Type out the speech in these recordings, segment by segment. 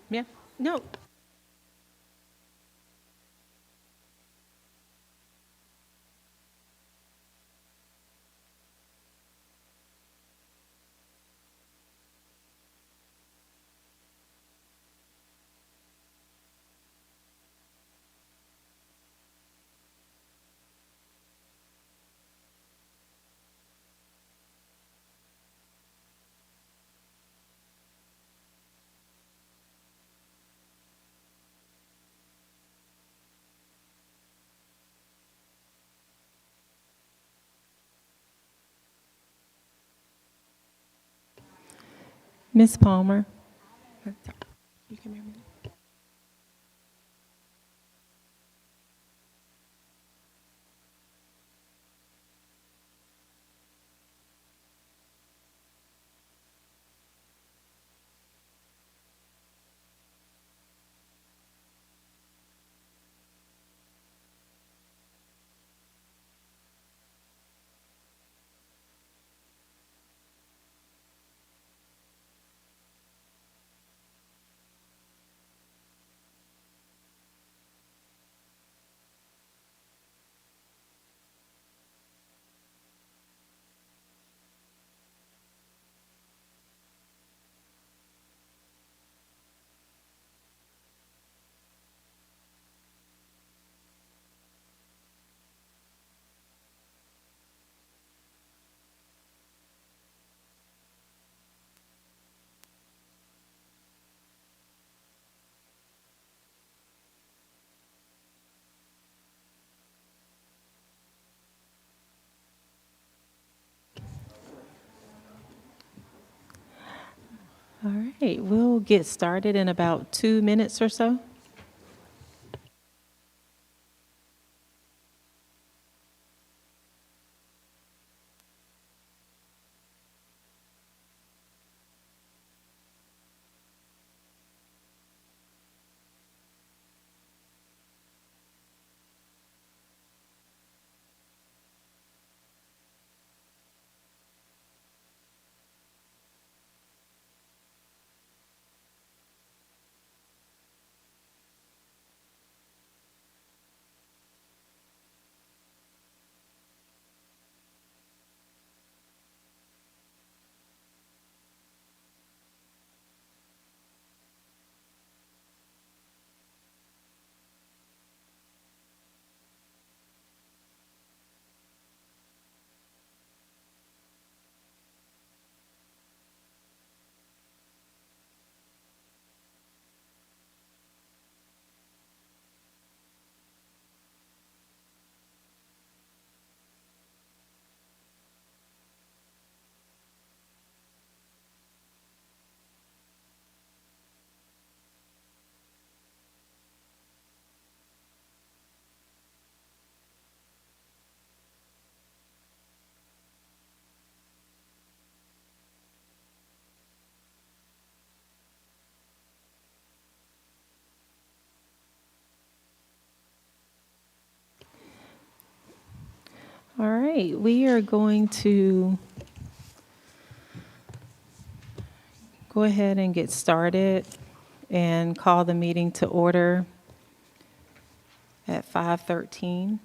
Yeah. No. Miss Palmer. You can hear me. All right, we'll get started in about 2 minutes or so. All right, we are going to go ahead and get started and call the meeting to order at 5:13.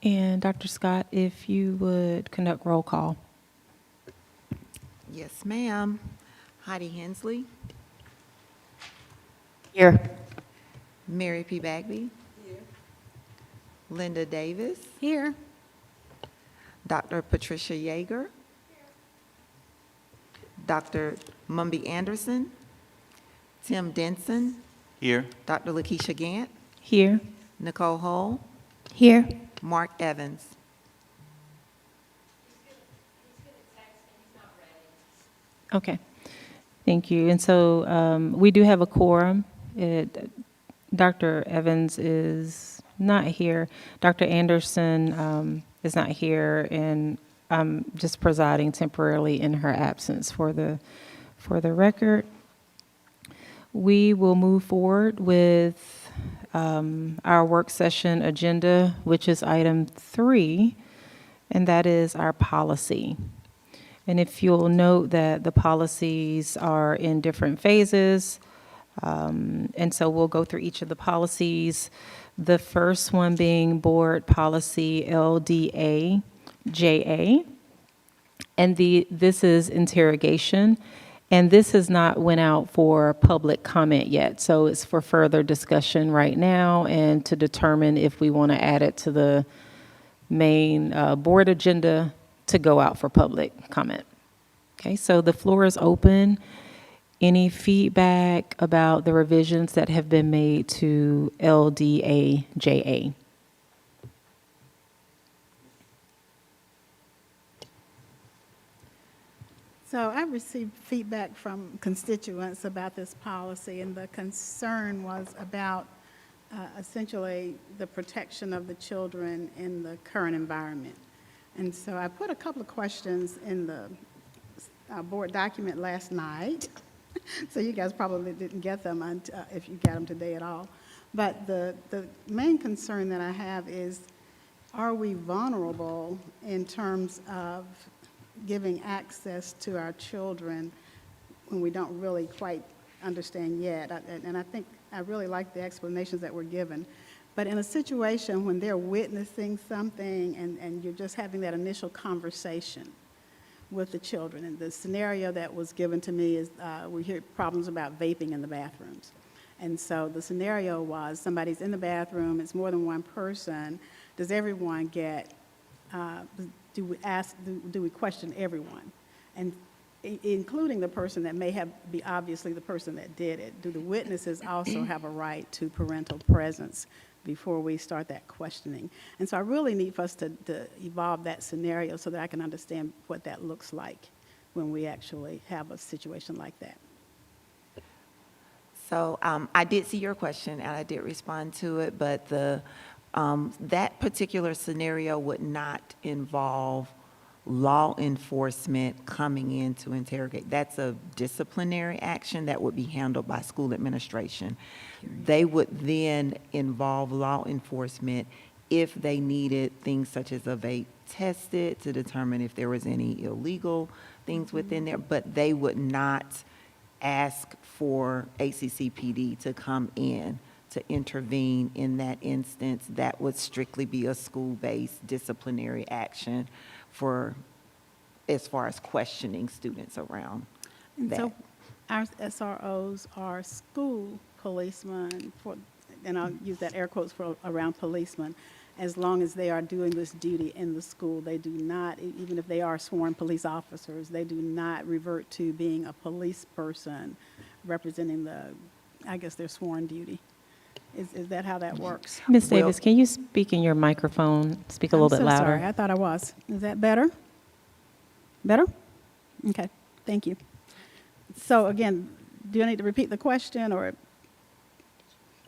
And Dr. Scott, if you would conduct roll call. Yes, ma'am. Heidi Hensley, Here. Mary P. Bagby. Here. Linda Davis. Here. Dr. Patricia Yeager. Dr. Mumby Anderson. Tim Denson. Here. Dr. Lakeisha Gant. Here. Nicole Hull. Here. Mark Evans. Okay, thank you. And so we do have a quorum. Dr. Evans is not here. Dr. Anderson is not here, and I'm just presiding temporarily in her absence for the record. We will move forward with our work session agenda, which is item 3, and that is our policy. And if you'll note that the policies are in different phases, and so we'll go through each of the policies. The first one being Board Policy LDA-JA, and this is interrogation, and this has not went out for public comment yet, so it's for further discussion right now and to determine if we want to add it to the main board agenda to go out for public comment. Okay, so the floor is open. Any feedback about the revisions that have been made to LDA-JA? So I received feedback from constituents about this policy, and the concern was about essentially the protection of the children in the current environment. And so I put a couple of questions in the board document last night. So you guys probably didn't get them if you got them today at all. But the main concern that I have is, are we vulnerable in terms of giving access to our children when we don't really quite understand yet? And I think I really like the explanations that were given. But in a situation when they're witnessing something and you're just having that initial conversation with the children, and the scenario that was given to me is we hear problems about vaping in the bathrooms. And so the scenario was somebody's in the bathroom, it's more than one person. Does everyone get, do we question everyone? And including the person that may be obviously the person that did it. Do the witnesses also have a right to parental presence before we start that questioning? And so I really need for us to evolve that scenario so that I can understand what that looks like when we actually have a situation like that. So I did see your question, and I did respond to it, but that particular scenario would not involve law enforcement coming in to interrogate. That's a disciplinary action that would be handled by school administration. They would then involve law enforcement if they needed things such as a vape tested to determine if there was any illegal things within there, but they would not ask for ACCPD to come in to intervene in that instance. That would strictly be a school-based disciplinary action for as far as questioning students around And that. so our SROs are school policemen, and I'll use that air quotes for around policemen, as long as they are doing this duty in the school. They do not, even if they are sworn police officers, they do not revert to being a police person representing their sworn duty. Is that how that works? Ms. Well- Davis, can you speak in your microphone? Speak a little bit I'm so louder. sorry, I thought I was. Is that better? Better? Okay, thank you. So again, do I need to repeat the question, or?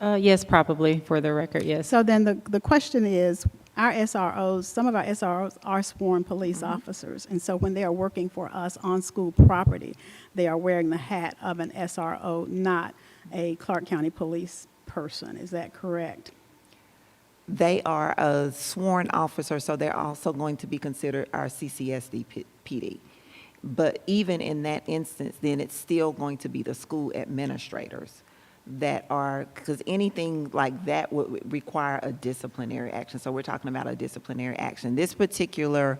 Yes, probably, for the record, yes. So then the question is, our SROs, some of our SROs are sworn police officers, and so when they are working for us on school property, they are wearing the hat of an SRO, not a Clark County police person. Is that correct? They are a sworn officer, so they're also going to be considered our CCSD PD. But even in that instance, then it's still going to be the school administrators that are, because anything like that would require a disciplinary action. So we're talking about a disciplinary action. This particular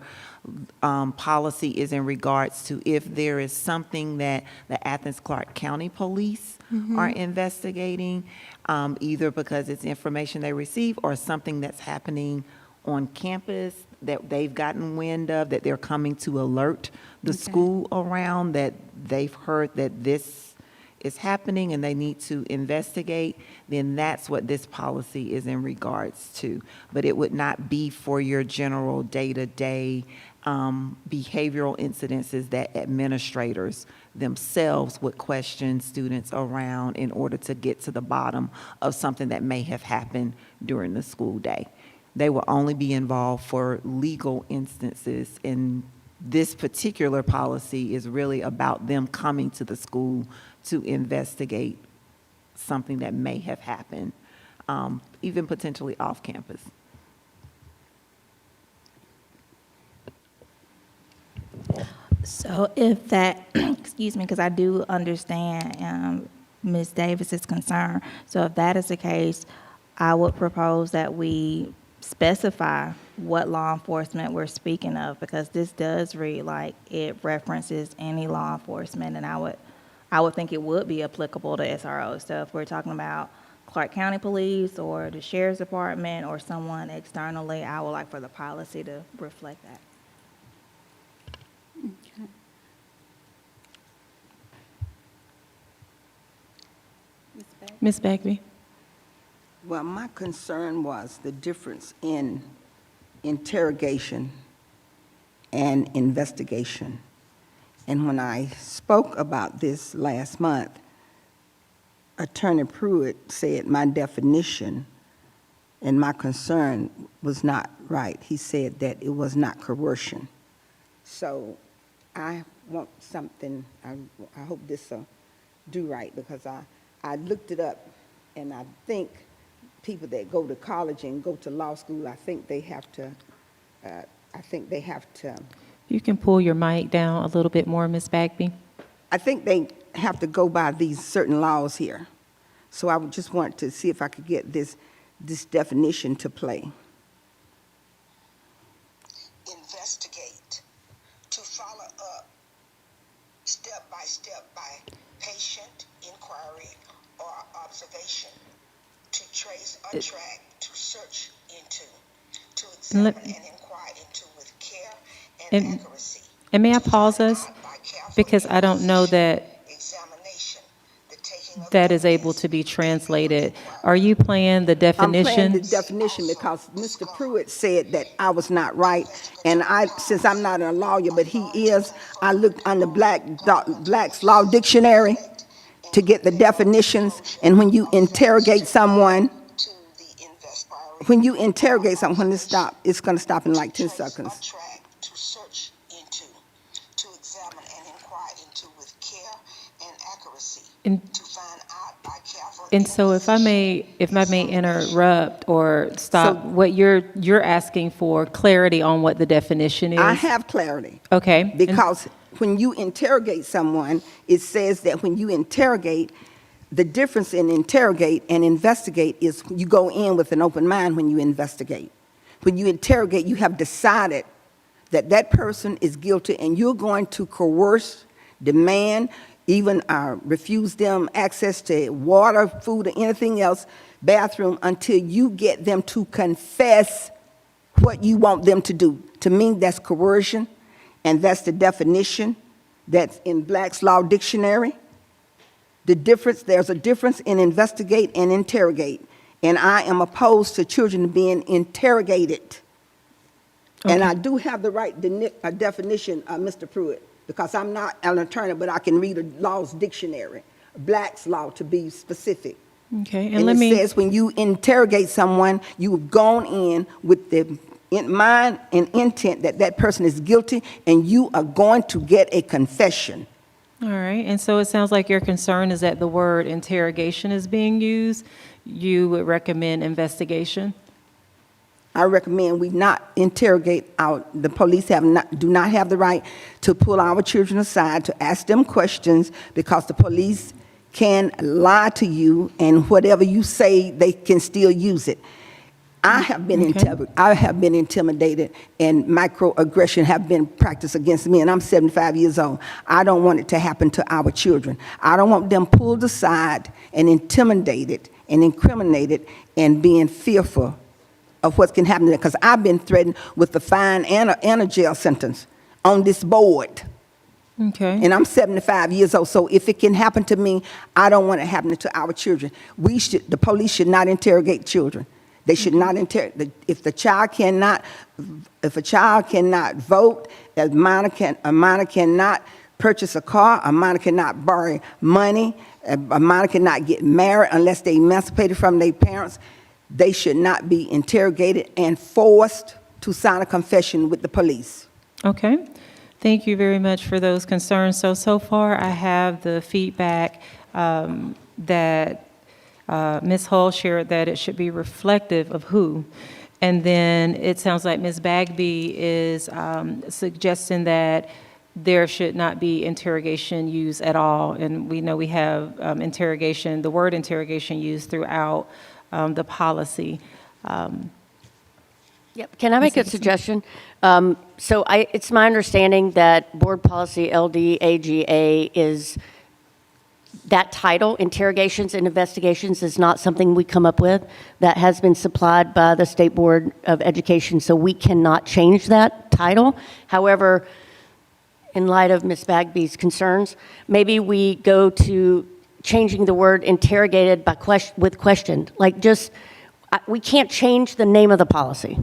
policy is in regards to if there is something that the Athens Clark County Police are investigating, either because it's information they receive or something that's happening on campus that they've gotten wind of, that they're coming to alert the school around, that they've heard that this is happening and they need to investigate, then that's what this policy is in regards to. But it would not be for your general day-to-day behavioral incidences that administrators themselves would question students around in order to get to the bottom of something that may have happened during the school day. They will only be involved for legal instances, and this particular policy is really about them coming to the school to investigate something that may have happened even potentially off campus. So if that, excuse me, because I do understand Ms. Davis's concern. So if that is the case, I would propose that we specify what law enforcement we're speaking of, because this does read like it references any law enforcement, and I would think it would be applicable to SROs. So if we're talking about Clark County Police or the Sheriff's Department or someone externally, I would like for the policy to reflect that. Okay. Ms. Beck? Ms. Bagby? Well, my concern was the difference in interrogation and investigation. And when I spoke about this last month, Attorney Pruitt said my definition and my concern was not right. He said that it was not coercion. So I want something, I hope this will do right, because I looked it up, and I think people that go to college and go to law school, I think they have to, You can pull your mic down a little bit more, Ms. Bagby. I think they have to go by these certain laws here. So I would just want to see if I could get this definition to play. Investigate, to follow up step by patient inquiry or observation, to trace or track, to search into, to examine and inquire into with care and accuracy. And may I pause us? Because I don't know that that is able to be translated. Are you playing the I'm playing definition? the definition because Mr. Pruitt said that I was not right, and since I'm not a lawyer, but he is, I looked on the Black's Law Dictionary to get the definitions, and when you interrogate someone, when it's going to stop in like 10 seconds. To search into, to examine and inquire into with care and accuracy, to find out by careful. And so if I may interrupt or stop, what you're asking for clarity on what the definition is? I have clarity. Okay. Because when you interrogate someone, it says that when you interrogate, the difference in interrogate and investigate is you go in with an open mind when you investigate. When you interrogate, you have decided that that person is guilty, and you're going to coerce, demand, even refuse them access to water, food, or anything else, bathroom, until you get them to confess what you want them to do. To me, that's coercion, and that's the definition that's in Black's Law Dictionary. There's a difference in investigate and interrogate, and I am opposed to children being interrogated. Okay. And I do have the right definition, Mr. Pruitt, because I'm not an attorney, but I can read a law's dictionary, Black's Law to be specific. Okay, and it says when you interrogate someone, you've gone in with the mind and intent that that person is guilty, and you are going to get a confession. All right, and so it sounds like your concern is that the word interrogation is being used. You would recommend investigation? I recommend we not interrogate the police do not have the right to pull our children aside to ask them questions, because the police can lie to you, and whatever you say, they can still use it. I have been intimidated, and microaggression have been practiced against me, and I'm 75 years old. I don't want it to happen to our children. I don't want them pulled aside and intimidated and incriminated and being fearful of what can happen to them, because I've been threatened with a fine and a jail sentence on this board. Okay. And I'm 75 years old, so if it can happen to me, I don't want it happening to our children. The police should not interrogate children. They should not interrogate. If a child cannot vote, a minor cannot purchase a car, a minor cannot borrow money, a minor cannot get married unless they emancipated from their parents. They should not be interrogated and forced to sign a confession with the police. Okay. Thank you very much for those concerns. So far I have the feedback that Ms. Hull shared that it should be reflective of who. And then it sounds like Ms. Bagby is suggesting that there should not be interrogation used at all. And we know we have interrogation, the word interrogation used throughout the policy. Yep. Can I make a suggestion? It's my understanding that Board Policy LDAGA is, that title, Interrogations and Investigations, is not something we come up with. That has been supplied by the State Board of Education, so we cannot change that title. However, in light of Ms. Bagby's concerns, maybe we go to changing the word interrogated by with question. Like we can't change the name of the policy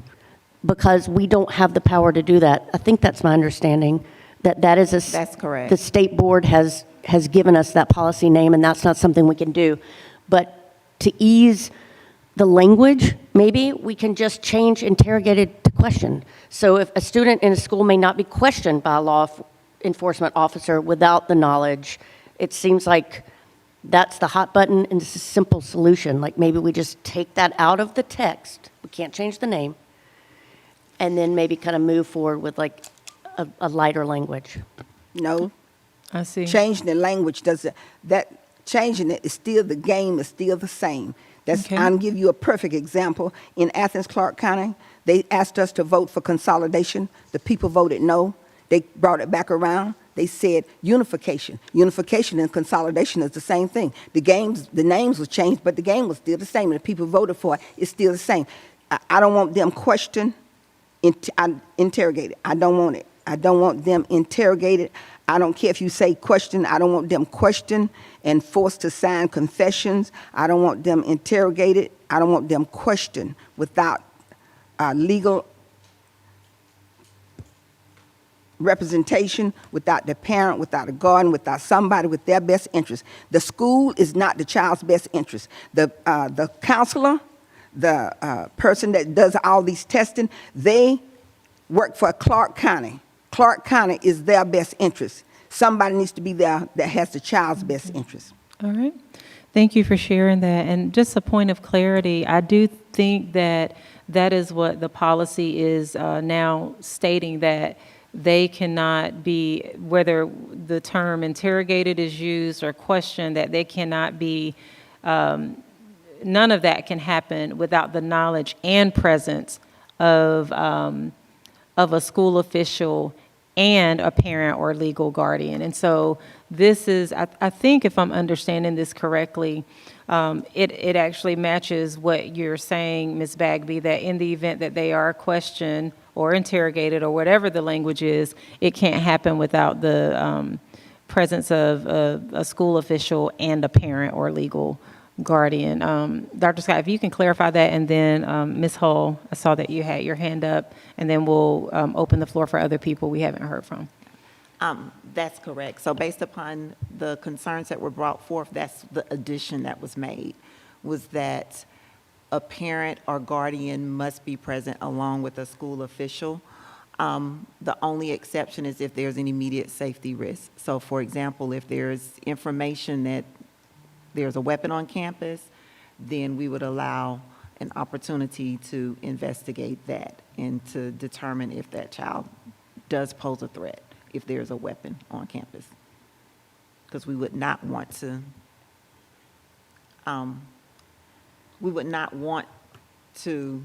because we don't have the power to do that. I think that's my understanding, that is That's correct. The State Board has given us that policy name, and that's not something we can do. But to ease the language, maybe we can just change interrogated to question. So if a student in a school may not be questioned by a law enforcement officer without the knowledge, it seems like that's the hot button and it's a simple solution. Like maybe we just take that out of the text. We can't change the name. And then maybe kind of move forward with like a lighter language. No, I see. changing the language doesn't, changing it is still, the game is still the same. Okay. I'll give you a perfect example. In Athens, Clarke County, they asked us to vote for consolidation. The people voted no. They brought it back around. They said unification. Unification and consolidation is the same thing. The names were changed, but the game was still the same. And the people voted for it, it's still the same. I don't want them questioned, interrogated. I don't want it. I don't want them interrogated. I don't care if you say question. I don't want them questioned and forced to sign confessions. I don't want them interrogated. I don't want them questioned without legal representation, without the parent, without a guardian, without somebody with their best interest. The school is not the child's best interest. The counselor, the person that does all these testing, they work for Clarke County. Clarke County is their best interest. Somebody needs to be there that has the child's best interest. All right. Thank you for sharing that. And just a point of clarity, I do think that that is what the policy is now stating, that they cannot be, whether the term interrogated is used or questioned, that they cannot be, none of that can happen without the knowledge and presence of a school official and a parent or legal guardian. And so this is, I think if I'm understanding this correctly, it actually matches what you're saying, Ms. Bagby, that in the event that they are questioned or interrogated or whatever the language is, it can't happen without the presence of a school official and a parent or legal guardian. Dr. Scott, if you can clarify that, and then Ms. Hull, I saw that you had your hand up, and then we'll open the floor for other people we haven't heard from. That's correct. So based upon the concerns that were brought forth, that's the addition that was made, was that a parent or guardian must be present along with a school official. The only exception is if there's an immediate safety risk. So for example, if there's information that there's a weapon on campus, then we would allow an opportunity to investigate that and to determine if that child does pose a threat, if there's a weapon on campus. Because we would not want to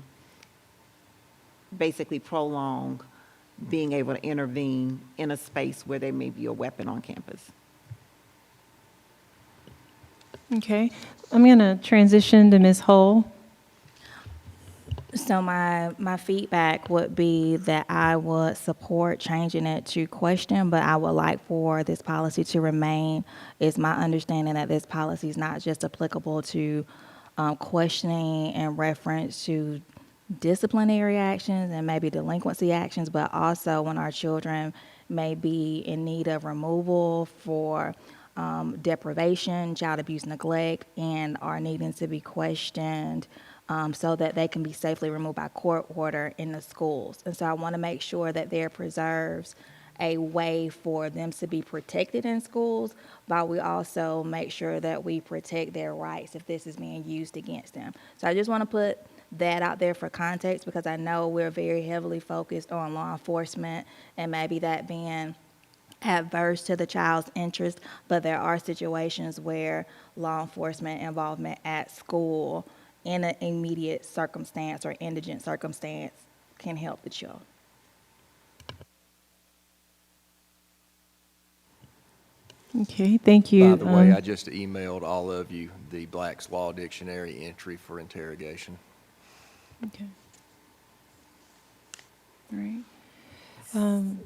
basically prolong being able to intervene in a space where there may be a weapon on campus. Okay, I'm going to transition to Ms. Hull. So my feedback would be that I would support changing it to question, but I would like for this policy to remain. It's my understanding that this policy is not just applicable to questioning in reference to disciplinary actions and maybe delinquency actions, but also when our children may be in need of removal for deprivation, child abuse, neglect, and are needing to be questioned so that they can be safely removed by court order in the schools. And so I want to make sure that there preserves a way for them to be protected in schools, but we also make sure that we protect their rights if this is being used against them. So I just want to put that out there for context, because I know we're very heavily focused on law enforcement and maybe that being adverse to the child's interest, but there are situations where law enforcement involvement at school in an immediate circumstance or indigent circumstance can help the child. Okay, thank you. By the way, I just emailed all of you the Black's Law Dictionary entry for interrogation. Okay. All right.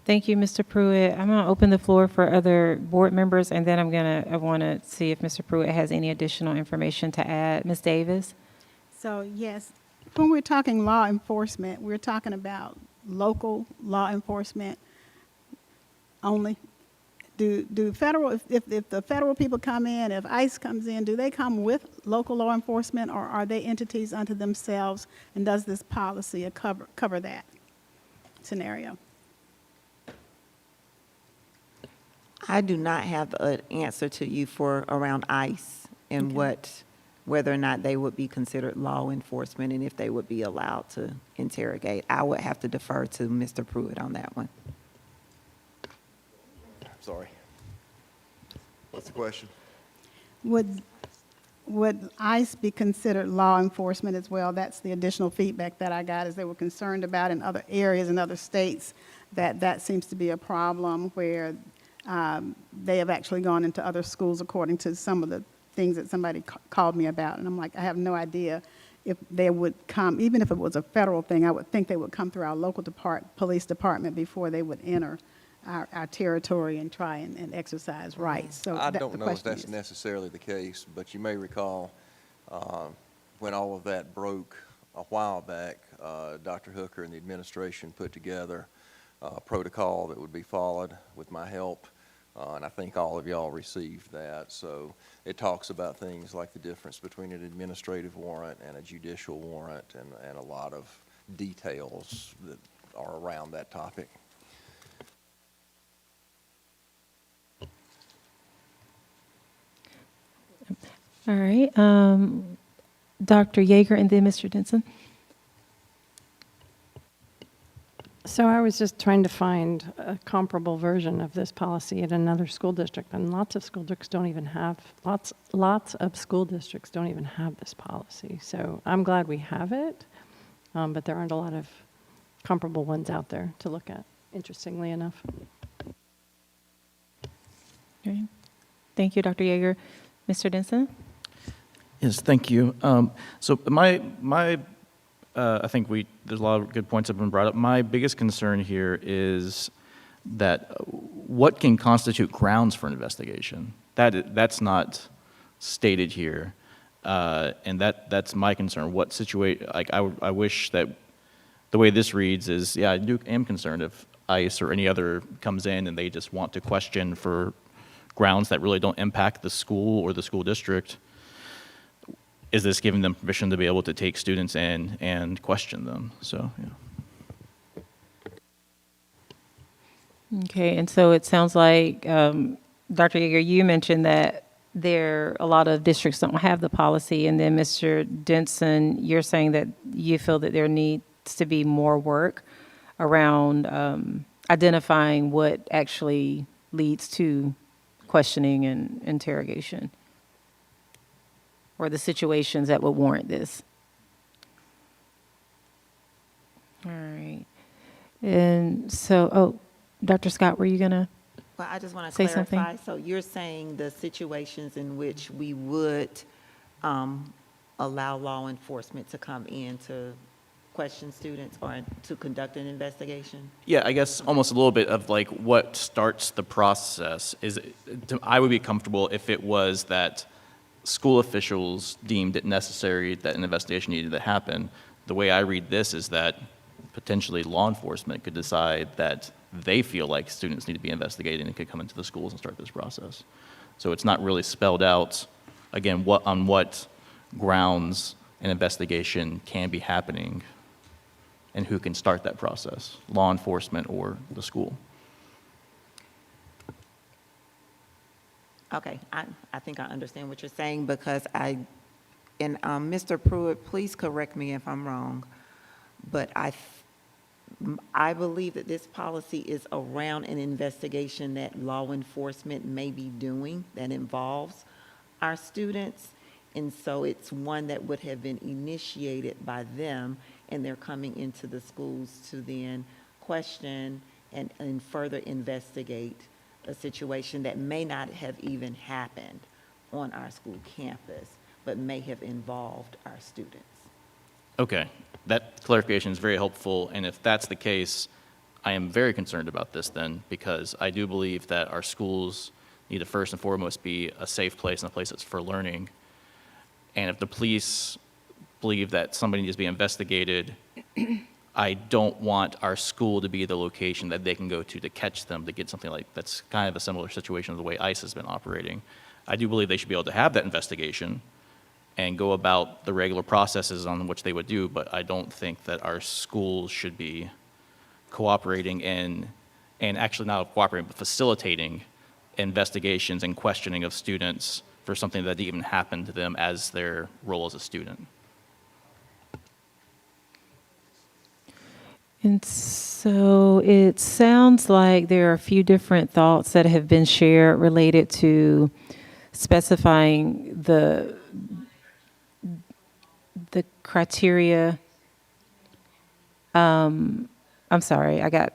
Thank you, Mr. Pruitt. I'm going to open the floor for other board members, and then I want to see if Mr. Pruitt has any additional information to add. Ms. Davis? So yes, when we're talking law enforcement, we're talking about local law enforcement only. Do federal, if the federal people come in, if ICE comes in, do they come with local law enforcement, or are they entities unto themselves? And does this policy cover that scenario? I do not have an answer to you for around ICE and whether or not they would be considered law enforcement and if they would be allowed to interrogate. I would have to defer to Mr. Pruitt on that one. Sorry. What's the question? Would ICE be considered law enforcement as well? That's the additional feedback that I got, is they were concerned about in other areas, in other states, that seems to be a problem where they have actually gone into other schools according to some of the things that somebody called me about. And I'm like, I have no idea if they would come, even if it was a federal thing, I would think they would come through our local police department before they would enter our territory and try and exercise rights. So I the don't know if question that's is- necessarily the case, but you may recall when all of that broke a while back, Dr. Hooker and the administration put together a protocol that would be followed with my help, and I think all of y'all received that. So it talks about things like the difference between an administrative warrant and a judicial warrant, and a lot of details that are around that topic. All right. Dr. Yeager and then Mr. Denson. So I was just trying to find a comparable version of this policy at another school district, and lots of school districts don't even have, lots of school districts don't even have this policy. So I'm glad we have it, but there aren't a lot of comparable ones out there to look at, interestingly enough. Okay. Thank you, Dr. Yeager. Mr. Denson? Yes, thank you. So I think there's a lot of good points that have been brought up. My biggest concern here is that what can constitute grounds for an investigation? That's not stated here, and that's my concern. What I wish that the way this reads is, yeah, I am concerned if ICE or any other comes in and they just want to question for grounds that really don't impact the school or the school district. Is this giving them permission to be able to take students in and question them? So, yeah. Okay, and so it sounds like, Dr. Yeager, you mentioned that a lot of districts don't have the policy, and then Mr. Denson, you're saying that you feel that there needs to be more work around identifying what actually leads to questioning and interrogation, or the situations that would warrant this. All right. And so, Dr. Scott, were you going to? Well, I just want to Say clarify. something. So you're saying the situations in which we would allow law enforcement to come in to question students or to conduct an investigation? Yeah, I guess almost a little bit of like what starts the process I would be comfortable if it was that school officials deemed it necessary that an investigation needed to happen. The way I read this is that potentially law enforcement could decide that they feel like students need to be investigated and could come into the schools and start this process. So it's not really spelled out, again, on what grounds an investigation can be happening and who can start that process, law enforcement or the school. Okay, I think I understand what you're saying because Mr. Pruitt, please correct me if I'm wrong, but I believe that this policy is around an investigation that law enforcement may be doing that involves our students. And so it's one that would have been initiated by them, and they're coming into the schools to then question and further investigate a situation that may not have even happened on our school campus, but may have involved our students. Okay, that clarification is very helpful, and if that's the case, I am very concerned about this then, because I do believe that our schools need to first and foremost be a safe place and a place that's for learning. And if the police believe that somebody needs to be investigated, I don't want our school to be the location that they can go to catch them, to get something like, that's kind of a similar situation of the way ICE has been operating. I do believe they should be able to have that investigation and go about the regular processes on which they would do, but I don't think that our schools should be cooperating and actually not cooperating, but facilitating investigations and questioning of students for something that didn't even happen to them as their role as a student. And so it sounds like there are a few different thoughts that have been shared related to specifying the criteria. I'm sorry, I got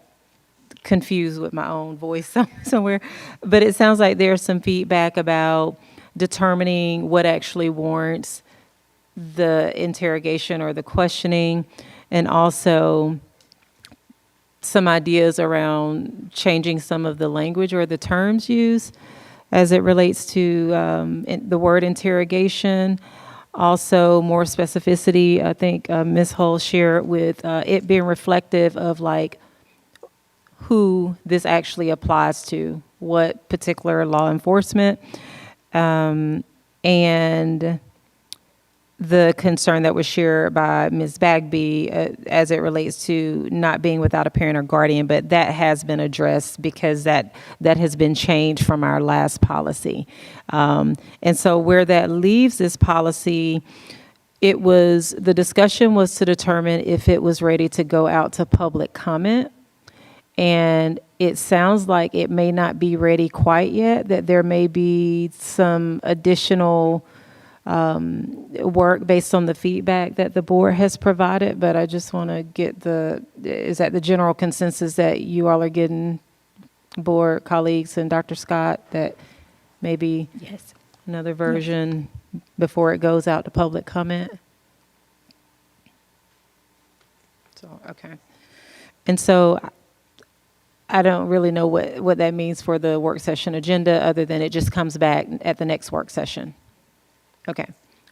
confused with my own voice somewhere. But it sounds like there's some feedback about determining what actually warrants the interrogation or the questioning, and also some ideas around changing some of the language or the terms used as it relates to the word interrogation. Also, more specificity, I think Ms. Hull shared with it being reflective of like who this actually applies to, what particular law enforcement, and the concern that was shared by Ms. Bagby as it relates to not being without a parent or guardian, but that has been addressed because that has been changed from our last policy. And so where that leaves this policy, the discussion was to determine if it was ready to go out to public comment. And it sounds like it may not be ready quite yet, that there may be some additional work based on the feedback that the board has provided, but I just want to get is that the general consensus that you all are getting, board colleagues and Dr. Scott, that maybe Yes. another version before it goes out to public comment? So, okay. And so I don't really know what that means for the work session agenda, other than it just comes back at the next work session. Okay.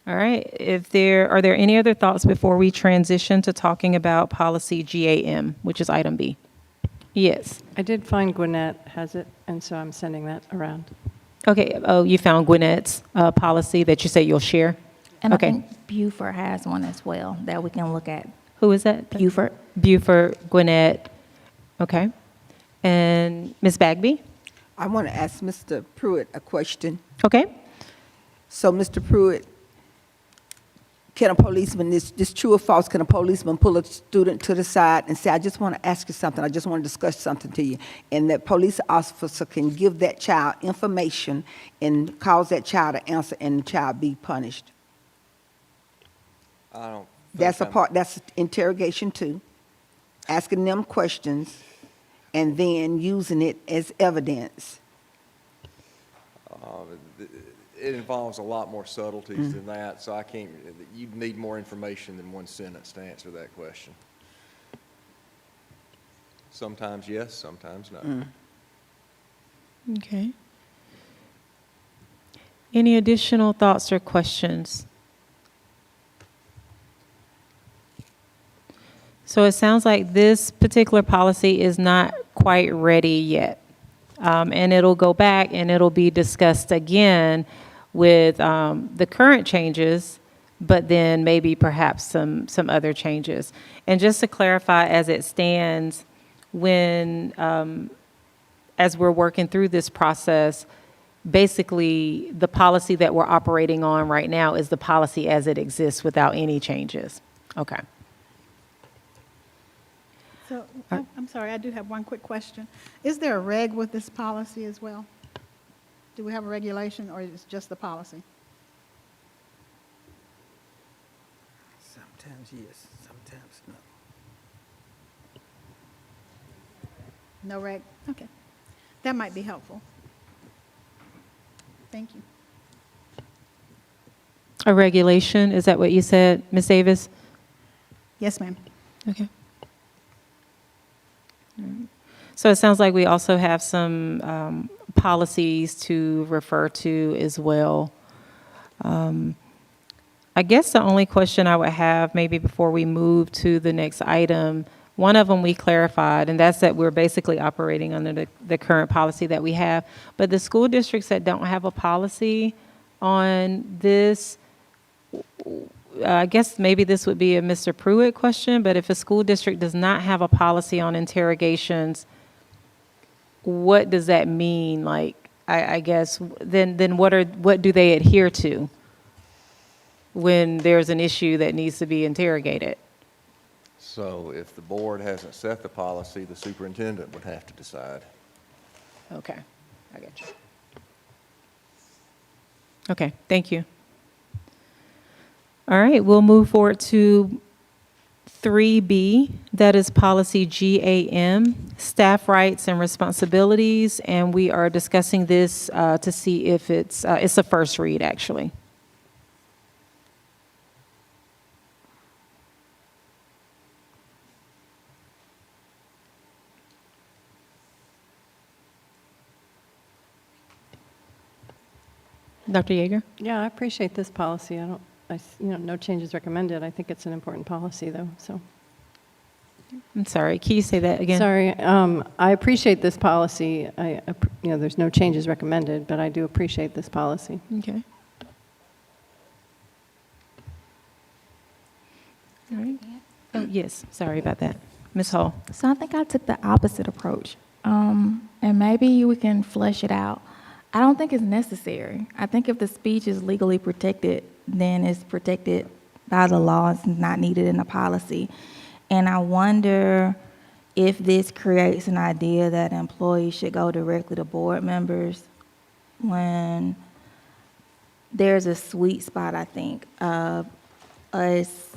All right. Are there any other thoughts before we transition to talking about policy GAM, which is item B? Yes. I did find Gwinnett has it, and so I'm sending that around. Okay. Oh, you found Gwinnett's policy that you say you'll share? And Okay. I think Buford has one as well that we can look at. Who is that? Buford. Buford, Gwinnett. Okay. And Ms. Bagby? I want to ask Mr. Pruitt a question. Okay. So, Mr. Pruitt, can a policeman, this true or false, can a policeman pull a student to the side and say, I just want to ask you something, I just want to discuss something to you, and that police officer can give that child information and cause that child to answer and the child be punished? I don't. That's interrogation too, asking them questions and then using it as evidence. It involves a lot more subtleties than that, so I can't, you'd need more information than one sentence to answer that question. Sometimes yes, sometimes no. Okay. Any additional thoughts or questions? So it sounds like this particular policy is not quite ready yet. And it'll go back and it'll be discussed again with the current changes, but then maybe perhaps some other changes. And just to clarify, as it stands, when as we're working through this process, basically the policy that we're operating on right now is the policy as it exists without any changes. Okay. So, I'm sorry, I do have one quick question. Is there a reg with this policy as well? Do we have a regulation, or is it just the policy? Sometimes yes, sometimes no. No reg? Okay. That might be helpful. Thank you. A regulation, is that what you said, Ms. Davis? Yes, ma'am. Okay. All right. So it sounds like we also have some policies to refer to as well. I guess the only question I would have maybe before we move to the next item, one of them we clarified, and that's that we're basically operating under the current policy that we have. But the school districts that don't have a policy on this, I guess maybe this would be a Mr. Pruitt question, but if a school district does not have a policy on interrogations, what does that mean? Like, I guess, then what do they adhere to when there's an issue that needs to be interrogated? So if the board hasn't set the policy, the superintendent would have to decide. Okay, I get you. Okay, thank you. All right, we'll move forward to 3B, that is policy GAM, staff rights and responsibilities, and we are discussing this to see if it's a first read, actually. Dr. Yeager? Yeah, I appreciate this policy. No changes recommended. I think it's an important policy, though, so. I'm sorry, can you say that again? Sorry, I appreciate this policy. There's no changes recommended, but I do appreciate this policy. Okay. All right. Oh, yes, sorry about that. Ms. Hall? So I think I took the opposite approach, and maybe we can flesh it out. I don't think it's necessary. I think if the speech is legally protected, then it's protected by the law. It's not needed in a policy. And I wonder if this creates an idea that employees should go directly to board members when there's a sweet spot, I think, of us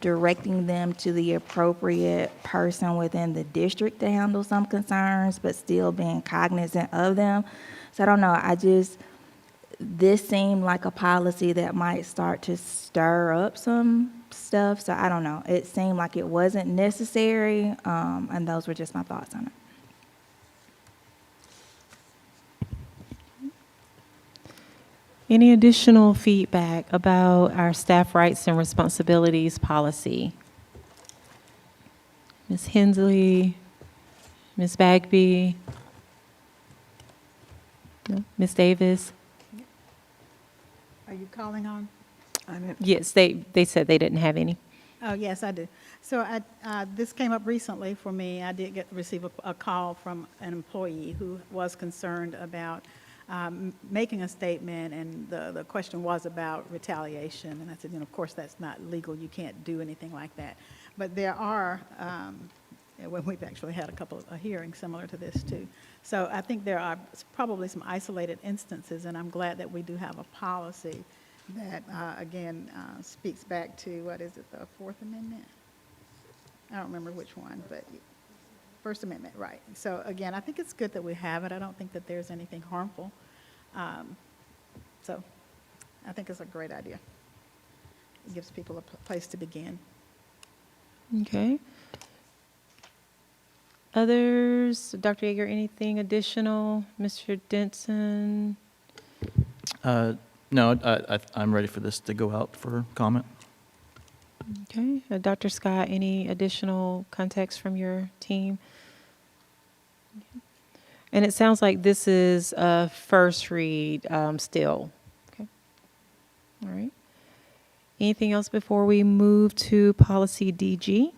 directing them to the appropriate person within the district to handle some concerns, but still being cognizant of them. So I don't know, this seemed like a policy that might start to stir up some stuff, so I don't know. It seemed like it wasn't necessary, and those were just my thoughts on it. Any additional feedback about our staff rights and responsibilities policy? Ms. Hensley, Ms. Bagby? No? Ms. Davis? Are you calling on? Yes, they said they didn't have any. Oh, yes, I do. So this came up recently for me. I did receive a call from an employee who was concerned about making a statement, and the question was about retaliation. And I said, of course, that's not legal. You can't do anything like that. But there are, when we've actually had a hearing similar to this too. So I think there are probably some isolated instances, and I'm glad that we do have a policy that, again, speaks back to, what is it, the Fourth Amendment? I don't remember which one, but First Amendment, right. So again, I think it's good that we have it. I don't think that there's anything harmful. So I think it's a great idea. It gives people a place to begin. Okay. Others? Dr. Yeager, anything additional? Mr. Denson? No, I'm ready for this to go out for comment. Okay. Dr. Scott, any additional context from your team? And it sounds like this is a first read still. Okay. All right. Anything else before we move to policy DG?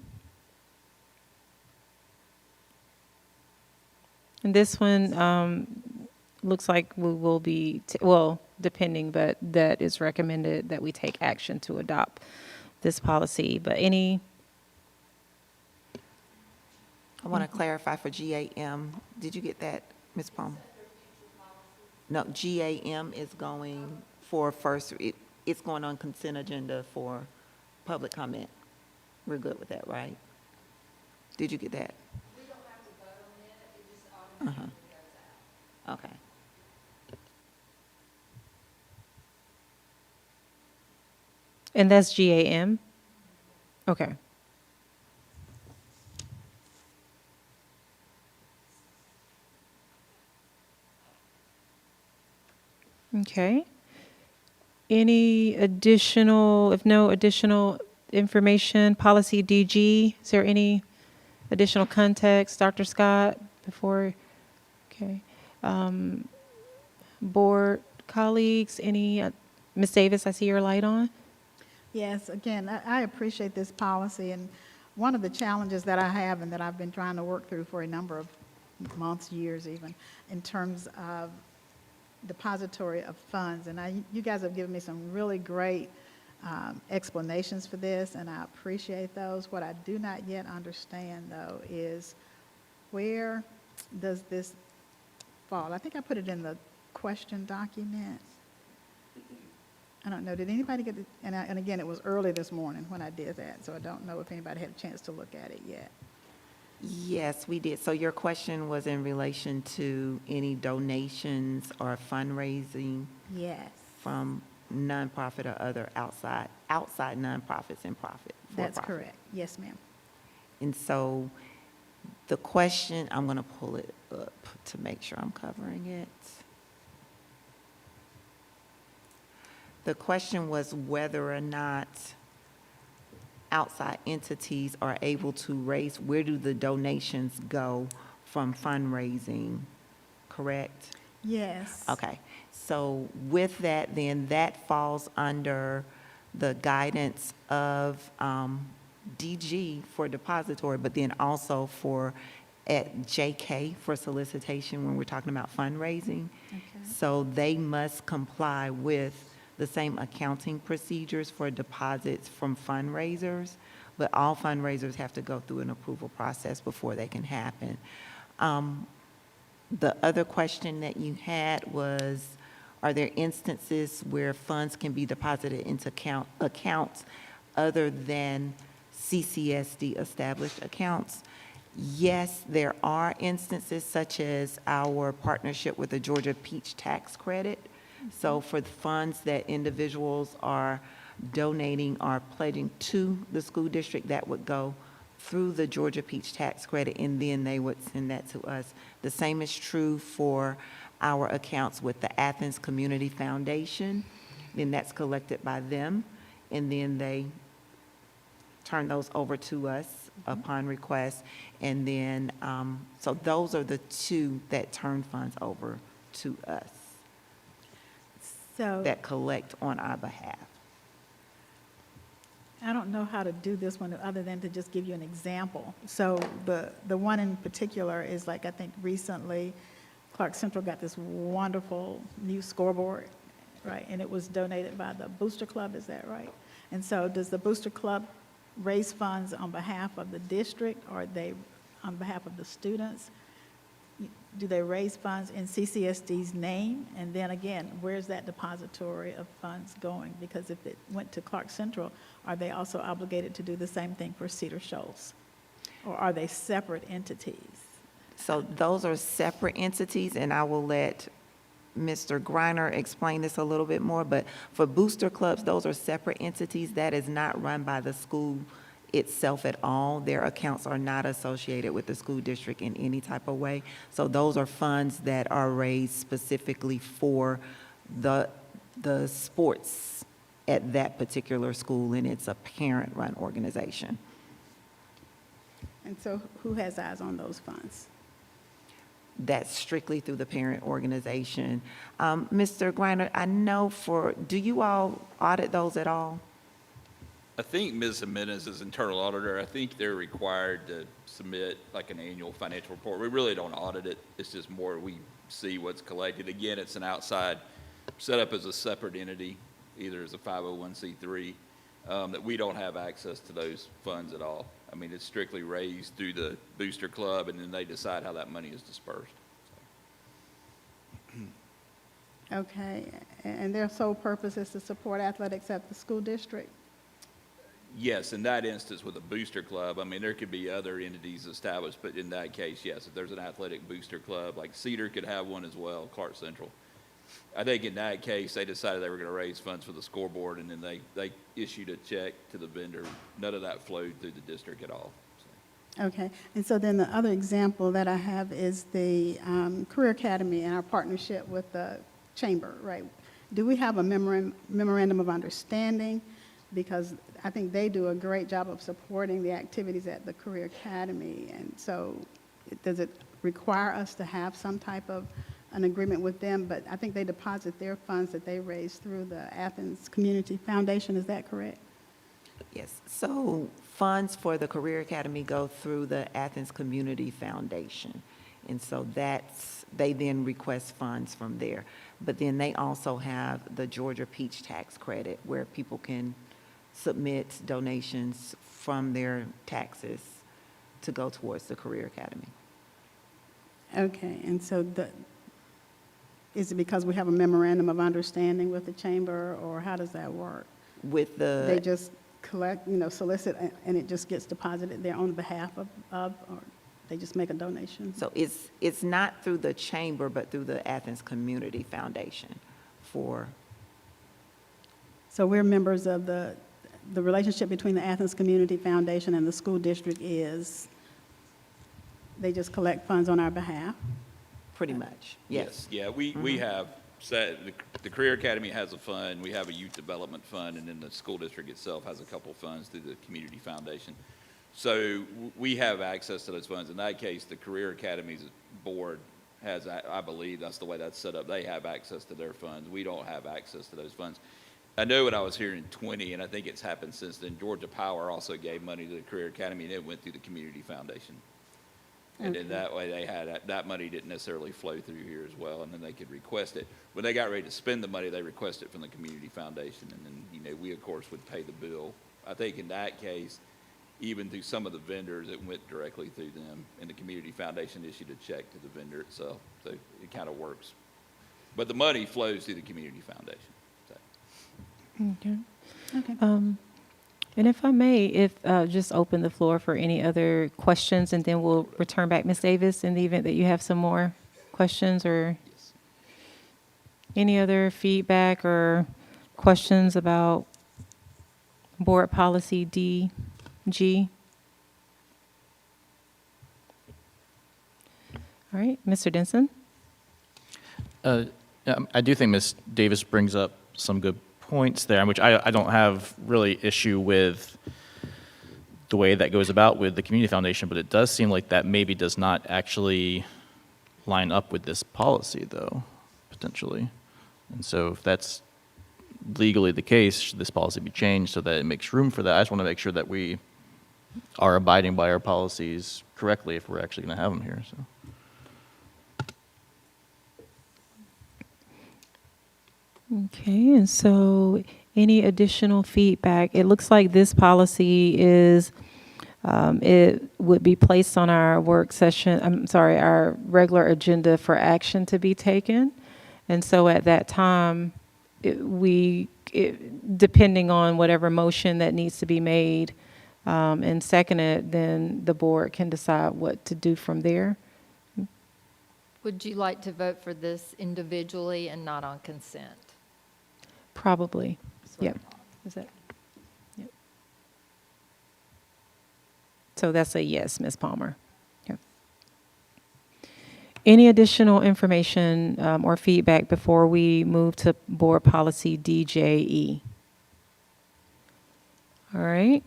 And this one, looks like we will be, well, depending, but that is recommended that we take action to adopt this policy. But any, I want to clarify for GAM. Did you get that, Ms. Palmer? No, GAM is going for first, it's going on consent agenda for public comment. We're good with that, right? Did you get that? We don't have to vote on it, it just automatically goes out. Okay. and that's GAM? Okay. Okay. Any additional, if no additional information, policy DG, is there any additional context, Dr. Scott, before? Okay. Board colleagues, any, Ms. Davis, I see your light on. Yes, again, I appreciate this policy, and one of the challenges that I have and that I've been trying to work through for a number of months, years even, in terms of depository of funds. And you guys have given me some really great explanations for this, and I appreciate those. What I do not yet understand, though, is where does this fall? I think I put it in the question document. I don't know, did anybody get it? And again, it was early this morning when I did that, so I don't know if anybody had a chance to look at it yet. Yes, we did. So your question was in relation to any donations or fundraising Yes, from nonprofit or other outside nonprofits and profit. that's for-profit. correct. Yes, ma'am. And so the question, I'm going to pull it up to make sure I'm covering it. The question was whether or not outside entities are able to raise, where do the donations go from fundraising, correct? Yes. Okay, so with that, then that falls under the guidance of DG for depository, but then also for at JK for solicitation when we're talking about fundraising. Okay. So they must comply with the same accounting procedures for deposits from fundraisers, but all fundraisers have to go through an approval process before they can happen. The other question that you had was, are there instances where funds can be deposited into accounts other than CCSD established accounts? Yes, there are instances such as our partnership with the Georgia Peach Tax Credit. So for the funds that individuals are donating or pledging to the school district, that would go through the Georgia Peach Tax Credit, and then they would send that to us. The same is true for our accounts with the Athens Community Foundation. Then that's collected by them, and then they turn those over to us upon request. And then, so those are the two that turn funds over to us, So that collect on our behalf. I don't know how to do this one other than to just give you an example. So the one in particular is like, I think recently Clark Central got this wonderful new scoreboard, right? And it was donated by the Booster Club, is that right? And so does the Booster Club raise funds on behalf of the district, or they on behalf of the students? Do they raise funds in CCSD's name? And then again, where's that depository of funds going? Because if it went to Clark Central, are they also obligated to do the same thing for Cedar Shoals? Or are they separate entities? So those are separate entities, and I will let Mr. Greiner explain this a little bit more, but for booster clubs, those are separate entities. That is not run by the school itself at all. Their accounts are not associated with the school district in any type of way. So those are funds that are raised specifically for the sports at that particular school, and it's a parent-run organization. And so who has eyes on those funds? That's strictly through the parent organization. Mr. Greiner, I know do you all audit those at all? I think Ms. Jimenez is internal auditor. I think they're required to submit like an annual financial report. We really don't audit it. It's just more we see what's collected. Again, it's an outside, set up as a separate entity, either as a 501c3, that we don't have access to those funds at all. I mean, it's strictly raised through the Booster Club, and then they decide how that money is dispersed. Okay, and their sole purpose is to support athletics at the school district? Yes, in that instance with a booster club, I mean, there could be other entities established, but in that case, yes, if there's an athletic booster club, like Cedar could have one as well, Clark Central. I think in that case, they decided they were going to raise funds for the scoreboard, and then they issued a check to the vendor. None of that flowed through the district at all. So. Okay, and so then the other example that I have is the Career Academy and our partnership with the Chamber, right? Do we have a memorandum of understanding? Because I think they do a great job of supporting the activities at the Career Academy. And so does it require us to have some type of an agreement with them? But I think they deposit their funds that they raise through the Athens Community Foundation. Is that correct? Yes, so funds for the Career Academy go through the Athens Community Foundation. And so they then request funds from there. But then they also have the Georgia Peach Tax Credit, where people can submit donations from their taxes to go towards the Career Academy. Okay, and so is it because we have a memorandum of understanding with the Chamber, or how does that work? With the... They just collect, solicit, and it just gets deposited there on behalf of or they just make a donation? So it's not through the Chamber, but through the Athens Community Foundation for... So we're members of the relationship between the Athens Community Foundation and the school district is they just collect funds on our behalf? Pretty much, yes. Yeah, we have set, the Career Academy has a fund, we have a youth development fund, and then the school district itself has a couple funds through the Community Foundation. So we have access to those funds. In that case, the Career Academy's board has, I believe that's the way that's set up. They have access to their funds. We don't have access to those funds. I know when I was here in 20, and I think it's happened since then, Georgia Power also gave money to the Career Academy, and it went through the Community Foundation. And then that way they had, that money didn't necessarily flow through here as well, and then they could request it. When they got ready to spend the money, they requested it from the Community Foundation, and then, we, of course, would pay the bill. I think in that case, even through some of the vendors, it went directly through them, and the Community Foundation issued a check to the vendor itself. So it kind of works. But the money flows through the Community Foundation. So. Okay. And if I may, just open the floor for any other questions, and then we'll return back, Ms. Davis, in the event that you have some more questions or any other feedback or questions about Board Policy DG. All right, Mr. Denson. I do think Ms. Davis brings up some good points there, which I don't have really issue with the way that goes about with the Community Foundation, but it does seem like that maybe does not actually line up with this policy, though, potentially. And so if that's legally the case, should this policy be changed so that it makes room for that? I just want to make sure that we are abiding by our policies correctly if we're actually going to have them here. So. Okay, and so any additional feedback? It looks like this policy is, it would be placed on our work session, our regular agenda for action to be taken. And so at that time, depending on whatever motion that needs to be made and seconded, then the board can decide what to do from there. Would you like to vote for this individually and not on consent? Probably. Yep. Is that? Yep. So that's a yes, Ms. Palmer. Yep. Any additional information or feedback before we move to Board Policy DJE? All right.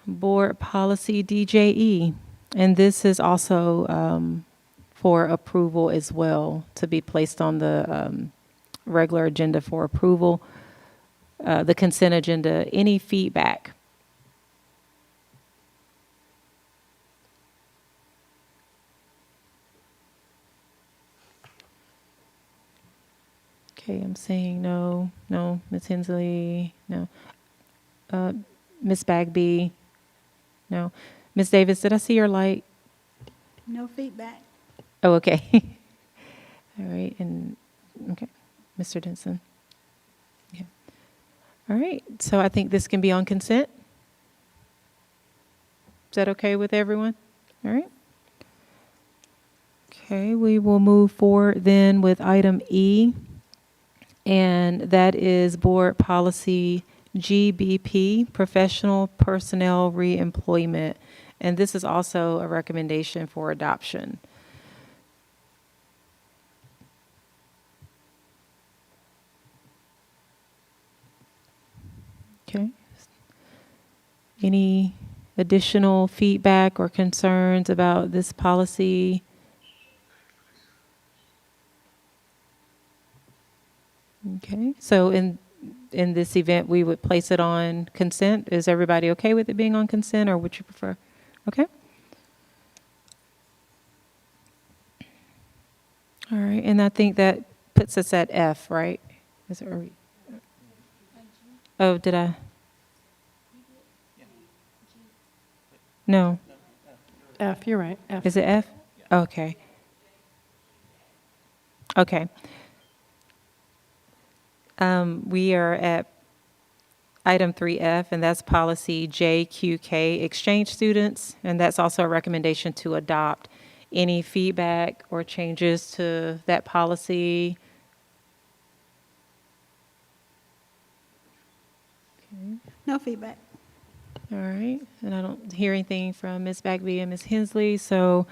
Board Policy DJE. And this is also for approval as well, to be placed on the regular agenda for approval. the consent agenda. Any feedback? Okay, I'm saying no, no. Ms. Hensley, no. Ms. Bagby, no. Ms. Davis, did I see your light? No feedback. Oh, okay. All right, and, okay, Mr. Denson. Okay. All right, so I think this can be on consent. Is that okay with everyone? All right. Okay, we will move forward then with item E, and that is Board Policy GBP, Professional Personnel Reemployment. And this is also a recommendation for adoption. Okay. Any additional feedback or concerns about this policy? Okay, so in this event, we would place it on consent. Is everybody okay with it being on consent, or would you prefer? Okay. All right, and I think that puts us at F, right? Is it, oh, did I? No. F, you're right, F. Is it F? Okay. Okay. We are at item 3F, and that's policy JQK, exchange students, and that's also a recommendation to adopt. Any feedback or changes to that policy? Okay. No feedback. All right, and I don't hear anything from Ms. Bagby and Ms. Hensley, so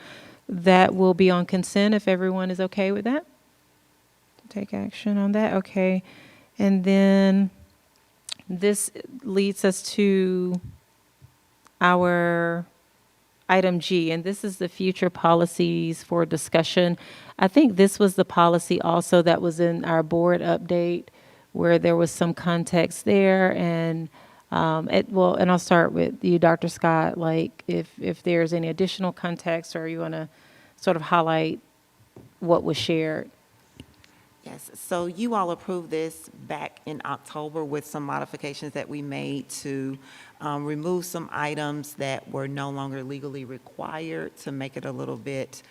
that will be on consent if everyone is okay with that. Take action on that, okay. And then this leads us to our item G, and this is the future policies for discussion. I think this was the policy also that was in our board update where there was some context there, and and I'll start with you, Dr. Scott, like if there's any additional context or you want to sort of highlight what was shared. Yes, so you all approved this back in October with some modifications that we made to remove some items that were no longer legally required to make it a little bit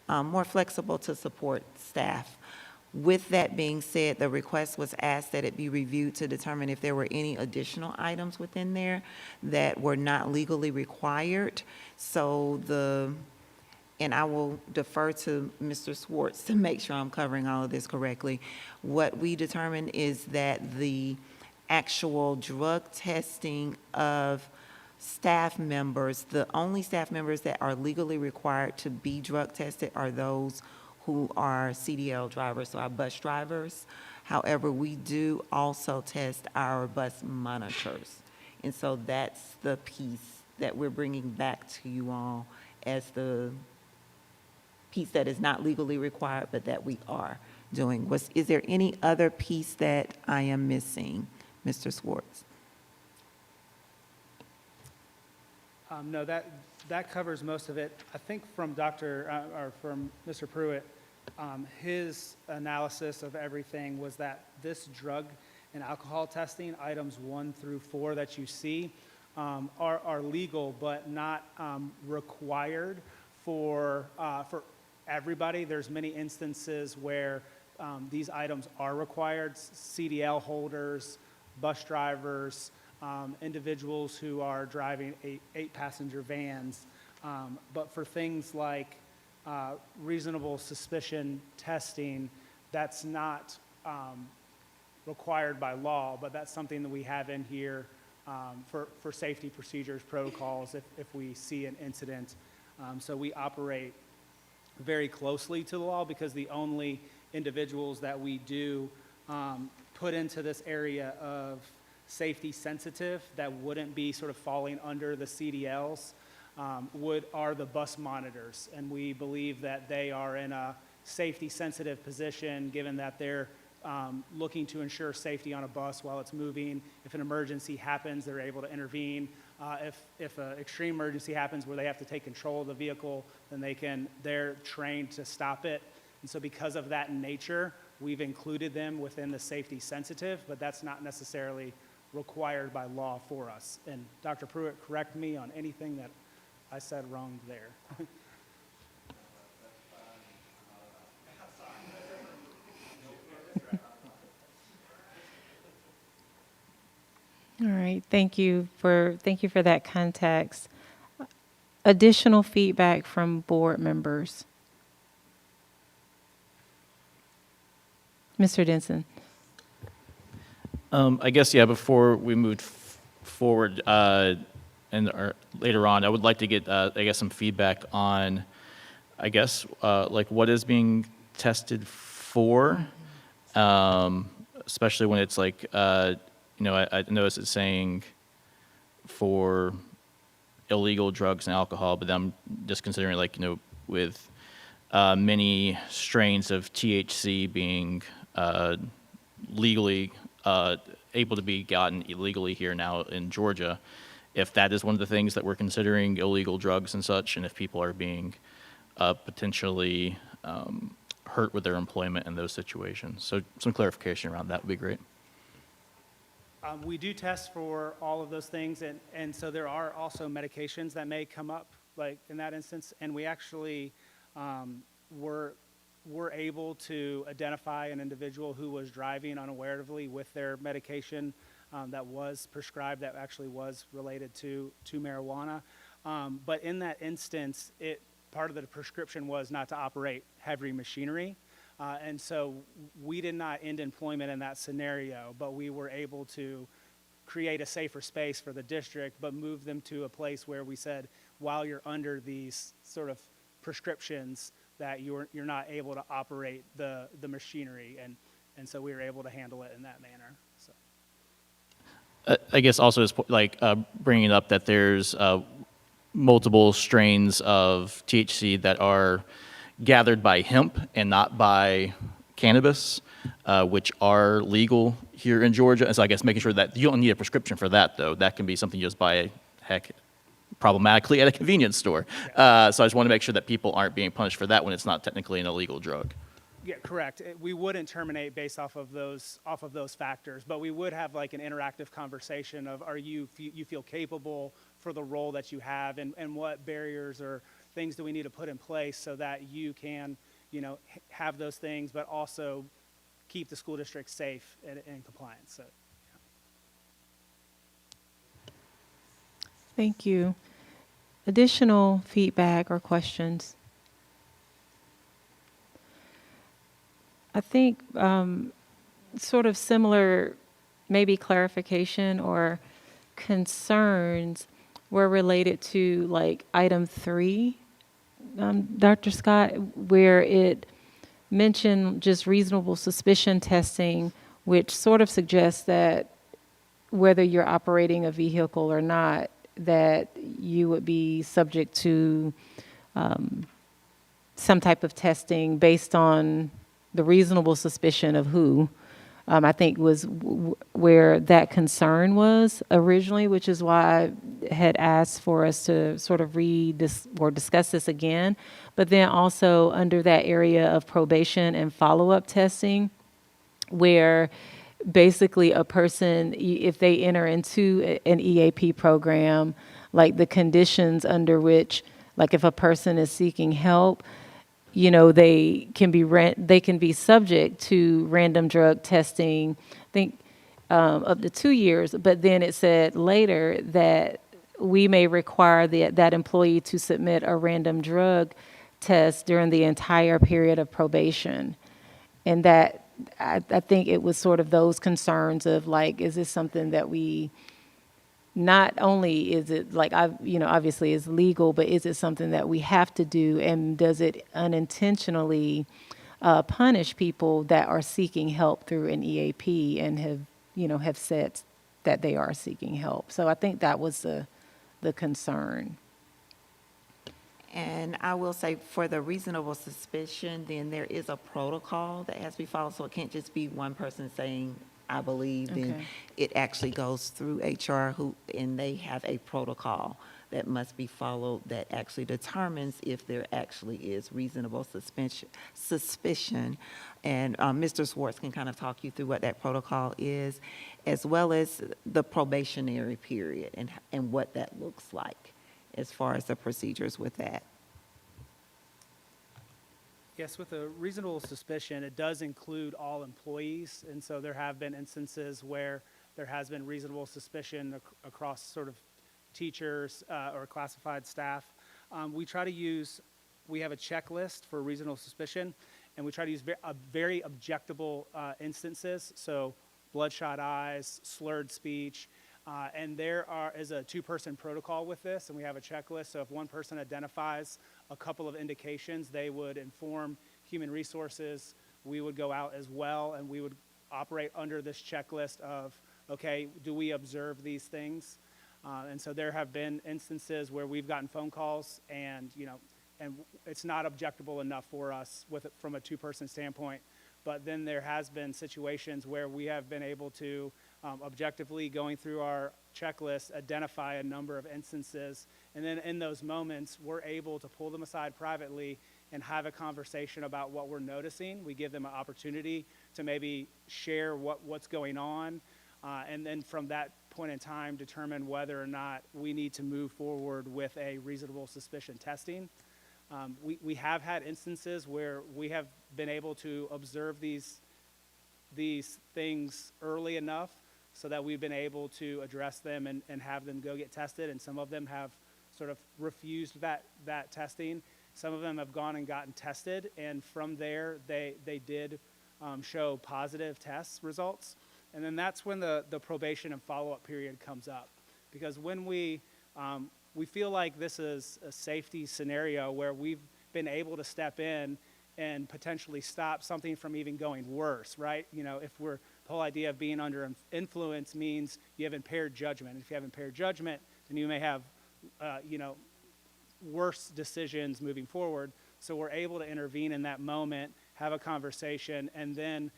more flexible to support staff. With that being said, the request was asked that it be reviewed to determine if there were any additional items within there that were not legally required. So and I will defer to Mr. Swartz to make sure I'm covering all of this correctly. What we determined is that the actual drug testing of staff members, the only staff members that are legally required to be drug tested are those who are CDL drivers, so our bus drivers. However, we do also test our bus monitors. And so that's the piece that we're bringing back to you all as the piece that is not legally required, but that we are doing. Is there any other piece that I am missing, Mr. Swartz? No, that covers most of it. I think from from Mr. Pruitt, his analysis of everything was that this drug and alcohol testing, items 1 through 4 that you see, are legal but not required for everybody. There's many instances where these items are required: CDL holders, bus drivers, individuals who are driving 8-passenger vans. But for things like reasonable suspicion testing, that's not required by law, but that's something that we have in here for safety procedures, protocols, if we see an incident. So we operate very closely to the law because the only individuals that we do put into this area of safety sensitive that wouldn't be sort of falling under the CDLs are the bus monitors. And we believe that they are in a safety sensitive position given that they're looking to ensure safety on a bus while it's moving. If an emergency happens, they're able to intervene. If an extreme emergency happens where they have to take control of the vehicle, then they're trained to stop it. And so because of that nature, we've included them within the safety sensitive, but that's not necessarily required by law for us. And Dr. Pruitt, correct me on anything that I said wrong there. All right, thank you for that context. Additional feedback from board members. Mr. Denson. I guess, yeah, before we move forward or later on, I would like to get, I guess, some feedback on, I guess, like what is being tested for, especially when it's like, you know, I noticed it's saying for illegal drugs and alcohol, but I'm just considering, like, you know, with many strains of THC being legally able to be gotten illegally here now in Georgia, if that is one of the things that we're considering illegal drugs and such, and if people are being potentially hurt with their employment in those situations. So some clarification around that would be great. We do test for all of those things, and so there are also medications that may come up, like in that instance, and we actually were able to identify an individual who was driving unawarely with their medication that was prescribed, that actually was related to marijuana. But in that instance, part of the prescription was not to operate heavy machinery. And so we did not end employment in that scenario, but we were able to create a safer space for the district, but move them to a place where we said, while you're under these sort of prescriptions, that you're not able to operate the machinery. And so we were able to handle it in that manner. So. I guess also is like bringing up that there's multiple strains of THC that are gathered by hemp and not by cannabis, which are legal here in Georgia. And so I guess making sure that you don't need a prescription for that, though. That can be something you just buy, problematically at a convenience store. So I just want to make sure that people aren't being punished for that when it's not technically an illegal drug. Yeah, correct. We wouldn't terminate based off of those factors, but we would have like an interactive conversation of, you feel capable for the role that you have, and what barriers or things do we need to put in place so that you can, you know, have those things, but also keep the school district safe and in compliance. So, yeah. Thank you. Additional feedback or questions? I think sort of similar, maybe clarification or concerns were related to like item 3, Dr. Scott, where it mentioned just reasonable suspicion testing, which sort of suggests that whether you're operating a vehicle or not, that you would be subject to some type of testing based on the reasonable suspicion of who, I think was where that concern was originally, which is why I had asked for us to sort of read this or discuss this again. But then also under that area of probation and follow-up testing, where basically a person, if they enter into an EAP program, like the conditions under which, like if a person is seeking help, you know, they can be subject to random drug testing, I think up to 2 years, but then it said later that we may require that employee to submit a random drug test during the entire period of probation. And that, I think it was sort of those concerns of like, is this something that we, not only is it like, obviously is legal, but is it something that we have to do, and does it unintentionally punish people that are seeking help through an EAP and have said that they are seeking help? So I think that was the concern. And I will say, for the reasonable suspicion, then there is a protocol that has to be followed, so it can't just be one person saying, I believe, then Okay. it actually goes through HR, and they have a protocol that must be followed that actually determines if there actually is reasonable suspicion. And Mr. Swartz can kind of talk you through what that protocol is, as well as the probationary period and what that looks like as far as the procedures with that. Yes, with a reasonable suspicion, it does include all employees, and so there have been instances where there has been reasonable suspicion across sort of teachers or classified staff. We have a checklist for reasonable suspicion, and we try to use very objectable instances, so bloodshot eyes, slurred speech, and there is a two-person protocol with this, and we have a checklist. So if one person identifies a couple of indications, they would inform human resources. We would go out as well, and we would operate under this checklist of, okay, do we observe these things? And so there have been instances where we've gotten phone calls, and and it's not objectable enough for us from a two-person standpoint. But then there has been situations where we have been able to objectively, going through our checklist, identify a number of instances, and then in those moments, we're able to pull them aside privately and have a conversation about what we're noticing. We give them an opportunity to maybe share what's going on, and then from that point in time, determine whether or not we need to move forward with a reasonable suspicion testing. We have had instances where we have been able to observe these things early enough so that we've been able to address them and have them go get tested, and some of them have sort of refused that testing. Some of them have gone and gotten tested, and from there they did show positive test results. And then that's when the probation and follow-up period comes up, because when we feel like this is a safety scenario where we've been able to step in and potentially stop something from even going worse, right? If the whole idea of being under influence means you have impaired judgment. If you have impaired judgment, then you may have, worse decisions moving forward. So we're able to intervene in that moment, have a conversation, and then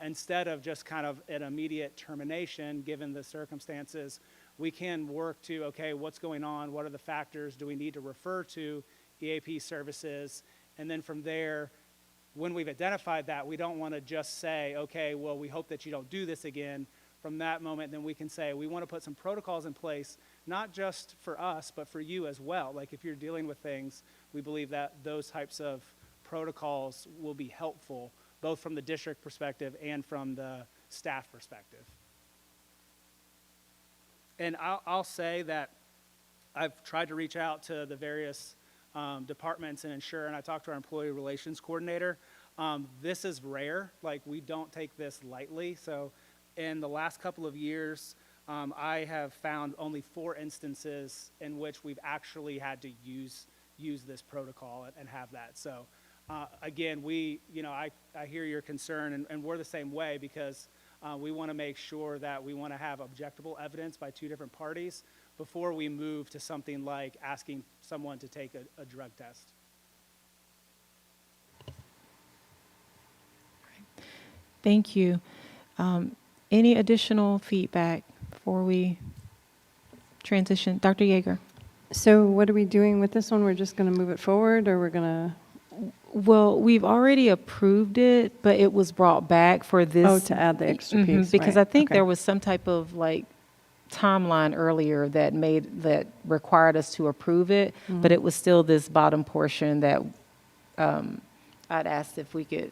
instead of just kind of an immediate termination, given the circumstances, we can work to, okay, what's going on? What are the factors? Do we need to refer to EAP services? And then from there, when we've identified that, we don't want to just say, okay, well, we hope that you don't do this again. From that moment, then we can say, we want to put some protocols in place, not just for us, but for you as well. Like if you're dealing with things, we believe that those types of protocols will be helpful, both from the district perspective and from the staff perspective. And I'll say that I've tried to reach out to the various departments and ensure, and I talked to our employee relations coordinator. This is rare, like we don't take this lightly. So in the last couple of years, I have found only 4 instances in which we've actually had to use this protocol and have that. So again, I hear your concern, and we're the same way, because we want to make sure that we want to have objectable evidence by 2 different parties before we move to something like asking someone to take a drug test. Thank you. Any additional feedback before we transition? Dr. Yeager. So what are we doing with this one? We're just going to move it forward, or we're going to? Well, we've already approved it, but it was brought back for this. Oh, to add the extra piece, because right. I think Okay. there was some type of timeline earlier that required us to approve it, but it was still this bottom portion that I'd asked if we could,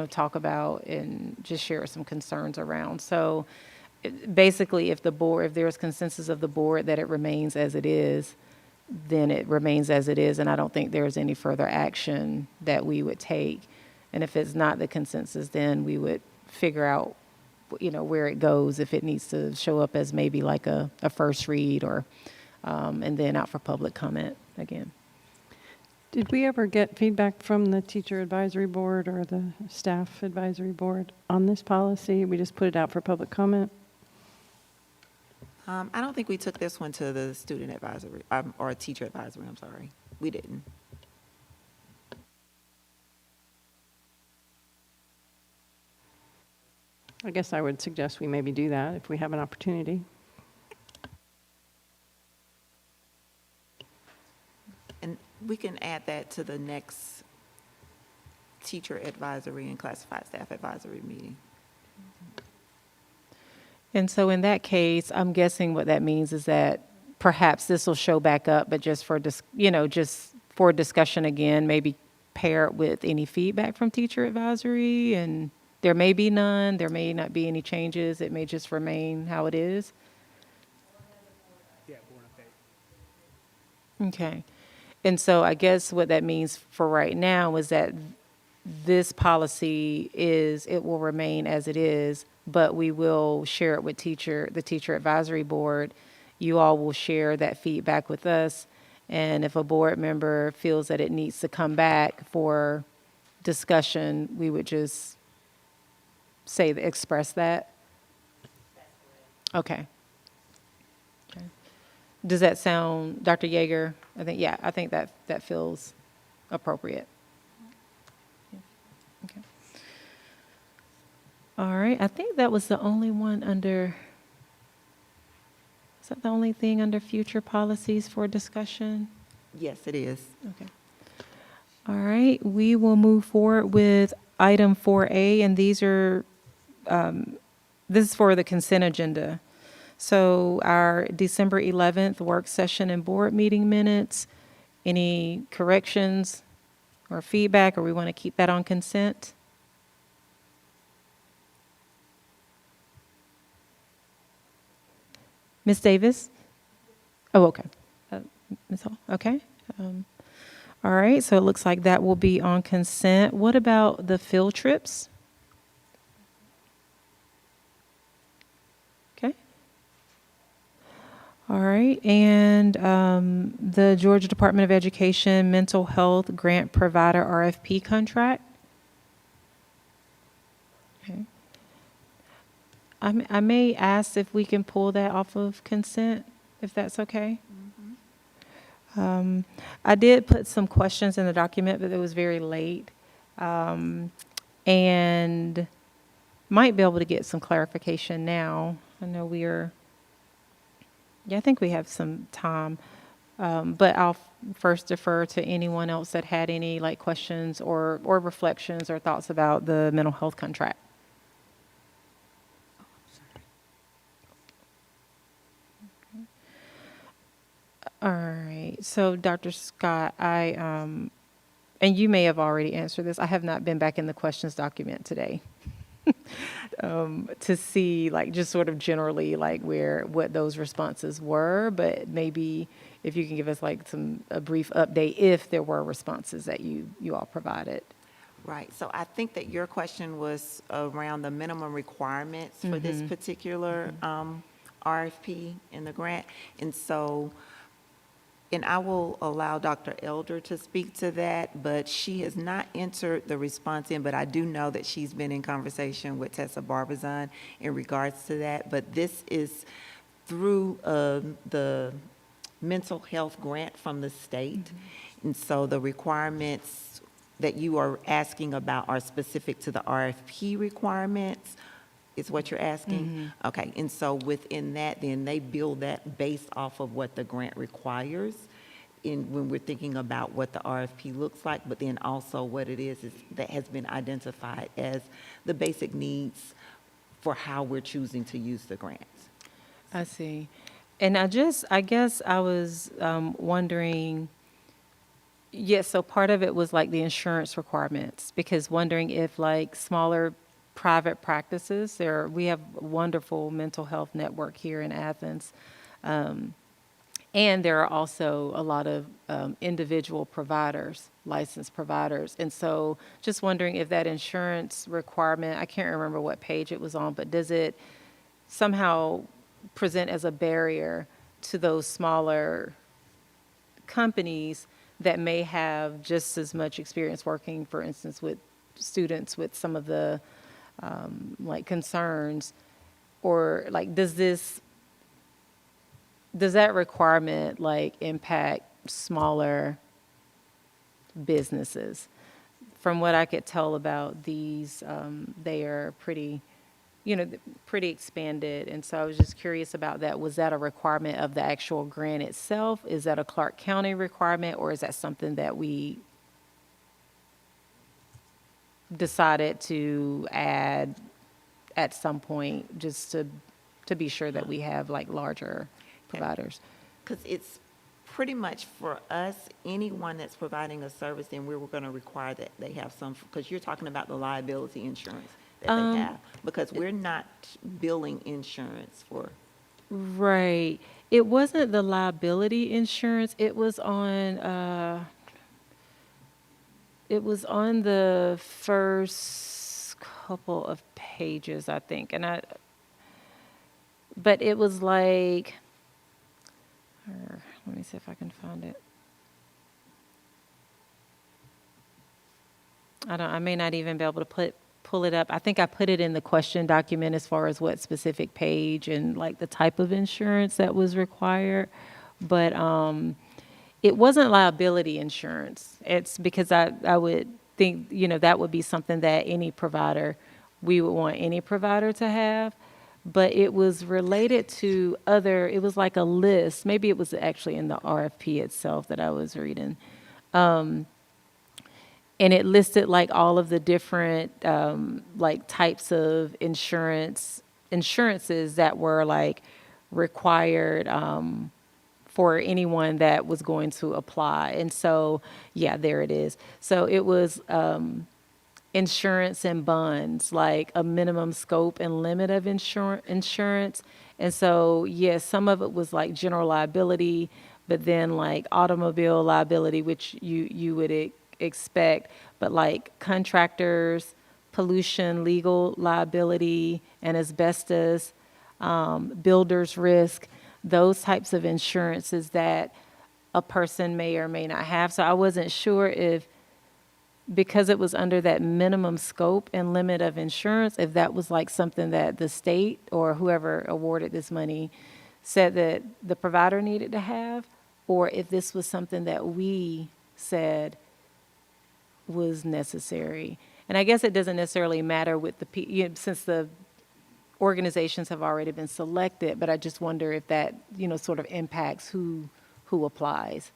talk about and just share some concerns around. So basically, if there's consensus of the board that it remains as it is, then it remains as it is, and I don't think there's any further action that we would take. And if it's not the consensus, then we would figure out, where it goes, if it needs to show up as maybe like a first read or, and then out for public comment again. Did we ever get feedback from the teacher advisory board or the staff advisory board on this policy? We just put it out for public comment? I don't think we took this one to the student advisory, or teacher advisory, I'm sorry. We didn't. I guess I would suggest we maybe do that if we have an opportunity. And we can add that to the next teacher advisory and classified staff advisory meeting. And so in that case, I'm guessing what that means is that perhaps this will show back up, but just for, just for discussion again, maybe pair it with any feedback from teacher advisory, and there may be none, there may not be any changes, it may just remain how it is. Yeah, board update. Okay. And so I guess what that means for right now is that this policy it will remain as it is, but we will share it with the teacher advisory board. You all will share that feedback with us. And if a board member feels that it needs to come back for discussion, we would just express that. Okay. Okay. Does that sound, Dr. Yeager? I think that feels appropriate. Okay. All right, I think that was the only one under, is that the only thing under future policies for discussion? Yes, it is. Okay. All right, we will move forward with item 4A, and this is for the consent agenda. So our December 11th work session and board meeting minutes, any corrections or feedback, or we want to keep that on consent? Ms. Davis? Oh, okay. Ms. Hall, okay. All right, so it looks like that will be on consent. What about the field trips? Okay. All right, and the Georgia Department of Education Mental Health Grant Provider RFP contract? Okay. I may ask if we can pull that off of consent, if that's okay. I did put some questions in the document, but it was very late. And might be able to get some clarification now. I know I think we have some time. But I'll first defer to anyone else that had any questions or reflections or thoughts about the mental health contract. All right, so Dr. Scott, and you may have already answered this. I have not been back in the questions document today to see just sort of generally what those responses were, but maybe if you can give us a brief update if there were responses that you all provided. Right, so I think that your question was around the minimum requirements for this particular RFP in the grant. And I will allow Dr. Elder to speak to that, but she has not entered the response in, but I do know that she's been in conversation with Tessa Barbazan in regards to that. But this is through the mental health grant from the state. And so the requirements that you are asking about are specific to the RFP requirements, is what you're asking? Okay, and so within that, then they build that based off of what the grant requires when we're thinking about what the RFP looks like, but then also what it is that has been identified as the basic needs for how we're choosing to use the grants. I see. And I guess I was wondering, yes, so part of it was the insurance requirements, because wondering if smaller private practices, we have a wonderful mental health network here in Athens. And there are also a lot of individual providers, licensed providers. And so just wondering if that insurance requirement, I can't remember what page it was on, but does it somehow present as a barrier to those smaller companies that may have just as much experience working, for instance, with students with some of the concerns, or does that requirement impact smaller businesses? From what I could tell about these, they are pretty, pretty expanded. And so I was just curious about that. Was that a requirement of the actual grant itself? Is that a Clark County requirement, or is that something that we decided to add at some point just to be sure that we have like larger providers? Because it's pretty much for us, anyone that's providing a service, then we're going to require that they have some, because you're talking about the liability insurance that they have, because we're not billing insurance for. Right. It wasn't the liability insurance. It was on the first couple of pages, I think. But it was like, let me see if I can find it. I may not even be able to pull it up. I think I put it in the question document as far as what specific page and like the type of insurance that was required. But it wasn't liability insurance. It's because I would think, that would be something that we would want any provider to have. But it was related to it was like a list. Maybe it was actually in the RFP itself that I was reading. And it listed like all of the different like types of insurances that were like required for anyone that was going to apply. And so, yeah, there it is. So it was insurance and bonds, like a minimum scope and limit of insurance. And so, yes, some of it was like general liability, but then like automobile liability, which you would expect, but like contractors, pollution, legal liability, and asbestos, builder's risk, those types of insurances that a person may or may not have. So I wasn't sure if, because it was under that minimum scope and limit of insurance, if that was like something that the state or whoever awarded this money said that the provider needed to have, or if this was something that we said was necessary. And I guess it doesn't necessarily matter with since the organizations have already been selected, but I just wonder if that, sort of impacts who applies.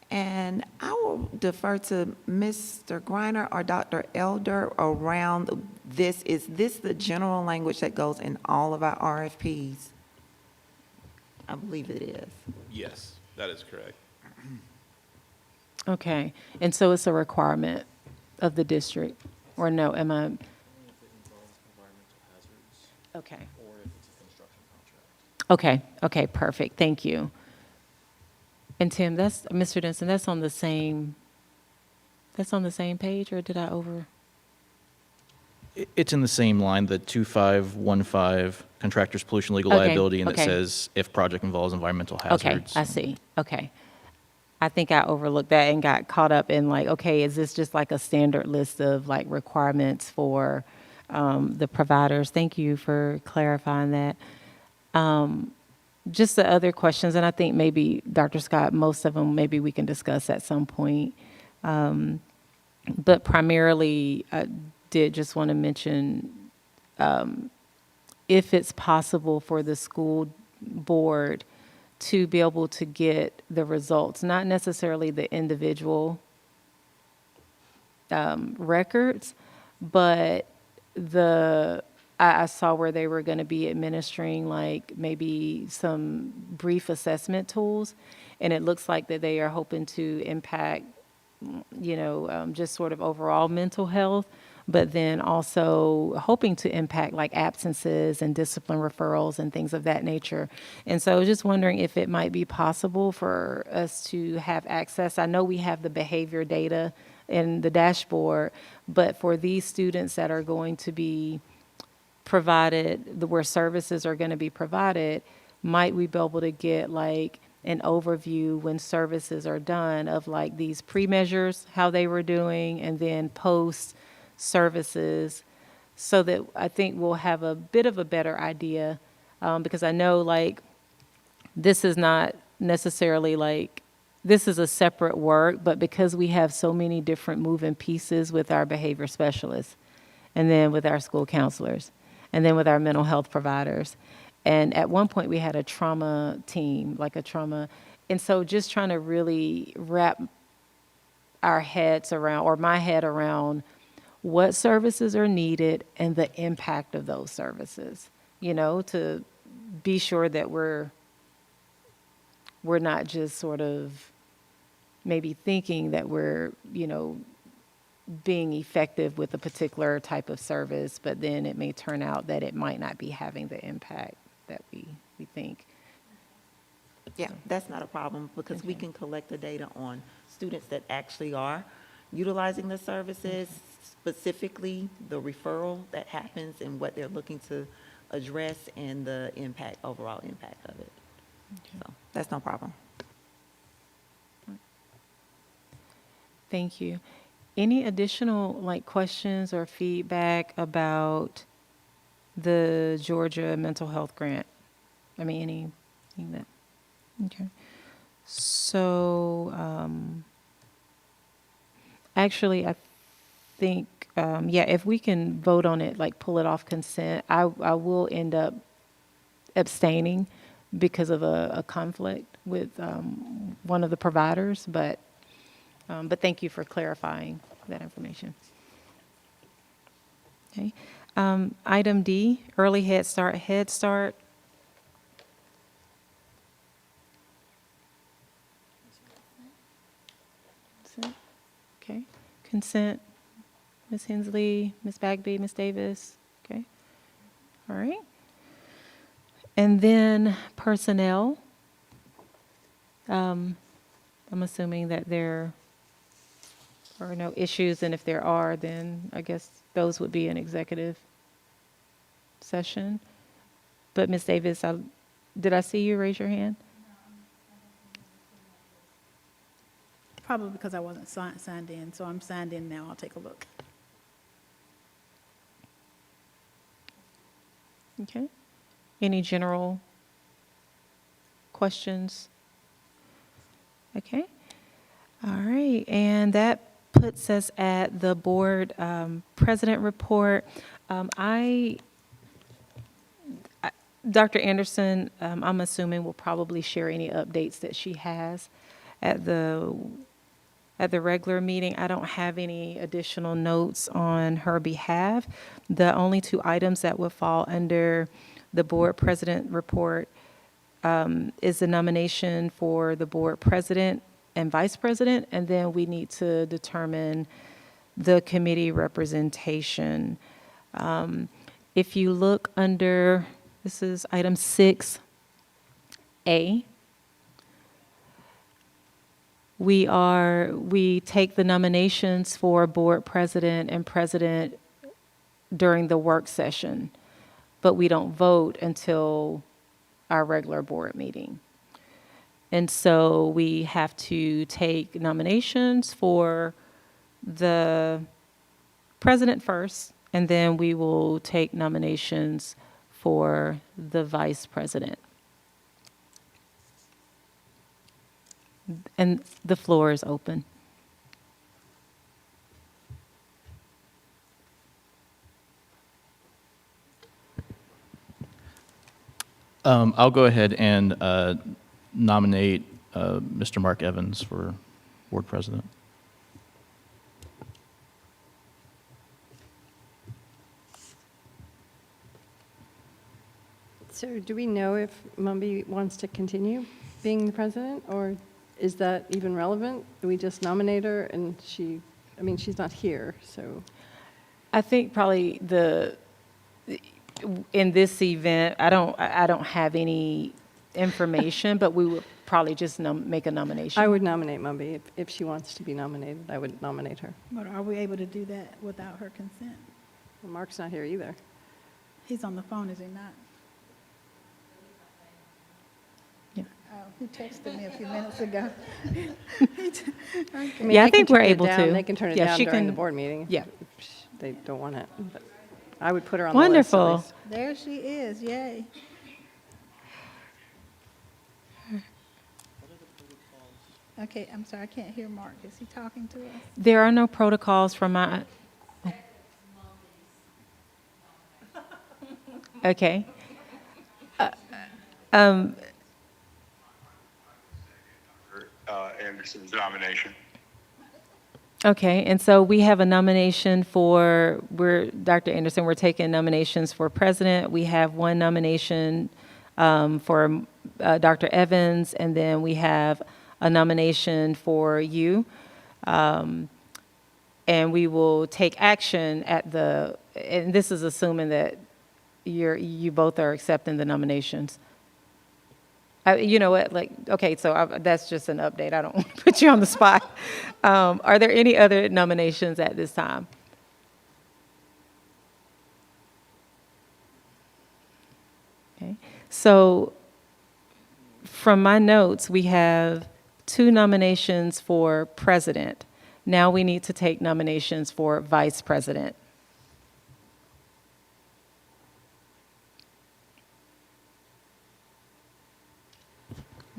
And I will defer to Mr. Griner or Dr. Elder around this. Is this the general language that goes in all of our RFPs? I believe it is. Yes, that is correct. Okay. And so it's a requirement of the district, or no, am I? Okay. Okay, perfect. Thank you. And Tim, Mr. Denson, that's on the same page, or did I over? It's in the same line, the 2515 contractors pollution legal Okay, liability, and okay. it says if project involves environmental hazards. Okay, I see. Okay. I think I overlooked that and got caught up in like, okay, is this just like a standard list of like requirements for the providers? Thank you for clarifying that. Just the other questions, and I think maybe, Dr. Scott, most of them maybe we can discuss at some point. But primarily, I did just want to mention if it's possible for the school board to be able to get the results, not necessarily the individual records, but I saw where they were going to be administering like maybe some brief assessment tools, and it looks like that they are hoping to impact, just sort of overall mental health, but then also hoping to impact like absences and discipline referrals and things of that nature. And so I was just wondering if it might be possible for us to have access. I know we have the behavior data in the dashboard, but for these students that are going to be provided, where services are going to be provided, might we be able to get like an overview when services are done of like these pre-measures, how they were doing, and then post services, so that I think we'll have a bit of a better idea, because I know like this is not necessarily like, this is a separate work, but because we have so many different moving pieces with our behavior specialists, and then with our school counselors, and then with our mental health providers. And at one point, we had a trauma team, like a trauma. And so just trying to really wrap our heads around, or my head around, what services are needed and the impact of those services, you know, to be sure that we're not just sort of maybe thinking that we're, you know, being effective with a particular type of service, but then it may turn out that it might not be having the impact that we think. Yeah, that's not a problem, because we can collect the data on students that actually are utilizing the services, specifically the referral that happens and what they're looking to address, and the impact, overall impact of it. So that's no problem. Thank you. Any additional questions or feedback about the Georgia mental health grant? I mean, anything that, okay. So, actually, I think, yeah, if we can vote on it, pull it off consent, I will end up abstaining because of a conflict with one of the providers, but thank you for clarifying that information. Okay. Item D, early Head Start. Okay. Consent, Ms. Hensley, Ms. Bagby, Ms. Davis. Okay. All right. And then personnel. I'm assuming that there are no issues, and if there are, then I guess those would be an executive session. But Ms. Davis, did I see you raise your hand? Probably because I wasn't signed in, so I'm signed in now. I'll take a look. Okay. Any general questions? Okay. All right. And that puts us at the board president report. Dr. Anderson, I'm assuming, will probably share any updates that she has at the regular meeting. I don't have any additional notes on her behalf. The only two items that would fall under the board president report is the nomination for the board president and vice president, and then we need to determine the committee representation. If you look under, this is item 6A, we take the nominations for board president and president during the work session, but we don't vote until our regular board meeting. And so we have to take nominations for the president first, and then we will take nominations for the vice president. And the floor is open. I'll go ahead and nominate Mr. Mark Evans for board president. So do we know if Mumby wants to continue being the president, or is that even relevant? Do we just nominate her and she's not here, so. I think probably in this event, I don't have any information, but we would probably just make a nomination. I would nominate Mumby. If she wants to be nominated, I would nominate her. But are we able to do that without her consent? Well, Mark's not here either. He's on the phone, is he not? Yeah. Oh, he texted me a few minutes ago. I mean, Yeah, I they can think we're turn it able down. to. They can turn it Yeah, down she during can- the board meeting Yeah. if they don't want it. But I would put her on the list. at Wonderful. least. There she is, yay. Okay, I'm sorry, I can't hear Mark. Is he talking to us? There are no protocols from my, Okay. Anderson's nomination. Okay, and so we have a nomination for, Dr. Anderson, we're taking nominations for president. We have one nomination for Dr. Evans, and then we have a nomination for you. And we will take action at and this is assuming that you both are accepting the nominations. You know what, okay, so that's just an update. I don't want to put you on the spot. Are there any other nominations at this time? Okay, so from my notes, we have 2 nominations for president. Now we need to take nominations for vice president.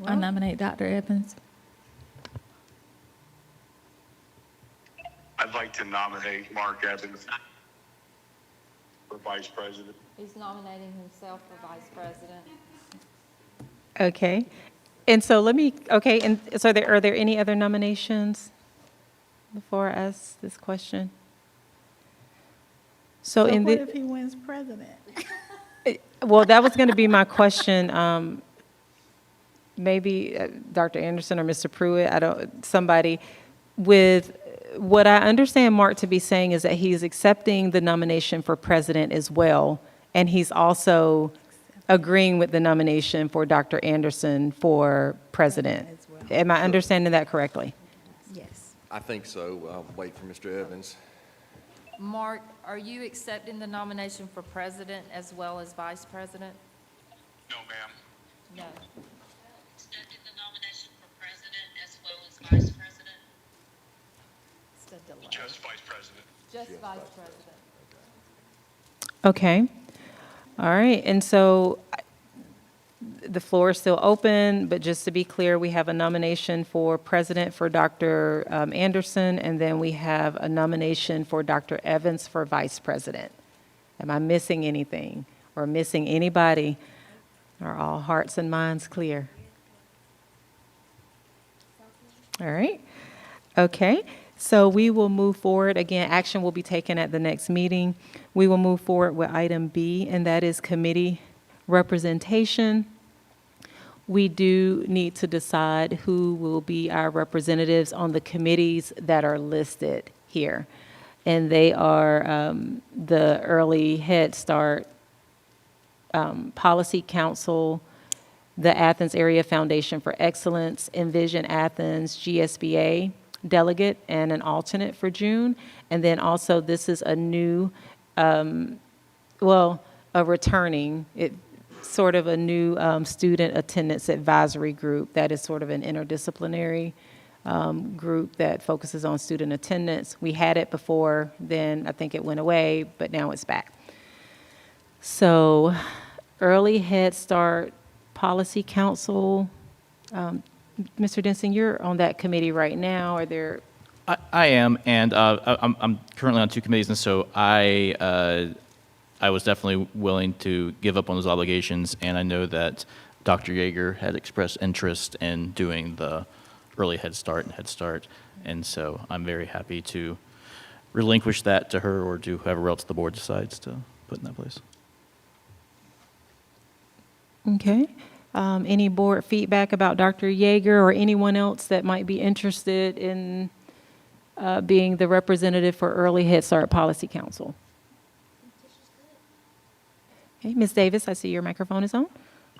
I nominate Dr. Evans. I'd like to nominate Mark Evans for vice president. He's nominating himself for vice president. Okay, and so and so are there any other nominations before I ask this question? So So in what the, if he wins president? well, that was going to be my question. Maybe Dr. Anderson or Mr. Pruitt, somebody with, what I understand Mark to be saying is that he's accepting the nomination for president as well, and he's also agreeing with the nomination for Dr. Anderson for president. As well. Am I understanding that correctly? Yes. I think so. I'll wait for Mr. Evans. Mark, are you accepting the nomination for president as well as vice president? No, ma'am. No. Accepting the nomination for president as well as vice president? It's the delay. Just vice president. Just vice president. Okay. All right, and so the floor is still open, but just to be clear, we have a nomination for president for Dr. Anderson, and then we have a nomination for Dr. Evans for vice president. Am I missing anything or missing anybody? Are all hearts and minds clear? All right. Okay. So we will move forward. Again, action will be taken at the next meeting. We will move forward with item B, and that is committee representation. We do need to decide who will be our representatives on the committees that are listed here. And they are the Early Head Start Policy Council, the Athens Area Foundation for Excellence, Envision Athens, GSBA delegate and an alternate for June. And then also this is a new, a returning, sort of a new student attendance advisory group that is sort of an interdisciplinary group that focuses on student attendance. We had it before, then I think it went away, but now it's back. So Early Head Start Policy Council, Mr. Denson, you're on that committee right now. Are there? I am, and I'm currently on 2 committees, and so I was definitely willing to give up on those obligations, and I know that Dr. Yeager had expressed interest in doing the Early Head Start and Head Start, and so I'm very happy to relinquish that to her or to whoever else the board decides to put in that place. Okay. Any board feedback about Dr. Yeager or anyone else that might be interested in being the representative for Early Head Start Policy Council? Okay, Ms. Davis, I see your microphone is on.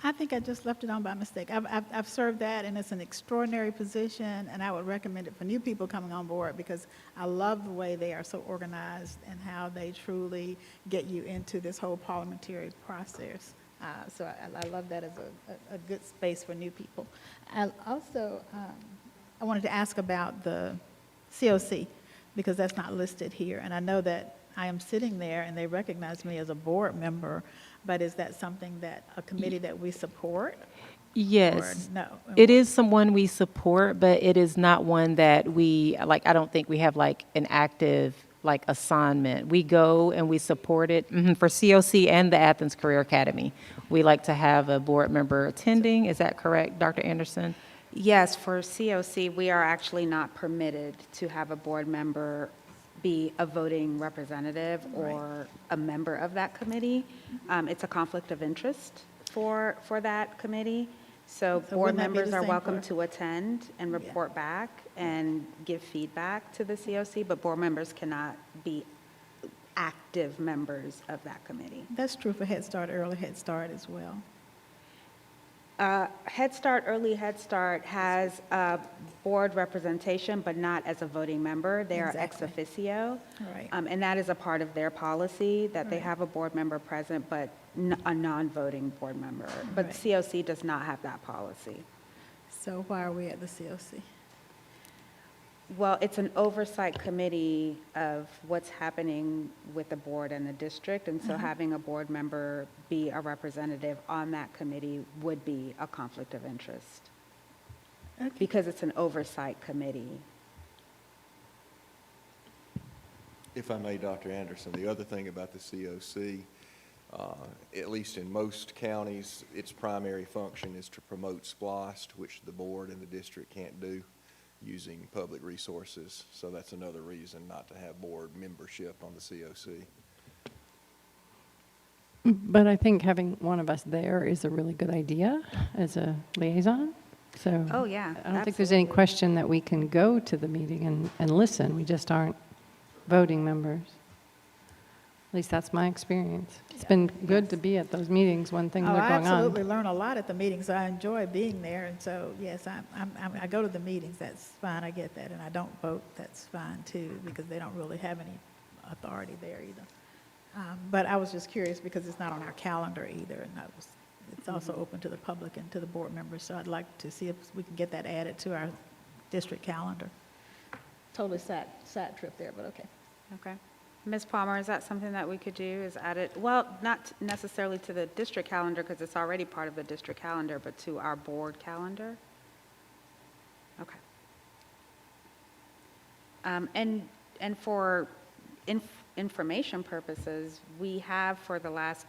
I think I just left it on by mistake. I've served that, and it's an extraordinary position, and I would recommend it for new people coming on board because I love the way they are so organized and how they truly get you into this whole parliamentary process. So I love that as a good space for new people. I also, I wanted to ask about the COC because that's not listed here. And I know that I am sitting there and they recognize me as a board member, but is that something that, a committee that we support? Yes. Or no? It is someone we support, but it is not one that we, I don't think we have an active like assignment. We go and we support it for COC and the Athens Career Academy. We like to have a board member attending. Is that correct, Dr. Anderson? Yes, for COC, we are actually not permitted to have a board member be a voting representative or a member of that committee. It's a conflict of interest for that committee. So board wouldn't that be members the are same welcome for- to attend and report back and give feedback to the COC, but board members cannot be active members of that committee. That's true for Head Start, Early Head Start as well. Head Start, Early Head Start has a board representation, but not as a voting member. They are ex Exactly. officio. Right. And that is a part of their policy, that they Right. have a board member present, but a non-voting board member. But Right. COC does not have that policy. So why are we at the COC? Well, it's an oversight committee of what's happening with the board and the district, and so having a board member be a representative on that committee would be a conflict of interest. Okay. Because it's an oversight committee. If I may, Dr. Anderson, the other thing about the COC, at least in most counties, its primary function is to promote SPLOST, which the board and the district can't do using public resources. So that's another reason not to have board membership on the COC. But I think having one of us there is a really good idea as a liaison. So Oh, yeah, I don't think there's any question that we can go to the meeting and listen. We just aren't voting members. At least that's my experience. It's been good to be at those meetings when things Oh, are I going on. absolutely learn a lot at the meetings. I enjoy being there, and so, yes, I go to the meetings, that's fine, I get that, and I don't vote, that's fine too, because they don't really have any authority there either. But I was just curious because it's not on our calendar either, and it's also open to the public and to the board members, so I'd like to see if we can get that added to our district calendar. Totally side trip there, but okay. Okay. Ms. Palmer, is that something that we could do, is add it, well, not necessarily to the district calendar, because it's already part of the district calendar, but to our board calendar? Okay. And for information purposes, we have for the last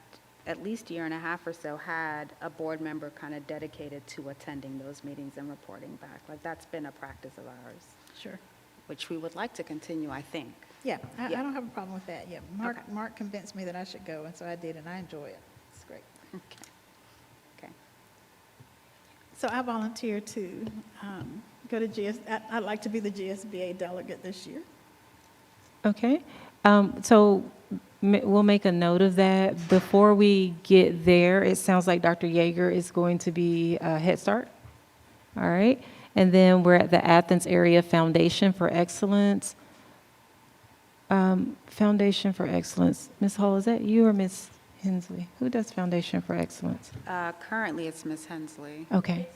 at least year and a half or so had a board member kind of dedicated to attending those meetings and reporting back. Like, that's been a practice of ours, Sure. which we would like to continue, I think. Yeah, I Yeah. don't have a problem with that, yeah. Okay. Mark convinced me that I should go, and so I did, and I enjoy it. It's great. Okay. So I volunteered to go to I'd like to be the GSBA delegate this year. Okay, so we'll make a note of that. Before we get there, it sounds like Dr. Yeager is going to be Head Start. All right, and then we're at the Athens Area Foundation for Excellence. Foundation for Excellence. Ms. Hall, is that you or Ms. Hensley? Who does Foundation for Excellence? Currently, it's Ms. Hensley. Okay.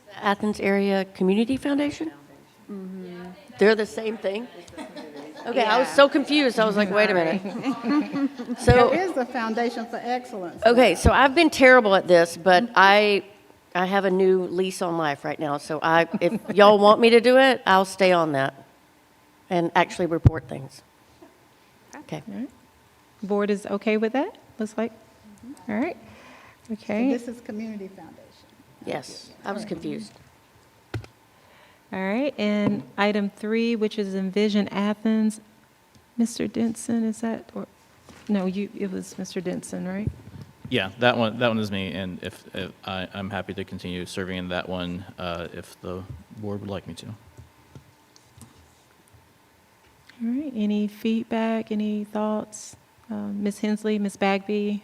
The Athens Area Community Foundation? They're the same thing? Okay, I was so confused. I was like, wait a minute. So, There is a Foundation for Excellence. okay, so I've been terrible at this, but I have a new lease on life right now. So if y'all want me to do it, I'll stay on that and actually report things. Okay. All right. Board is okay with that? Looks like. All right. So Okay. this is Community Foundation. Yes, I was confused. All right. And item 3, which is Envision Athens. Mr. Denson, is that, or, no, it was Mr. Denson, right? Yeah, that one is me, and if I'm happy to continue serving in that one if the board would like me to. All right. Any feedback, any thoughts? Ms. Hensley, Ms. Bagby,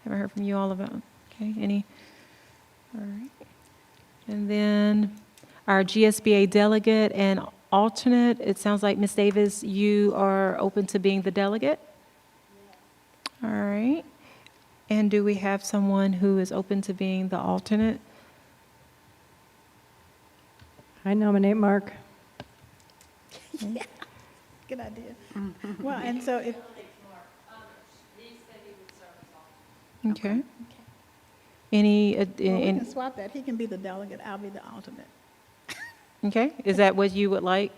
haven't heard from you all about, okay, any? All right. And then our GSBA delegate and alternate, it sounds like Ms. Davis, you are open to being the delegate? All right. And do we have someone who is open to being the alternate? I nominate Mark. Good idea. Well, and so if, Okay. Any, well, we can swap that. He can be the delegate, I'll be the alternate. okay, is that what you would like,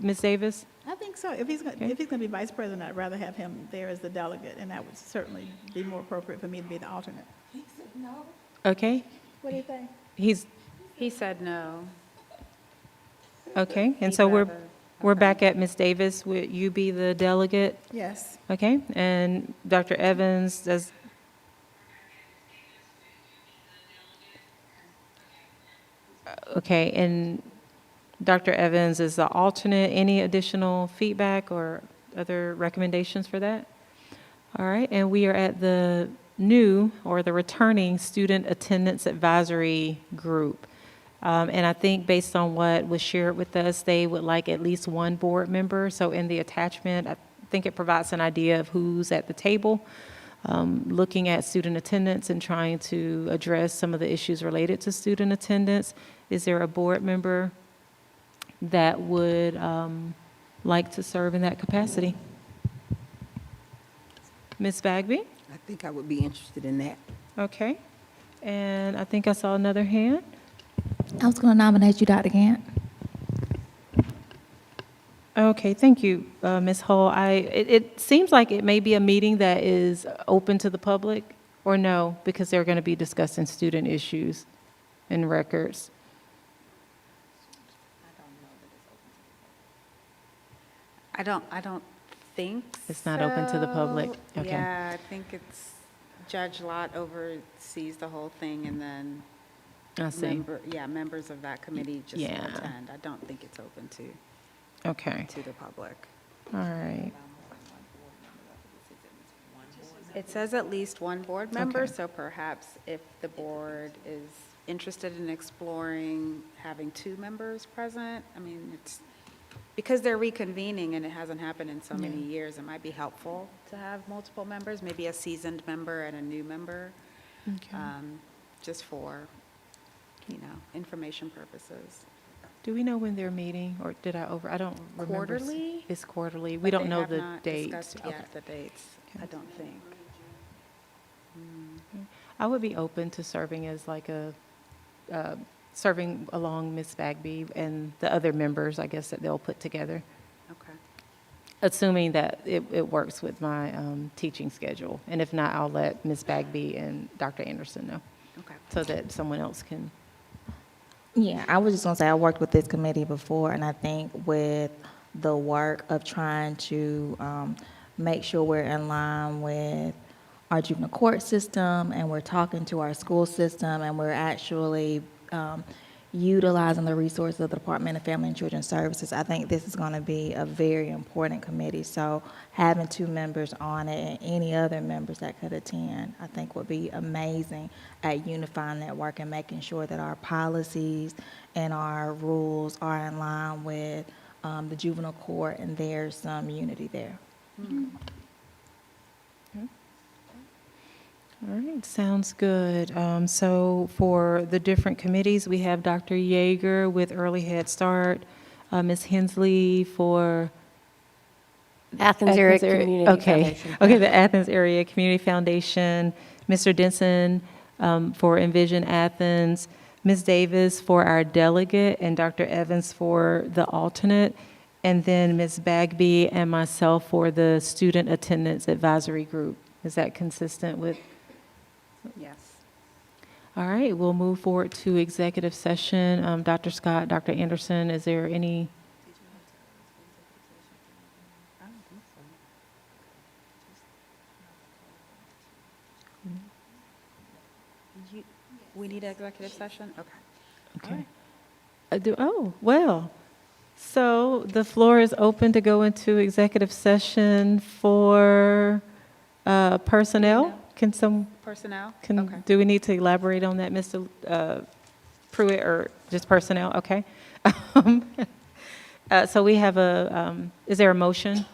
Ms. Davis? I think so. If he's going to be vice president, I'd rather have him there as the delegate, and that would certainly be more appropriate for me to be the alternate. Okay, What do you think? He said no. okay, and He'd so rather- we're okay. back at Ms. Davis. Would you be the delegate? Yes. Okay, and Dr. Evans, does, okay, and Dr. Evans is the alternate. Any additional feedback or other recommendations for that? All right, and we are at the new or the returning Student Attendance Advisory Group. And I think based on what was shared with us, they would like at least one board member. So in the attachment, I think it provides an idea of who's at the table, looking at student attendance and trying to address some of the issues related to student attendance. Is there a board member that would like to serve in that capacity? Ms. Bagby? I think I would be interested in that. Okay. And I think I saw another hand. I was going to nominate you, Dr. Gant. Okay, thank you, Ms. Hull. It seems like it may be a meeting that is open to the public, or no, because they're going to be discussing student issues and records. I don't think It's not open to the public? so. Okay. Yeah, I think it's Judge Lott oversees the whole thing, and then I see. members of that committee just Yeah. attend. I don't think it's open to Okay, the public. all right. It says at least one board member, Okay. so perhaps if the board is interested in exploring having two members present, I mean, it's, because they're reconvening and it hasn't happened in so many Yeah. years, it might be helpful to have multiple members, maybe a seasoned member and a new member, Okay. just for, information purposes. Do we know when they're meeting, or did I I don't remember. Quarterly? It's quarterly. But We don't they know have the not date. discussed Okay. yet the dates, I don't think. I would be open to serving as like serving along Ms. Bagby and the other members, I guess, that they'll put together, Okay. assuming that it works with my teaching schedule. And if not, I'll let Ms. Bagby and Dr. Anderson know, Okay. so that someone else can. Yeah, I was just going to say, I worked with this committee before, and I think with the work of trying to make sure we're in line with our juvenile court system, and we're talking to our school system, and we're actually utilizing the resources of the Department of Family and Children Services, I think this is going to be a very important committee. So having two members on it and any other members that could attend, I think would be amazing at unifying that work and making sure that our policies and our rules are in line with the juvenile court, and there's some unity there. All right, sounds good. So for the different committees, we have Dr. Yeager with Early Head Start, Ms. Hensley for Athens Area Community Foundation. Okay, the Athens Area Community Foundation, Mr. Denson for Envision Athens, Ms. Davis for our delegate, and Dr. Evans for the alternate, and then Ms. Bagby and myself for the Student Attendance Advisory Group. Is that consistent with? Yes. All right, we'll move forward to executive session. Dr. Scott, Dr. Anderson, is there any? We need an executive session? Okay. Okay. Well, so the floor is open to go into executive session for personnel. Can Personnel? can, Okay. do we need to elaborate on that, Mr. Pruitt, or just personnel? Okay. So we have is there a motion?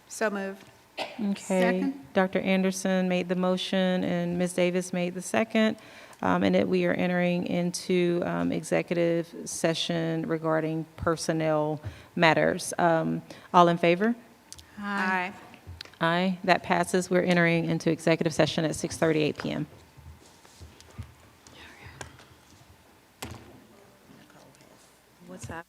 So moved. Okay. Second. Dr. Anderson made the motion and Ms. Davis made the second. And that we are entering into executive session regarding personnel matters. All in favor? Aye. Aye. That passes. We're entering into executive session at 6:38 PM. What's that?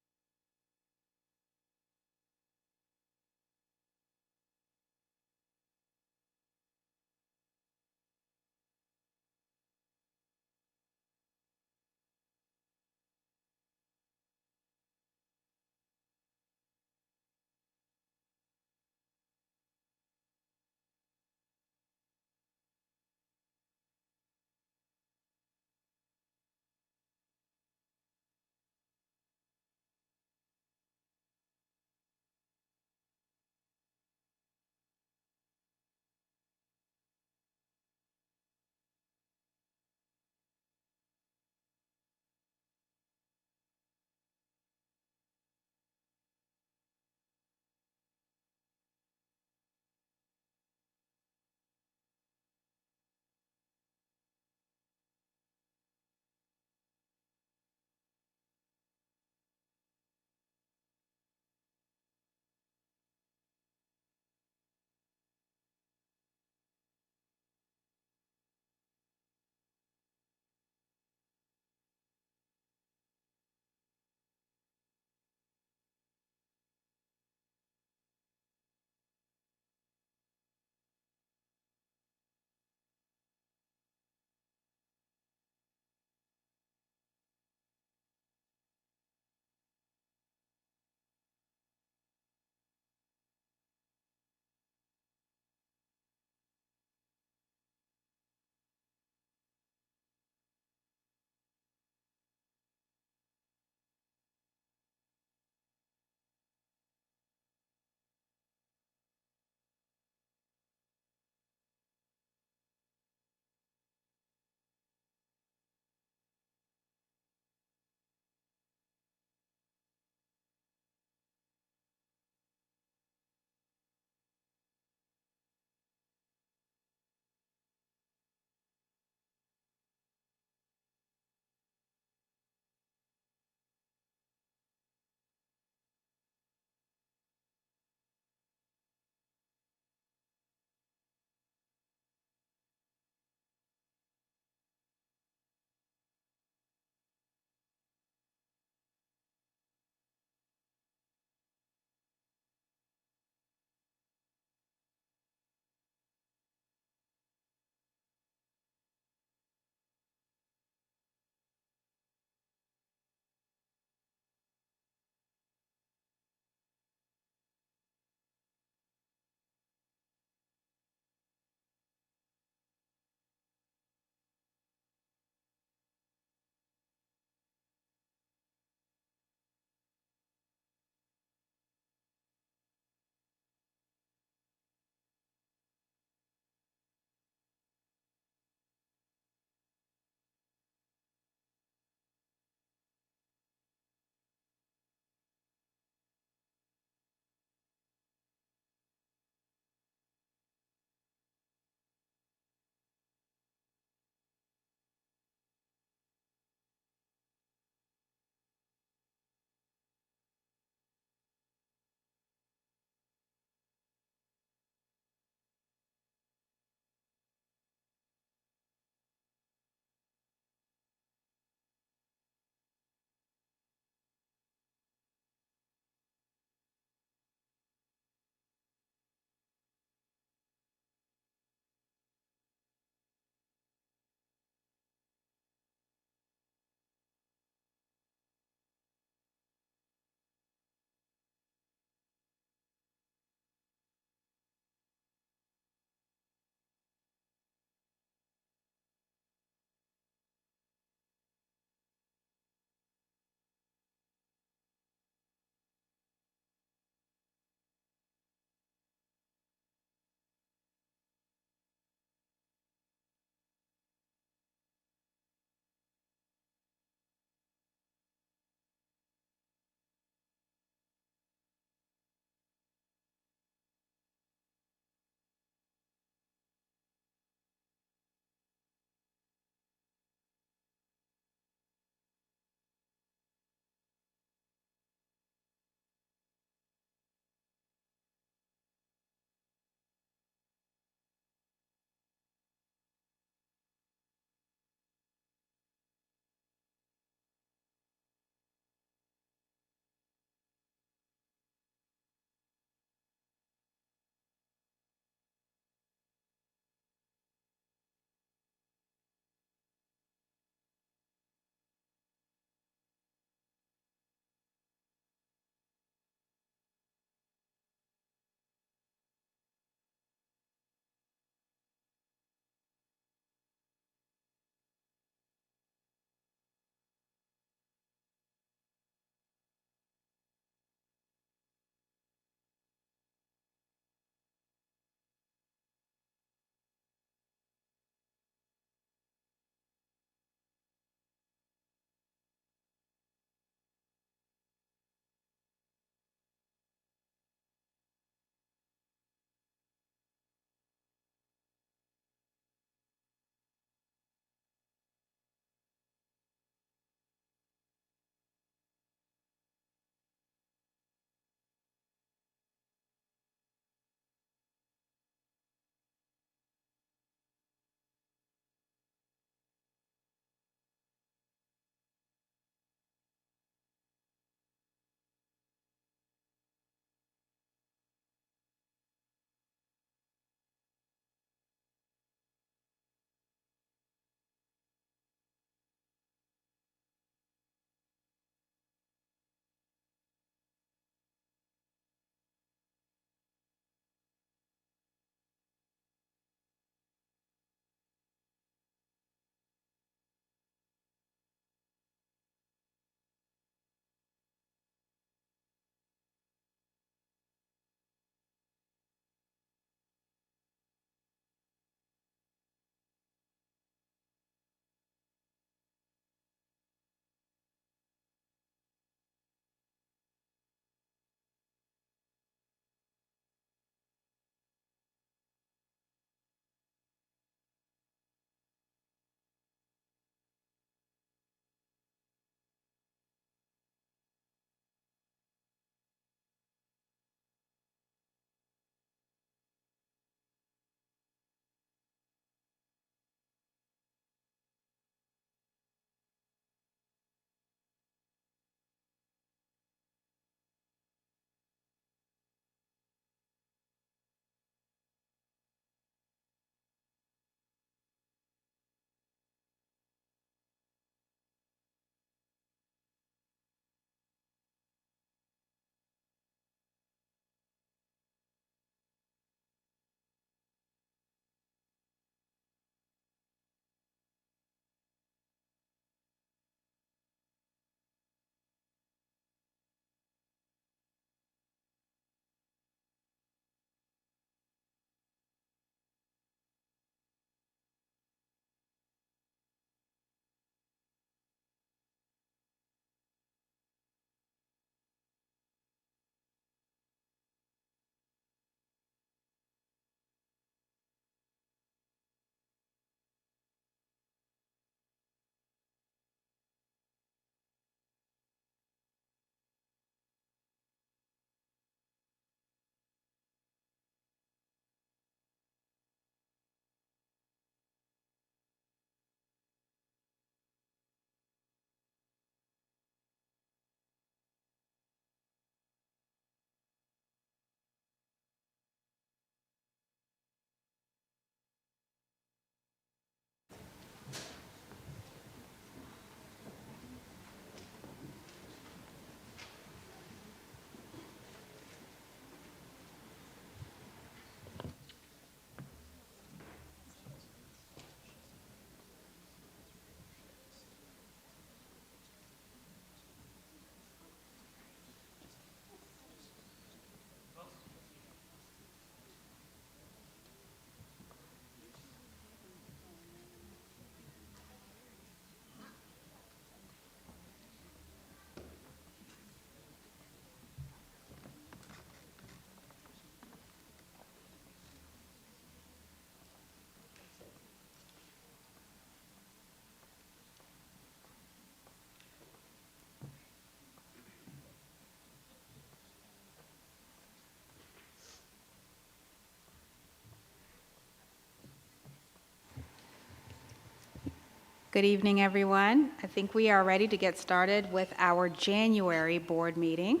Good evening, everyone. I think we are ready to get started with our January board meeting.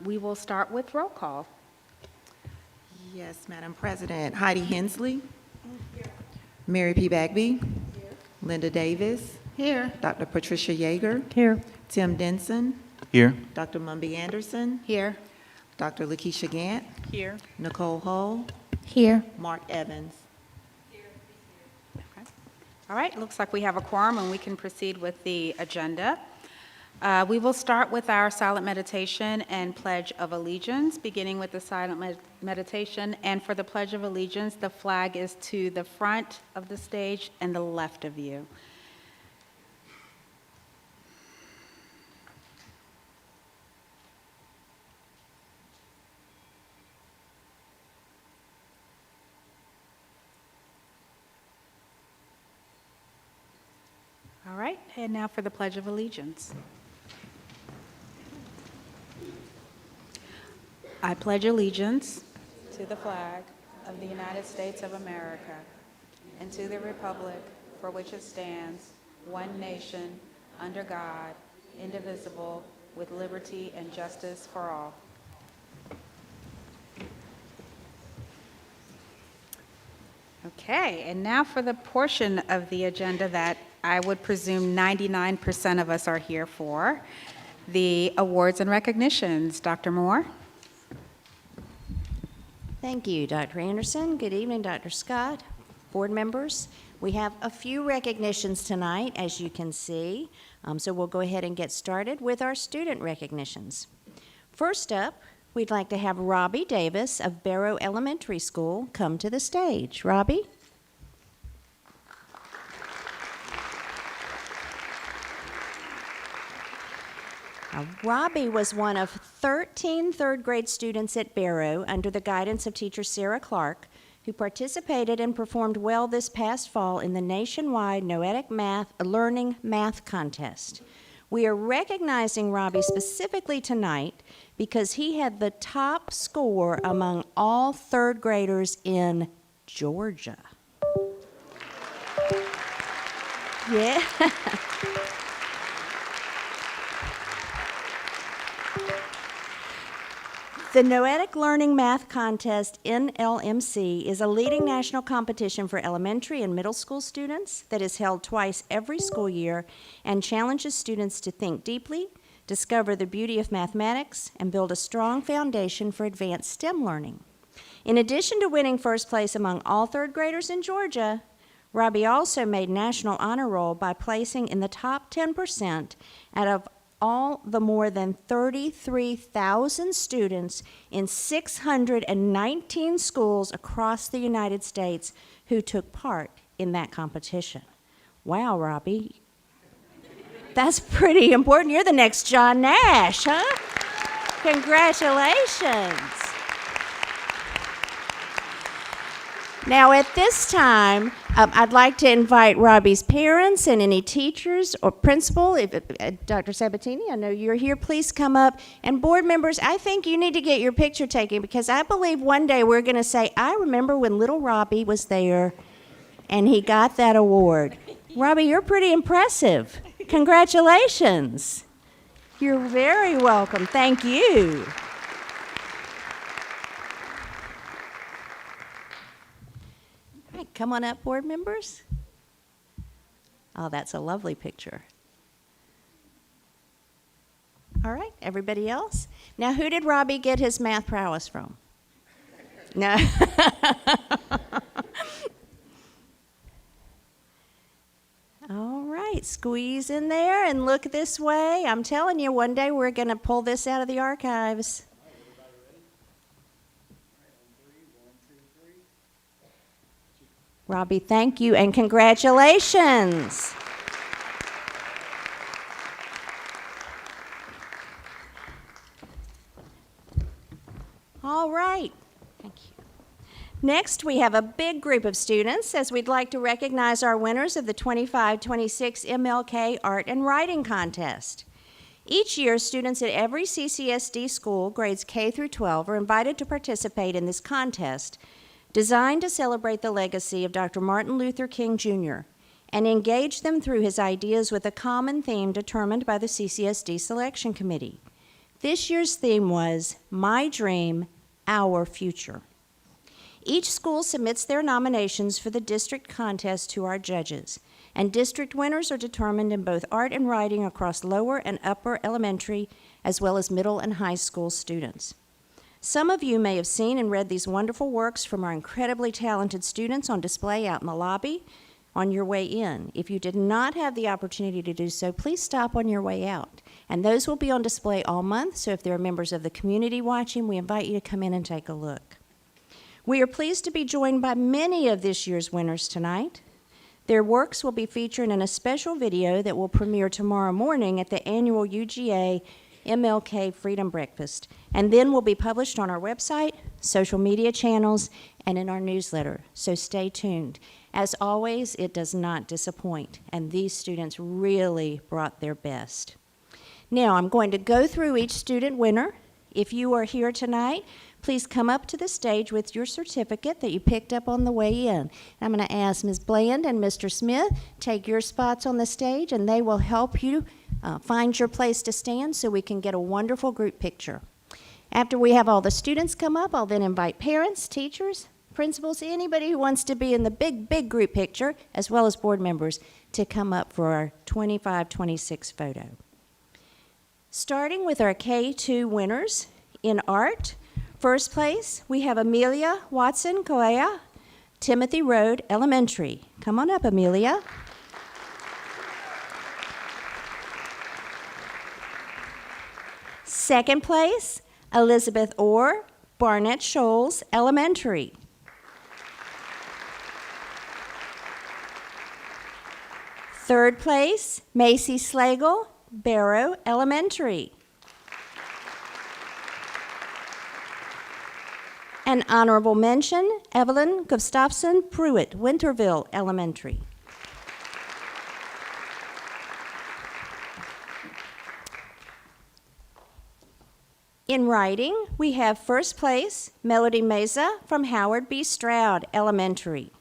We will start with roll call. Yes, Madam President. Heidi Hensley. Mary P. Bagby. Linda Davis. Here. Dr. Patricia Yeager. Here. Tim Denson. Here. Dr. Mumby Anderson. Here. Dr. Lakeisha Gant. Here. Nicole Hull. Here. Mark Evans. All right, looks like we have a quorum and we can proceed with the agenda. We will start with our silent meditation and Pledge of Allegiance, beginning with the silent meditation. And for the Pledge of Allegiance, the flag is to the front of the stage and the left of you. All right, and now for the Pledge of Allegiance. I pledge allegiance to the flag of the United States of America and to the republic for which it stands, one nation, under God, indivisible, with liberty and justice for all. Okay, and now for the portion of the agenda that I would presume 99% of us are here for, the awards and recognitions. Dr. Moore? Thank you, Dr. Anderson. Good evening, Dr. Scott, board members. We have a few recognitions tonight, as you can see, so we'll go ahead and get started with our student recognitions. First up, we'd like to have Robbie Davis of Barrow Elementary School come to the stage. Robbie? Robbie was one of 13 third grade students at Barrow under the guidance of teacher Sarah Clark, who participated and performed well this past fall in the nationwide Noetic Learning Math Contest. We are recognizing Robbie specifically tonight because he had the top score among all third graders in Georgia. Yeah. The Noetic Learning Math Contest, NLMC, is a leading national competition for elementary and middle school students that is held twice every school year and challenges students to think deeply, discover the beauty of mathematics, and build a strong foundation for advanced STEM learning. In addition to winning first place among all third graders in Georgia, Robbie also made national honor roll by placing in the top 10% out of all the more than 33,000 students in 619 schools across the United States who took part in that competition. Wow, Robbie. That's pretty important. You're the next John Nash, huh? Congratulations. Now, at this time, I'd like to invite Robbie's parents and any teachers or principal, Dr. Sabatini, I know you're here, please come up. And board members, I think you need to get your picture taken because I believe one day we're going to say, I remember when little Robbie was there and he got that award. Robbie, you're pretty impressive. Congratulations. You're very welcome. Thank you. Come on up, board members. Oh, that's a lovely picture. All right, everybody else? Now, who did Robbie get his math prowess from? No. All right, squeeze in there and look this way. I'm telling you, one day we're going to pull this out of the archives. Robbie, thank you and congratulations. All right. Thank you. Next, we have a big group of students as we'd like to recognize our winners of the 25-26 MLK Art and Writing Contest. Each year, students at every CCSD school, grades K through 12, are invited to participate in this contest designed to celebrate the legacy of Dr. Martin Luther King Jr. and engage them through his ideas with a common theme determined by the CCSD Selection Committee. This year's theme was My Dream, Our Future. Each school submits their nominations for the district contest to our judges, and district winners are determined in both art and writing across lower and upper elementary, as well as middle and high school students. Some of you may have seen and read these wonderful works from our incredibly talented students on display out in the lobby on your way in. If you did not have the opportunity to do so, please stop on your way out. And those will be on display all month, so if there are members of the community watching, we invite you to come in and take a look. We are pleased to be joined by many of this year's winners tonight. Their works will be featured in a special video that will premiere tomorrow morning at the annual UGA MLK Freedom Breakfast, and then will be published on our website, social media channels, and in our newsletter, so stay tuned. As always, it does not disappoint, and these students really brought their best. Now, I'm going to go through each student winner. If you are here tonight, please come up to the stage with your certificate that you picked up on the way in. I'm going to ask Ms. Bland and Mr. Smith, take your spots on the stage, and they will help you find your place to stand so we can get a wonderful group picture. After we have all the students come up, I'll then invite parents, teachers, principals, anybody who wants to be in the big group picture, as well as board members, to come up for our 25-26 photo. Starting with our K2 winners in art, first place, we have Amelia Watson Coea, Timothy Road Elementary. Come on up, Amelia. Second place, Elizabeth Orr, Barnett Shoals Elementary. Third place, Macy Slagle, Barrow Elementary. An honorable mention, Evelyn Gustafson Pruitt, Winterville Elementary. In writing, we have first place, Melody Meza from Howard B. Stroud Elementary.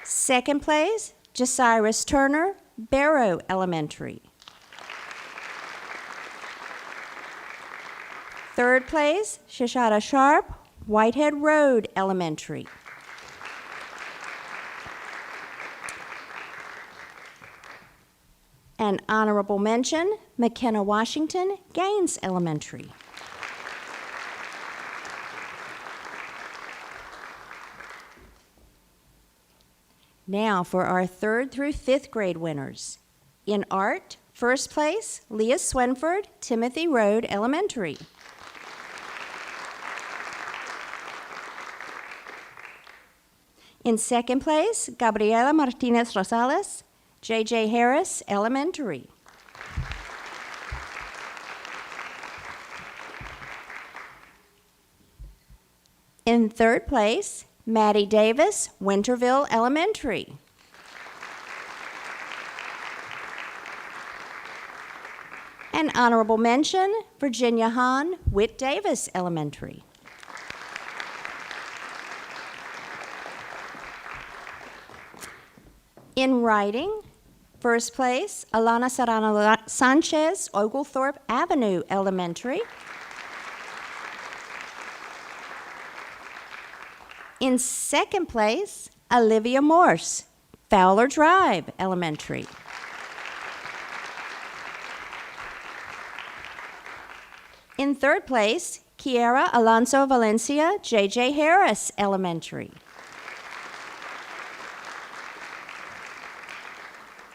Second place, Jasiris Turner, Barrow Elementary. Third place, Shashada Sharp, Whitehead Road Elementary. An honorable mention, McKenna Washington, Gaines Elementary. Now for our 3rd through 5th grade winners. In art, first place, Leah Swenford, Timothy Road Elementary. In second place, Gabriela Martinez Rosales, J.J. Harris Elementary. In third place, Maddie Davis, Winterville Elementary. An honorable mention, Virginia Hahn, Whit Davis Elementary. In writing, first place, Alana Serrano Sanchez, Oglethorpe Avenue Elementary. In second place, Olivia Morse, Fowler Drive Elementary. In third place, Kiara Alonso Valencia, J.J. Harris Elementary.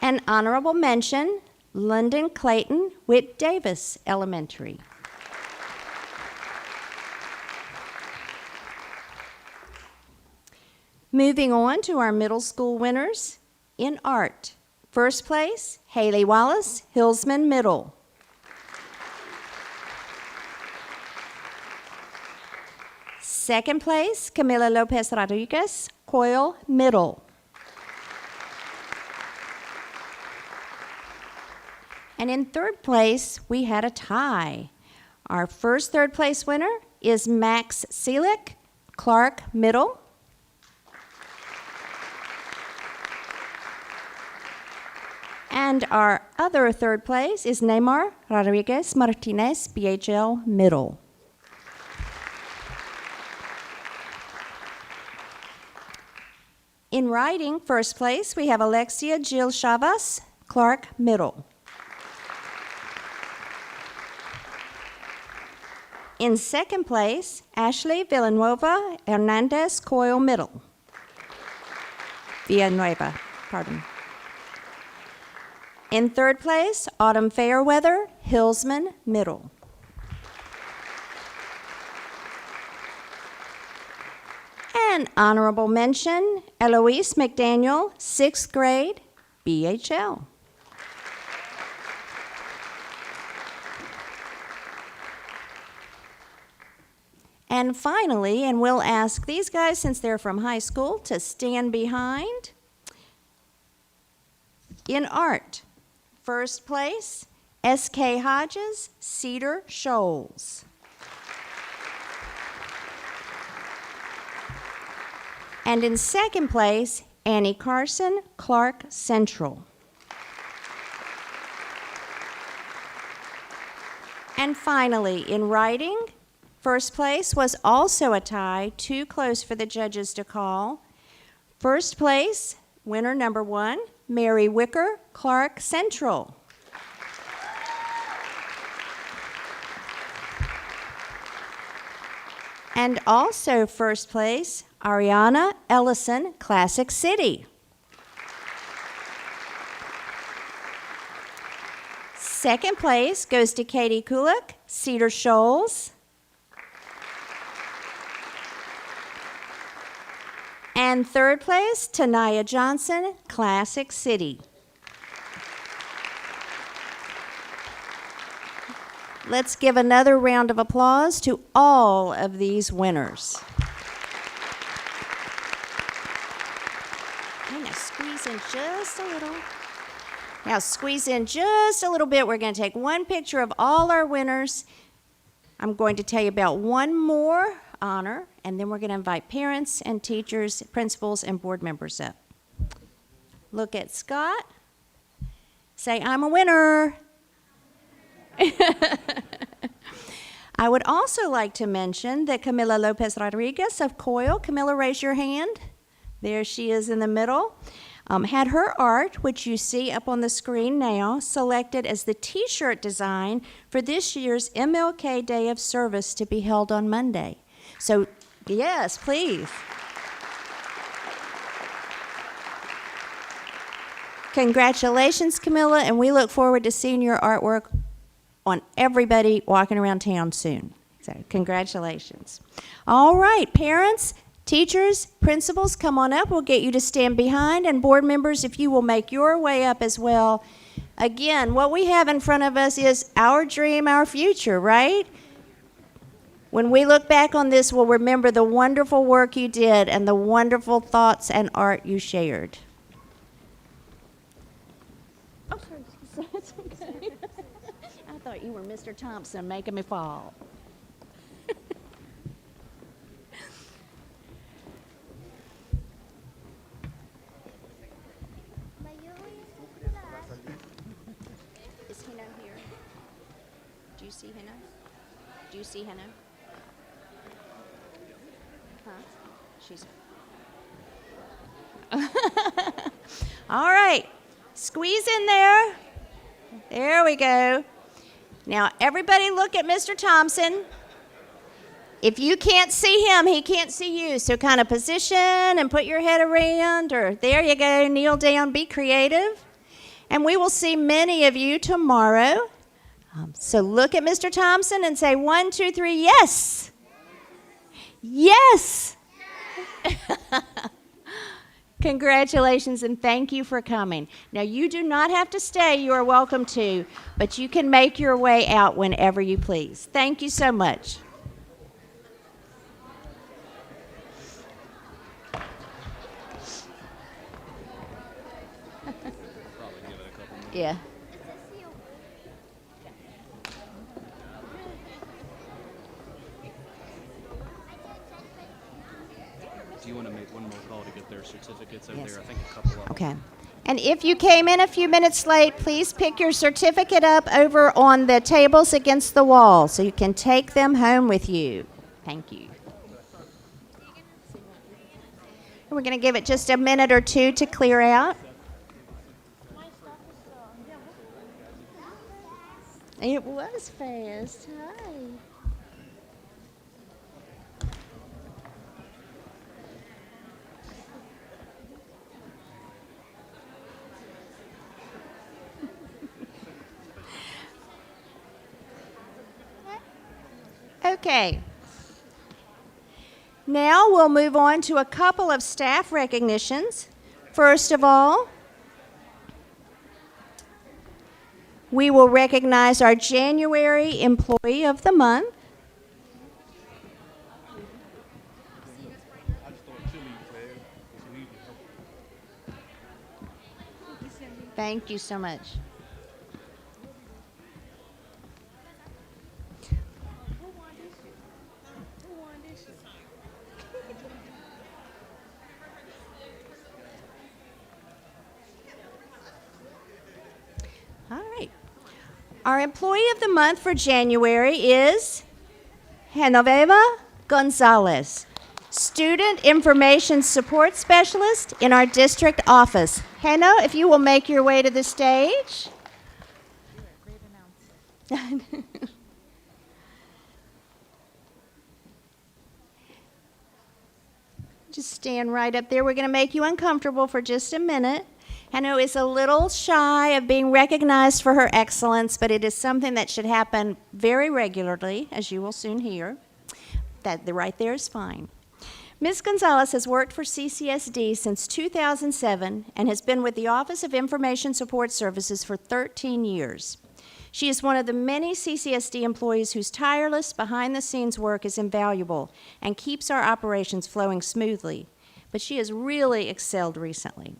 An honorable mention, London Clayton, Whit Davis Elementary. Moving on to our middle school winners in art. First place, Haley Wallace, Hillsman Middle. Second place, Camila Lopez Rodriguez, Coyle Middle. And in third place, we had a tie. Our first third place winner is Max Seelick, Clark Middle. And our other third place is Neymar Rodriguez Martinez, BHL Middle. In writing, first place, we have Alexia Jill Chavas, Clark Middle. In second place, Ashley Villanueva Hernandez Coyle Middle. Villanueva, pardon. In third place, Autumn Fairweather, Hillsman Middle. And honorable mention, Eloise McDaniel, 6th grade, BHL. And finally, and we'll ask these guys, since they're from high school, to stand behind. In art, first place, S.K. Hodges, Cedar Shoals. And in second place, Annie Carson, Clark Central. And finally, in writing, first place was also a tie, too close for the judges to call. First place, winner number 1, Mary Wicker, Clark Central. And also first place, Ariana Ellison, Classic City. Second place goes to Katie Kulik, Cedar Shoals. And third place, Tanaya Johnson, Classic City. Let's give another round of applause to all of these winners. Okay, now squeeze in just a little. Now squeeze in just a little bit. We're going to take one picture of all our winners. I'm going to tell you about one more honor, and then we're going to invite parents and teachers, principals, and board members up. Look at Scott. Say, I'm a winner. I would also like to mention that Camila Lopez Rodriguez of Coyle, Camila, raise your hand. There she is in the middle. Had her art, which you see up on the screen now, selected as the t-shirt design for this year's MLK Day of Service to be held on Monday. So, yes, please. Congratulations, Camilla, and we look forward to seeing your artwork on everybody walking around town soon. So, congratulations. All right, parents, teachers, principals, come on up. We'll get you to stand behind, and board members, if you will make your way up as well. Again, what we have in front of us is our dream, our future, right? When we look back on this, we'll remember the wonderful work you did and the wonderful thoughts and art you shared. Oh, sorry. It's okay. I thought you were Mr. Thompson making me fall. Is Hina here? Do you see Hina? Do you see Hina? Huh? She's. All right. Squeeze in there. There we go. Now, everybody look at Mr. Thompson. If you can't see him, he can't see you. So kind of position and put your head around, or there you go, kneel down, be creative. And we will see many of you tomorrow. So look at Mr. Thompson and say 1, 2, 3, yes. Yes. Congratulations and thank you for coming. Now, you do not have to stay. You are welcome to, but you can make your way out whenever you please. Thank you so much. Yeah. Do you want to make one more call to get their certificates over Yes. there. I think a couple of them. Okay. And if you came in a few minutes late, please pick your certificate up over on the tables against the wall so you can take them home with you. Thank you. We're going to give it just a minute or two to clear out. It was fast. Hi. Okay. Now we'll move on to a couple of staff recognitions. First of all, we will recognize our January Employee of the Month. Thank you so much. All right. Our Employee of the Month for January is Genoveva Gonzalez, Student Information Support Specialist in our district office. Heno, if you will make your way to the stage. Just stand right up there. We're going to make you uncomfortable for just a minute. Heno is a little shy of being recognized for her excellence, but it is something that should happen very regularly, as you will soon hear. That right there is fine. Ms. Gonzalez has worked for CCSD since 2007 and has been with the Office of Information Support Services for 13 years. She is one of the many CCSD employees whose tireless behind-the-scenes work is invaluable and keeps our operations flowing smoothly, but she has really excelled recently.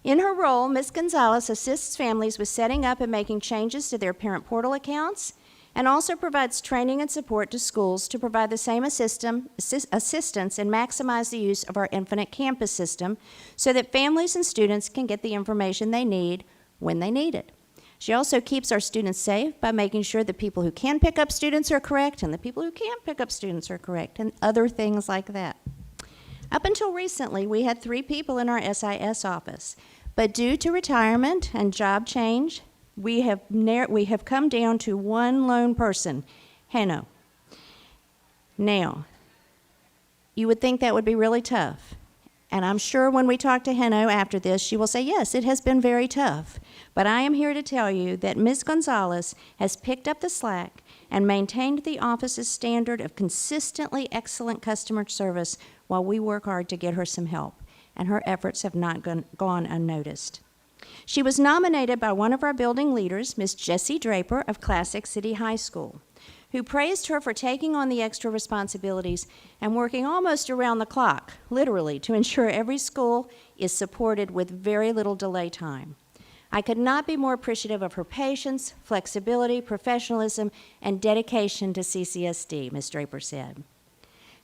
In her role, Ms. Gonzalez assists families with setting up and making changes to their parent portal accounts and also provides training and support to schools to provide the same assistance and maximize the use of our Infinite Campus system so that families and students can get the information they need when they need it. She also keeps our students safe by making sure the people who can pick up students are correct and the people who can't pick up students are correct and other things like that. Up until recently, we had 3 people in our SIS office, but due to retirement and job change, we have come down to 1 lone person, Heno. Now, you would think that would be really tough, and I'm sure when we talk to Heno after this, she will say, yes, it has been very tough, but I am here to tell you that Ms. Gonzalez has picked up the slack and maintained the office's standard of consistently excellent customer service while we work hard to get her some help, and her efforts have not gone unnoticed. She was nominated by one of our building leaders, Ms. Jessie Draper of Classic City High School, who praised her for taking on the extra responsibilities and working almost around the clock, literally, to ensure every school is supported with very little delay time. I could not be more appreciative of her patience, flexibility, professionalism, and dedication to CCSD, Ms. Draper said.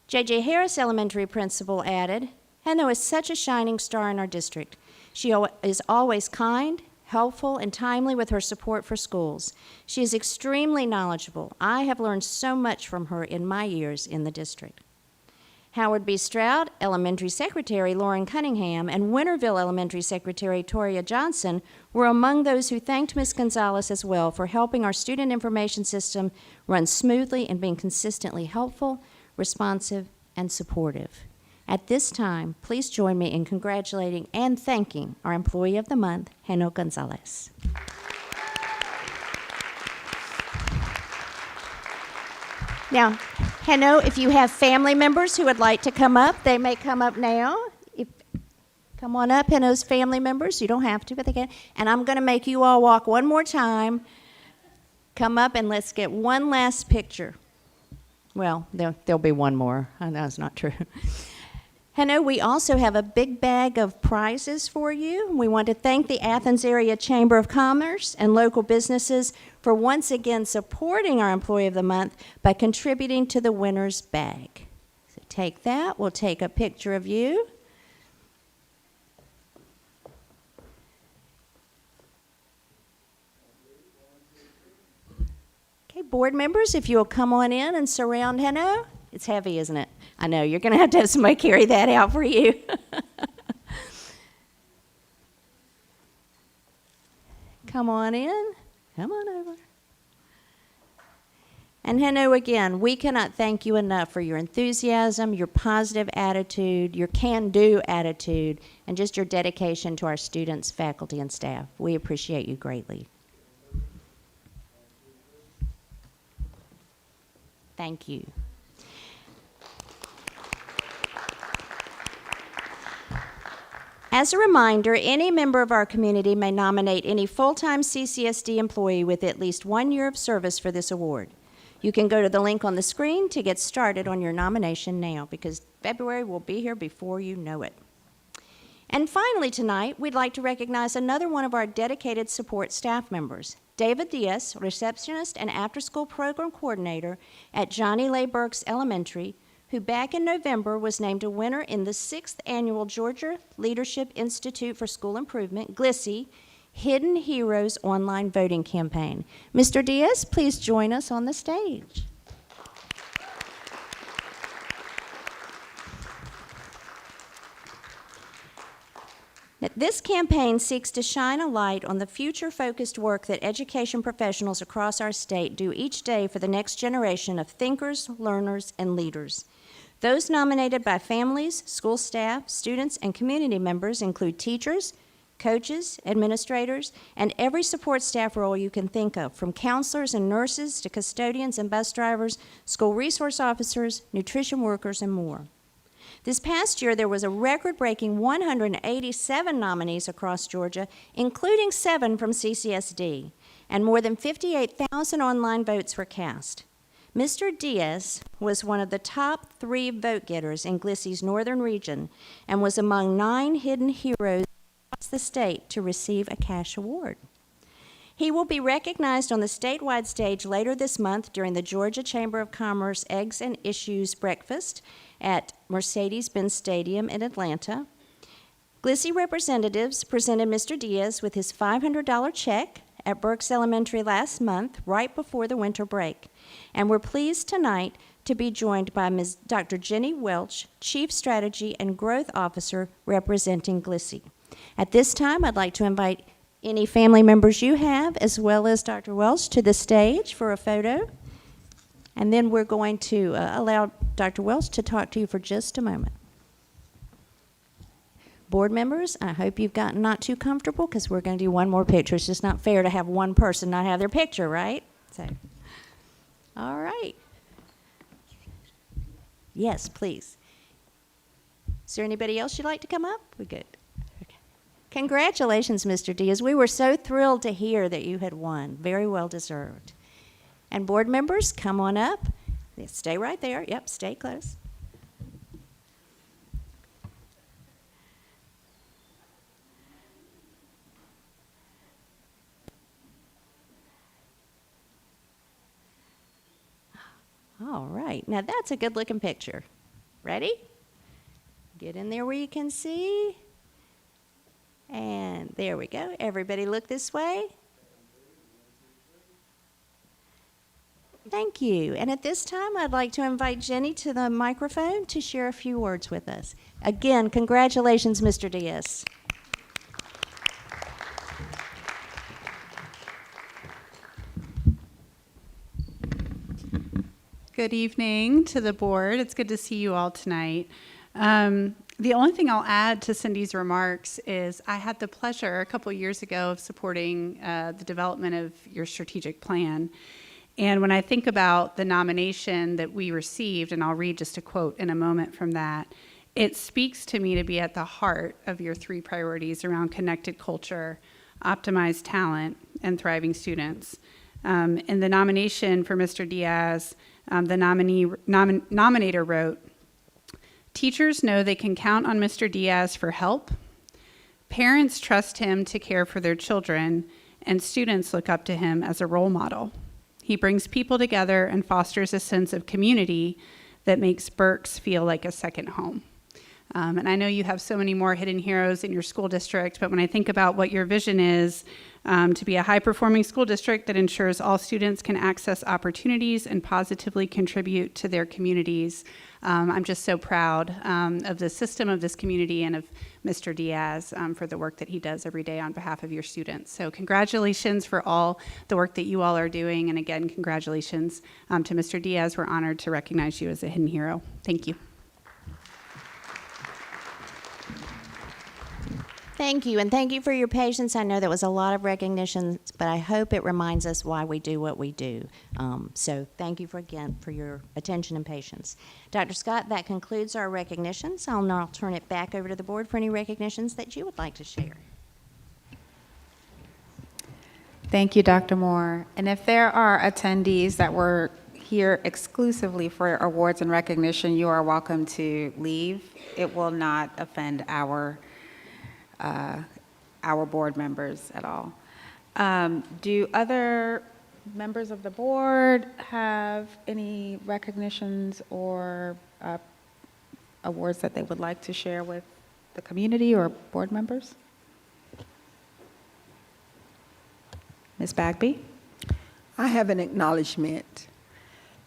J.J. Harris Elementary Principal added, Heno is such a shining star in our district. She is always kind, helpful, and timely with her support for schools. She is extremely knowledgeable. I have learned so much from her in my years in the district. Howard B. Stroud Elementary Secretary Lauren Cunningham and Winterville Elementary Secretary Toria Johnson were among those who thanked Ms. Gonzalez as well for helping our student information system run smoothly and being consistently helpful, responsive, and supportive. At this time, please join me in congratulating and thanking our Employee of the Month, Heno Gonzalez. Now, Heno, if you have family members who would like to come up, they may come up now. Come on up, Heno's family members. You don't have to, but they can. And I'm going to make you all walk one more time. Come up and let's get one last picture. Well, there'll be one more. I know it's not true. Heno, we also have a big bag of prizes for you. We want to thank the Athens Area Chamber of Commerce and local businesses for once again supporting our Employee of the Month by contributing to the winner's bag. So take that. We'll take a picture of you. Okay, board members, if you'll come on in and surround Hanno. It's heavy, isn't it? I know, you're going to have somebody carry that out for you. Come on in. Come on over. And Hanno, again, we cannot thank you enough for your enthusiasm, your positive attitude, your can-do attitude, and just your dedication to our students, faculty, and staff. We appreciate you greatly. Thank you. As a reminder, any member of our community may nominate any full-time CCSD employee with at least 1 year of service for this award. You can go to the link on the screen to get started on your nomination now, because February will be here before you know it. And finally tonight, we'd like to recognize another one of our dedicated support staff members, David Diaz, receptionist and after-school program coordinator at Johnny Leigh Burks Elementary, who back in November was named a winner in the 6th Annual Georgia Leadership Institute for School Improvement, GLISSE, Hidden Heroes online voting campaign. Mr. Diaz, please join us on the stage. This campaign seeks to shine a light on the future-focused work that education professionals across our state do each day for the next generation of thinkers, learners, and leaders. Those nominated by families, school staff, students, and community members include teachers, coaches, administrators, and every support staff role you can think of, from counselors and nurses to custodians and bus drivers, school resource officers, nutrition workers, and more. This past year, there was a record-breaking 187 nominees across Georgia, including 7 from CCSD, and more than 58,000 online votes were cast. Mr. Diaz was one of the top 3 vote-getters in GLISSE's northern region and was among 9 hidden heroes across the state to receive a cash award. He will be recognized on the statewide stage later this month during the Georgia Chamber of Commerce Eggs and Issues Breakfast at Mercedes-Benz Stadium in Atlanta. GLISSE representatives presented Mr. Diaz with his $500 check at Burks Elementary last month, right before the winter break. And we're pleased tonight to be joined by Ms. Dr. Jenny Welch, Chief Strategy and Growth Officer representing GLISSE. At this time, I'd like to invite any family members you have, as well as Dr. Welch, to the stage for a photo. And then we're going to allow Dr. Welch to talk to you for just a moment. Board members, I hope you've gotten not too comfortable, because we're going to do one more picture. It's just not fair to have one person not have their picture, right? So, all right. Yes, please. Is there anybody else you'd like to come up? We're good. Okay. Congratulations, Mr. Diaz. We were so thrilled to hear that you had won. Very well deserved. And board members, come on up. Stay right there. Yep, stay close. All right, now that's a good looking picture. Ready? Get in there where you can see. And there we go. Everybody look this way. Thank you. And at this time, I'd like to invite Jenny to the microphone to share a few words with us. Again, congratulations, Mr. Diaz. Good evening to the board. It's good to see you all tonight. The only thing I'll add to Cindy's remarks is I had the pleasure a couple years ago of supporting the development of your strategic plan. And when I think about the nomination that we received, and I'll read just a quote in a moment from that, it speaks to me to be at the heart of your 3 priorities around connected culture, optimized talent, and thriving students. In the nomination for Mr. Diaz, the nominator wrote, "Teachers know they can count on Mr. Diaz for help. Parents trust him to care for their children, and students look up to him as a role model. He brings people together and fosters a sense of community that makes Berks feel like a second home. And I know you have so many more hidden heroes in your school district, but when I think about what your vision is, to be a high-performing school district that ensures all students can access opportunities and positively contribute to their communities, I'm just so proud of the system of this community and of Mr. Diaz for the work that he does every day on behalf of your students. So congratulations for all the work that you all are doing, and again, congratulations to Mr. Diaz. We're honored to recognize you as a hidden hero. Thank you. Thank you, and thank you for your patience. I know that was a lot of recognition, but I hope it reminds us why we do what we do. So thank you again for your attention and patience. Dr. Scott, that concludes our recognitions. I'll now turn it back over to the board for any recognitions that you would like to share. Thank you, Dr. Moore. And if there are attendees that were here exclusively for awards and recognition, you are welcome to leave. It will not offend our board members at all. Do other members of the board have any recognitions or awards that they would like to share with the community or board members? Ms. Bagby? I have an acknowledgement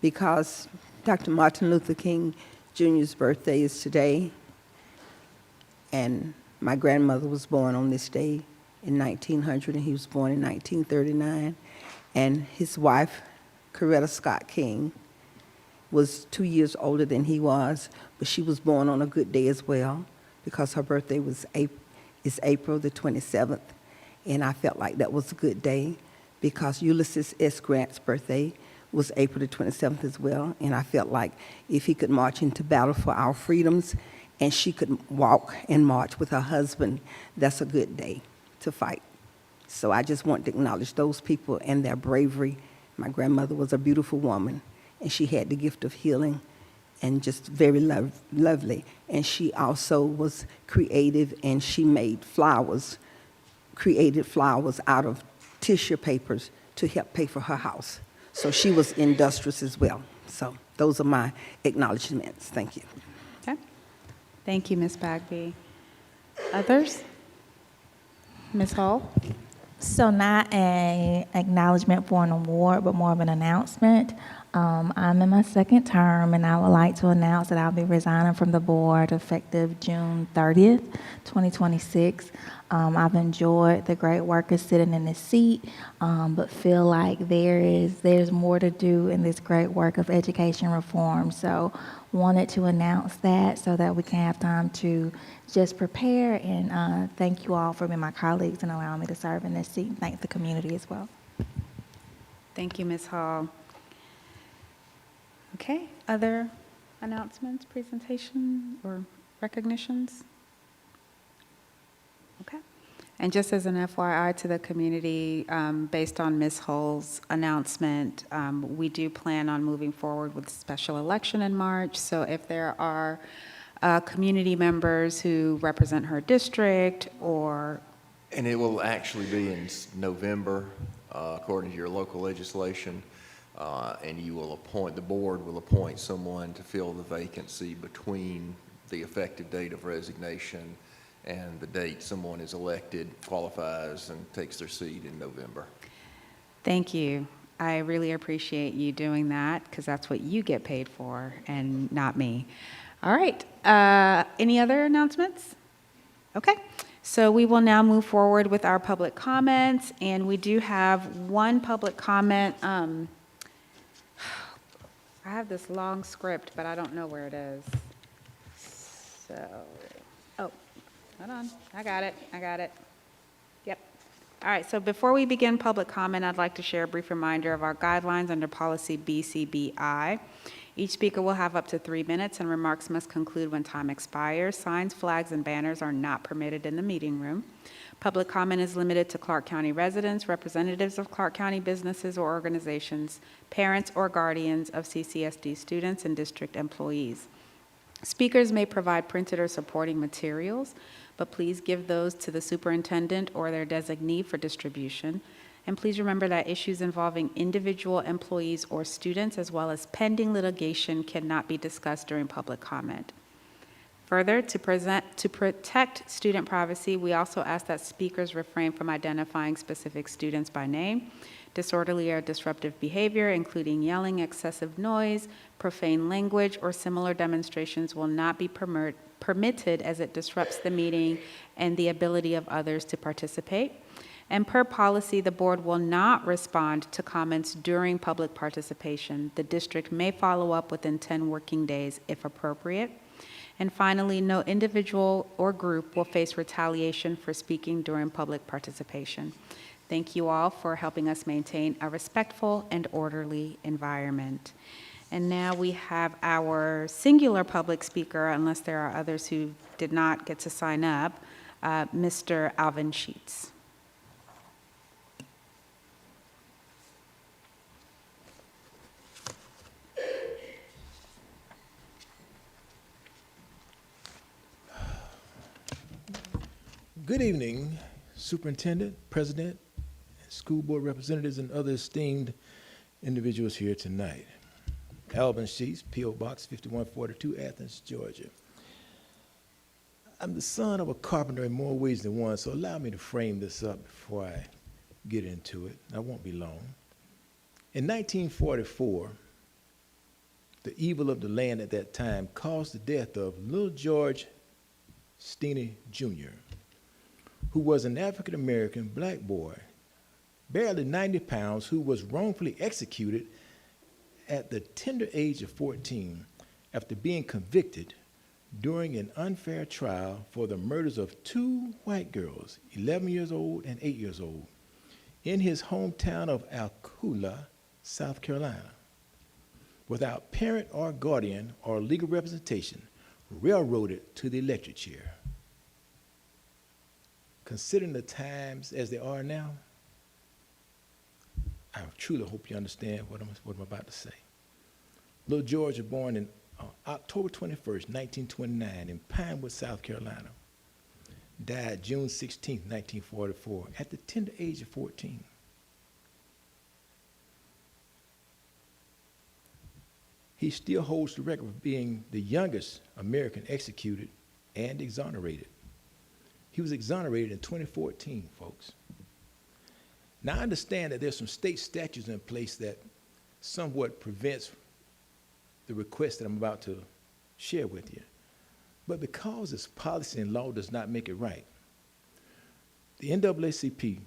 because Dr. Martin Luther King Jr.'s birthday is today, and my grandmother was born on this day in 1900, and he was born in 1939. And his wife, Coretta Scott King, was 2 years older than he was, but she was born on a good day as well because her birthday is April the 27th. And I felt like that was a good day because Ulysses S. Grant's birthday was April the 27th as well. And I felt like if he could march into battle for our freedoms, and she could walk and march with her husband, that's a good day to fight. So I just want to acknowledge those people and their bravery. My grandmother was a beautiful woman, and she had the gift of healing and just very lovely. And she also was creative, and she made flowers, created flowers out of tissue papers to help pay for her house. So she was industrious as well. So those are my acknowledgments. Thank you. Okay. Thank you, Ms. Bagby. Others? Ms. Hall? So not an acknowledgement for an award, but more of an announcement. I'm in my second term, and I would like to announce that I'll be resigning from the board effective June 30th, 2026. I've enjoyed the great work of sitting in this seat, but feel like there's more to do in this great work of education reform. So wanted to announce that so that we can have time to just prepare, and thank you all for being my colleagues and allowing me to serve in this seat. Thank the community as well. Thank you, Ms. Hall. Okay, other announcements, presentation, or recognitions? Okay. And just as an FYI to the community, based on Ms. Hull's announcement, we do plan on moving forward with special election in March. So if there are community members who represent her district or... And it will actually be in November, according to your local legislation. And you will appoint, the board will appoint someone to fill the vacancy between the effective date of resignation and the date someone is elected, qualifies, and takes their seat in November. Thank you. I really appreciate you doing that because that's what you get paid for and not me. All right. Any other announcements? Okay. So we will now move forward with our public comments, and we do have one public comment. I have this long script, but I don't know where it is. So, oh, hold on. I got it. Yep. All right, so before we begin public comment, I'd like to share a brief reminder of our guidelines under policy BCBI. Each speaker will have up to 3 minutes, and remarks must conclude when time expires. Signs, flags, and banners are not permitted in the meeting room. Public comment is limited to Clark County residents, representatives of Clark County businesses or organizations, parents or guardians of CCSD students, and district employees. Speakers may provide printed or supporting materials, but please give those to the superintendent or their designee for distribution. And please remember that issues involving individual employees or students, as well as pending litigation, cannot be discussed during public comment. Further, to protect student privacy, we also ask that speakers refrain from identifying specific students by name. Disorderly or disruptive behavior, including yelling, excessive noise, profane language, or similar demonstrations will not be permitted as it disrupts the meeting and the ability of others to participate. And per policy, the board will not respond to comments during public participation. The district may follow up within 10 working days if appropriate. And finally, no individual or group will face retaliation for speaking during public participation. Thank you all for helping us maintain a respectful and orderly environment. And now we have our singular public speaker, unless there are others who did not get to sign up, Mr. Alvin Sheets. Good evening, Superintendent, President, school board representatives, and other esteemed individuals here tonight. Alvin Sheets, P.O. Box 5142, Athens, Georgia. I'm the son of a carpenter in more ways than one, so allow me to frame this up before I get into it. I won't be long. In 1944, the evil of the land at that time caused the death of little George Steeney, Jr., who was an African-American black boy, barely 90 pounds, who was wrongfully executed at the tender age of 14 after being convicted during an unfair trial for the murders of two white girls, 11 years old and 8 years old, in his hometown of Alcula, South Carolina, without parent or guardian or legal representation, railroaded to the electric chair. Considering the times as they are now, I truly hope you understand what I'm about to say. Little George was born in October 21st, 1929 in Pinewood, South Carolina. Died June 16th, 1944 at the tender age of 14. He still holds the record of being the youngest American executed and exonerated. He was exonerated in 2014, folks. Now, I understand that there's some state statutes in place that somewhat prevents the request that I'm about to share with you. But because this policy and law does not make it right, the NAACP,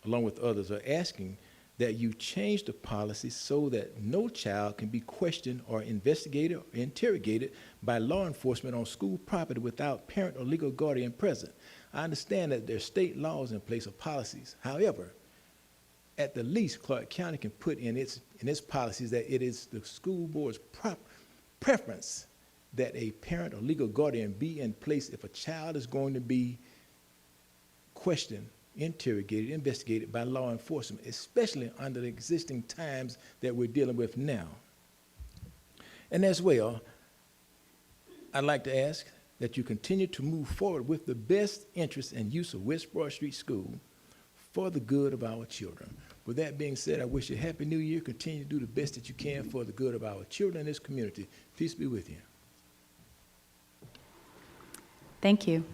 along with others, are asking that you change the policy so that no child can be questioned or investigated or interrogated by law enforcement on school property without parent or legal guardian present. I understand that there's state laws in place or policies. However, at the least, Clark County can put in its policies that it is the school board's preference that a parent or legal guardian be in place if a child is going to be questioned, interrogated, investigated by law enforcement, especially under the existing times that we're dealing with now. And as well, I'd like to ask that you continue to move forward with the best interest and use of West Broad Street School for the good of our children. With that being said, I wish you a happy new year. Continue to do the best that you can for the good of our children in this community. Peace be with you. Thank you.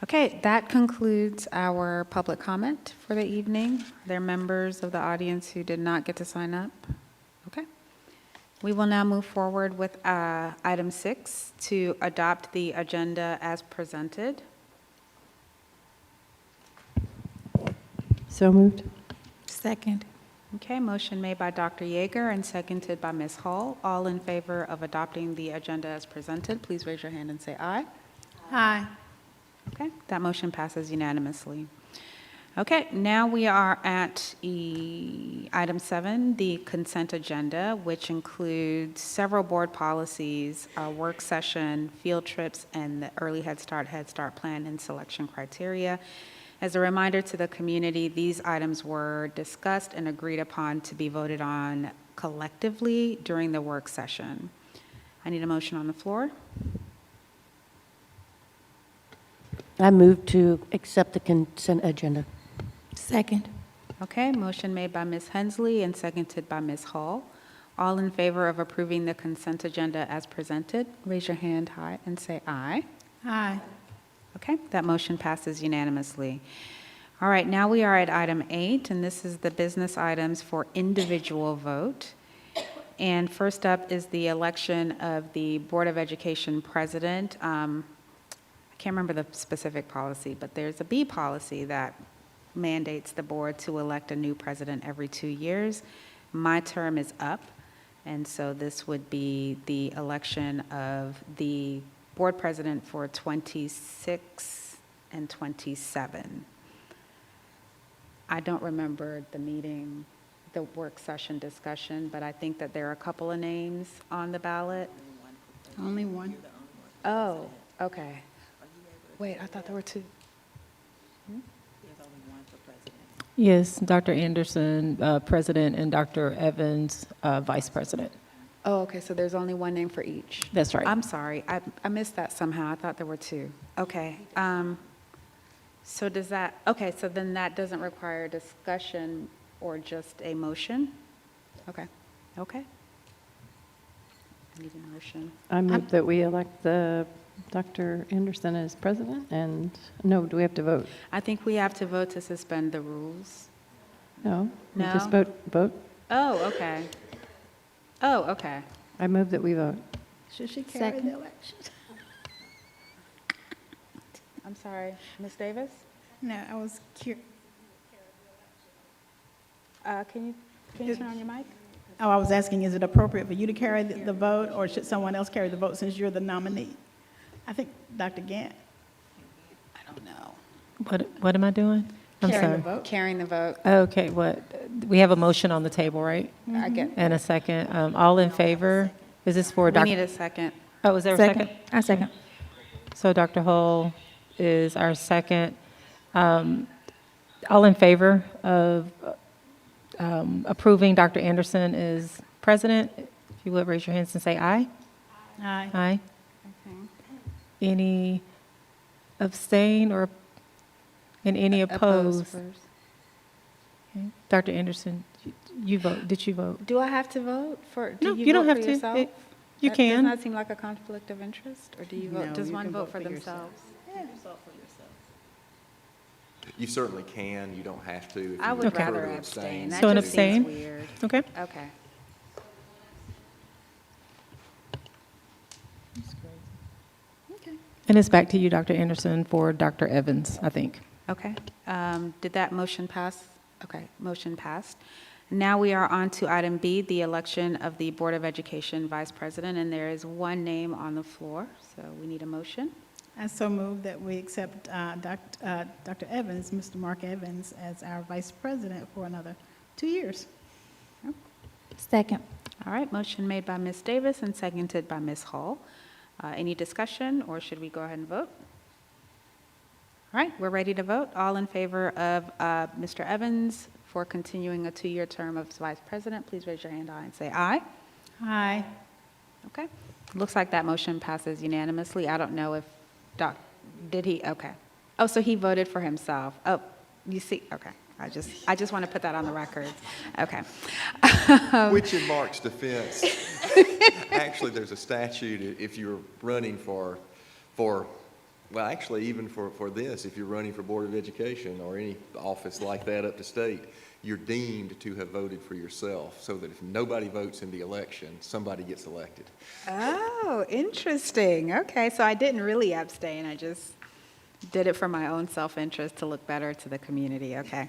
Okay, that concludes our public comment for the evening. Are there members of the audience who did not get to sign up? Okay. We will now move forward with item 6 to adopt the agenda as presented. So moved. Second. Okay, motion made by Dr. Yeager and seconded by Ms. Hall. All in favor of adopting the agenda as presented, please raise your hand and say aye. Aye. Okay, that motion passes unanimously. Okay, now we are at item 7, the consent agenda, which includes several board policies, a work session, field trips, and the early Head Start plan and selection criteria. As a reminder to the community, these items were discussed and agreed upon to be voted on collectively during the work session. I need a motion on the floor. I move to accept the consent agenda. Second. Okay, motion made by Ms. Hensley and seconded by Ms. Hall. All in favor of approving the consent agenda as presented, raise your hand high and say aye. Aye. Okay, that motion passes unanimously. All right, now we are at item 8, and this is the business items for individual vote. And first up is the election of the Board of Education president. I can't remember the specific policy, but there's a B policy that mandates the board to elect a new president every 2 years. My term is up, and so this would be the election of the board president for 26 and 27. I don't remember the meeting, the work session discussion, but I think that there are a couple of names on the ballot. Only one. Oh, okay. Wait, I thought there were two. Yes, Dr. Anderson, president, and Dr. Evans, vice president. Oh, okay, so there's only one name for each. That's right. I'm sorry, I missed that somehow. I thought there were two. Okay. So does that, okay, so then that doesn't require discussion or just a motion? Okay, okay. I need a motion. I move that we elect Dr. Anderson as president, and, no, do we have to vote? I think we have to vote to suspend the rules. No? We No? just vote? Oh, okay. Oh, okay. I move that we vote. Should she carry Second. the election? I'm sorry, Ms. Davis? No, I was curious. Can you turn on your mic? Oh, I was asking, is it appropriate for you to carry the vote, or should someone else carry the vote since you're the nominee? I think Dr. Gant. I don't know. What am I doing? I'm Carrying the sorry. vote. Carrying the vote. Okay, we have a motion on the table, right? I get. And a second. All in favor? Is this for We Dr.? need a second. Oh, is there a second? I second. So Dr. Hull is our second. All in favor of approving Dr. Anderson as president? If you would, raise your hands and say aye. Aye. Aye. Okay. Any abstain and any opposed? first. Okay. Dr. Anderson, you vote. Did you vote? Do I have to vote for, do No, you you don't vote have for to. yourself? You Doesn't can. that seem like a conflict of interest, or do you vote, No, does you one can vote for yourself. themselves? You certainly can, you don't have to. If I you would prefer rather to abstain. So an That just seems abstain? weird. Okay. Okay. And it's back to you, Dr. Anderson, for Dr. Evans, I think. Okay. Did that motion pass? Okay, motion passed. Now we are on to item B, the election of the Board of Education Vice President, and there is one name on the floor, so we need a motion. I so move that we accept Dr. Evans, Mr. Mark Evans, as our vice president for another 2 years. Second. All right, motion made by Ms. Davis and seconded by Ms. Hall. Any discussion, or should we go ahead and vote? All right, we're ready to vote. All in favor of Mr. Evans for continuing a 2-year term of vice president, please raise your hand and say aye. Aye. Okay. Looks like that motion passes unanimously. I don't know if did he? Okay. Oh, so he voted for himself. Oh, you see, okay. I just want to put that on the record. Okay. Which in Mark's defense, actually, there's a statute if you're running for, well, actually, even for this, if you're running for Board of Education or any office like that up to state, you're deemed to have voted for yourself, so that if nobody votes in the election, somebody gets elected. Oh, interesting. Okay, so I didn't really abstain. I just did it for my own self-interest to look better to the community. Okay.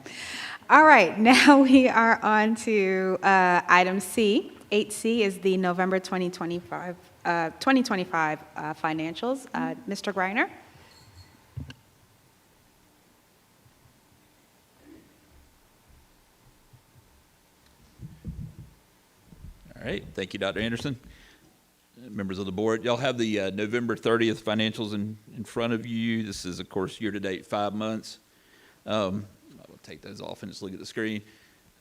All right, now we are on to item C. 8C is the November 2025 financials. Mr. Greiner? All right, thank you, Dr. Anderson. Members of the board, y'all have the November 30th financials in front of you. This is, of course, year-to-date 5 months. I'll take those off and just look at the screen.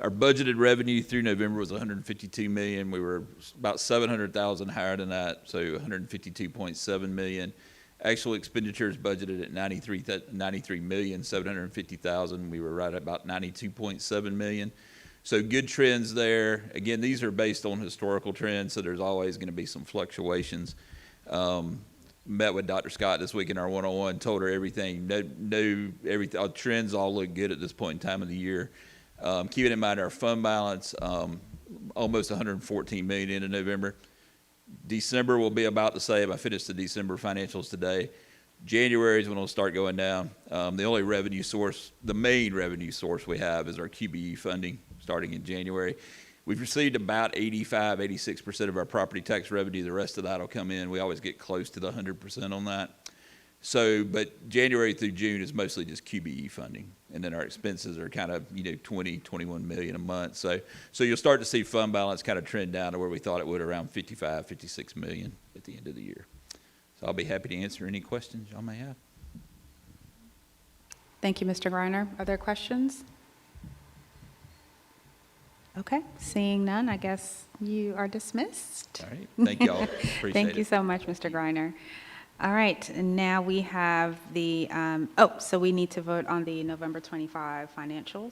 Our budgeted revenue through November was $152 million. We were about $700,000 higher than that, so $152.7 million. Actual expenditures budgeted at 93,750,000. We were right at about 92.7 million. So good trends there. Again, these are based on historical trends, so there's always going to be some fluctuations. Met with Dr. Scott this week in our one-on-one, told her everything. Everything. Our trends all look good at this point in time of the year. Keeping in mind our fund balance, almost 114 million into November. December will be about the same. I finished the December financials today. January is when it'll start going down. The only revenue source, the main revenue source we have is our QBE funding starting in January. We've received about 85, 86% of our property tax revenue. The rest of that will come in. We always get close to the 100% on that. So, but January through June is mostly just QBE funding. And then our expenses are kind of, 20, 21 million a month. So you'll start to see fund balance kind of trend down to where we thought it would, around 55, 56 million at the end of the year. So I'll be happy to answer any questions y'all may have. Thank you, Mr. Griner. Are there questions? Okay, seeing none, I guess you are dismissed. All right, thank y'all. Appreciate Thank it. you so much, Mr. Griner. All right, and now we have the, so we need to vote on the November 25 financials.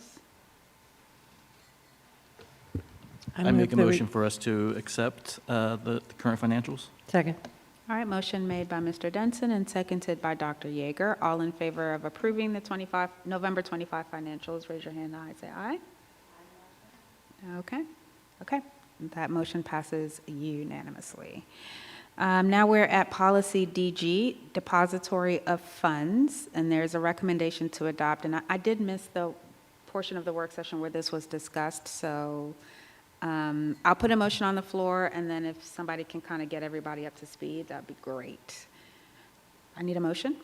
I make a motion for us to accept the current financials. Second. All right, motion made by Mr. Denson and seconded by Dr. Yeager. All in favor of approving the November 25 financials, raise your hand and I say aye. Okay, that motion passes unanimously. Now we're at policy DG, depository of funds, and there's a recommendation to adopt, and I did miss the portion of the work session where this was discussed, so I'll put a motion on the floor, and then if somebody can kind of get everybody up to speed, that'd be great. I need a motion.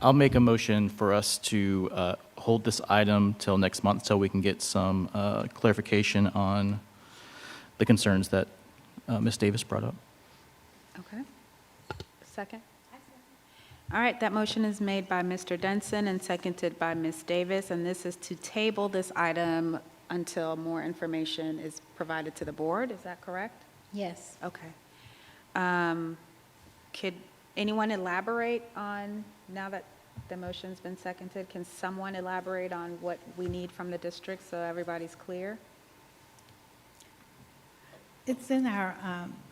I'll make a motion for us to hold this item till next month so we can get some clarification on the concerns that Ms. Davis brought up. Okay. Second? All right, that motion is made by Mr. Denson and seconded by Ms. Davis, and this is to table this item until more information is provided to the board. Is that correct? Yes. Okay. Could anyone elaborate on, now that the motion's been seconded, can someone elaborate on what we need from the district so everybody's clear? It's in our,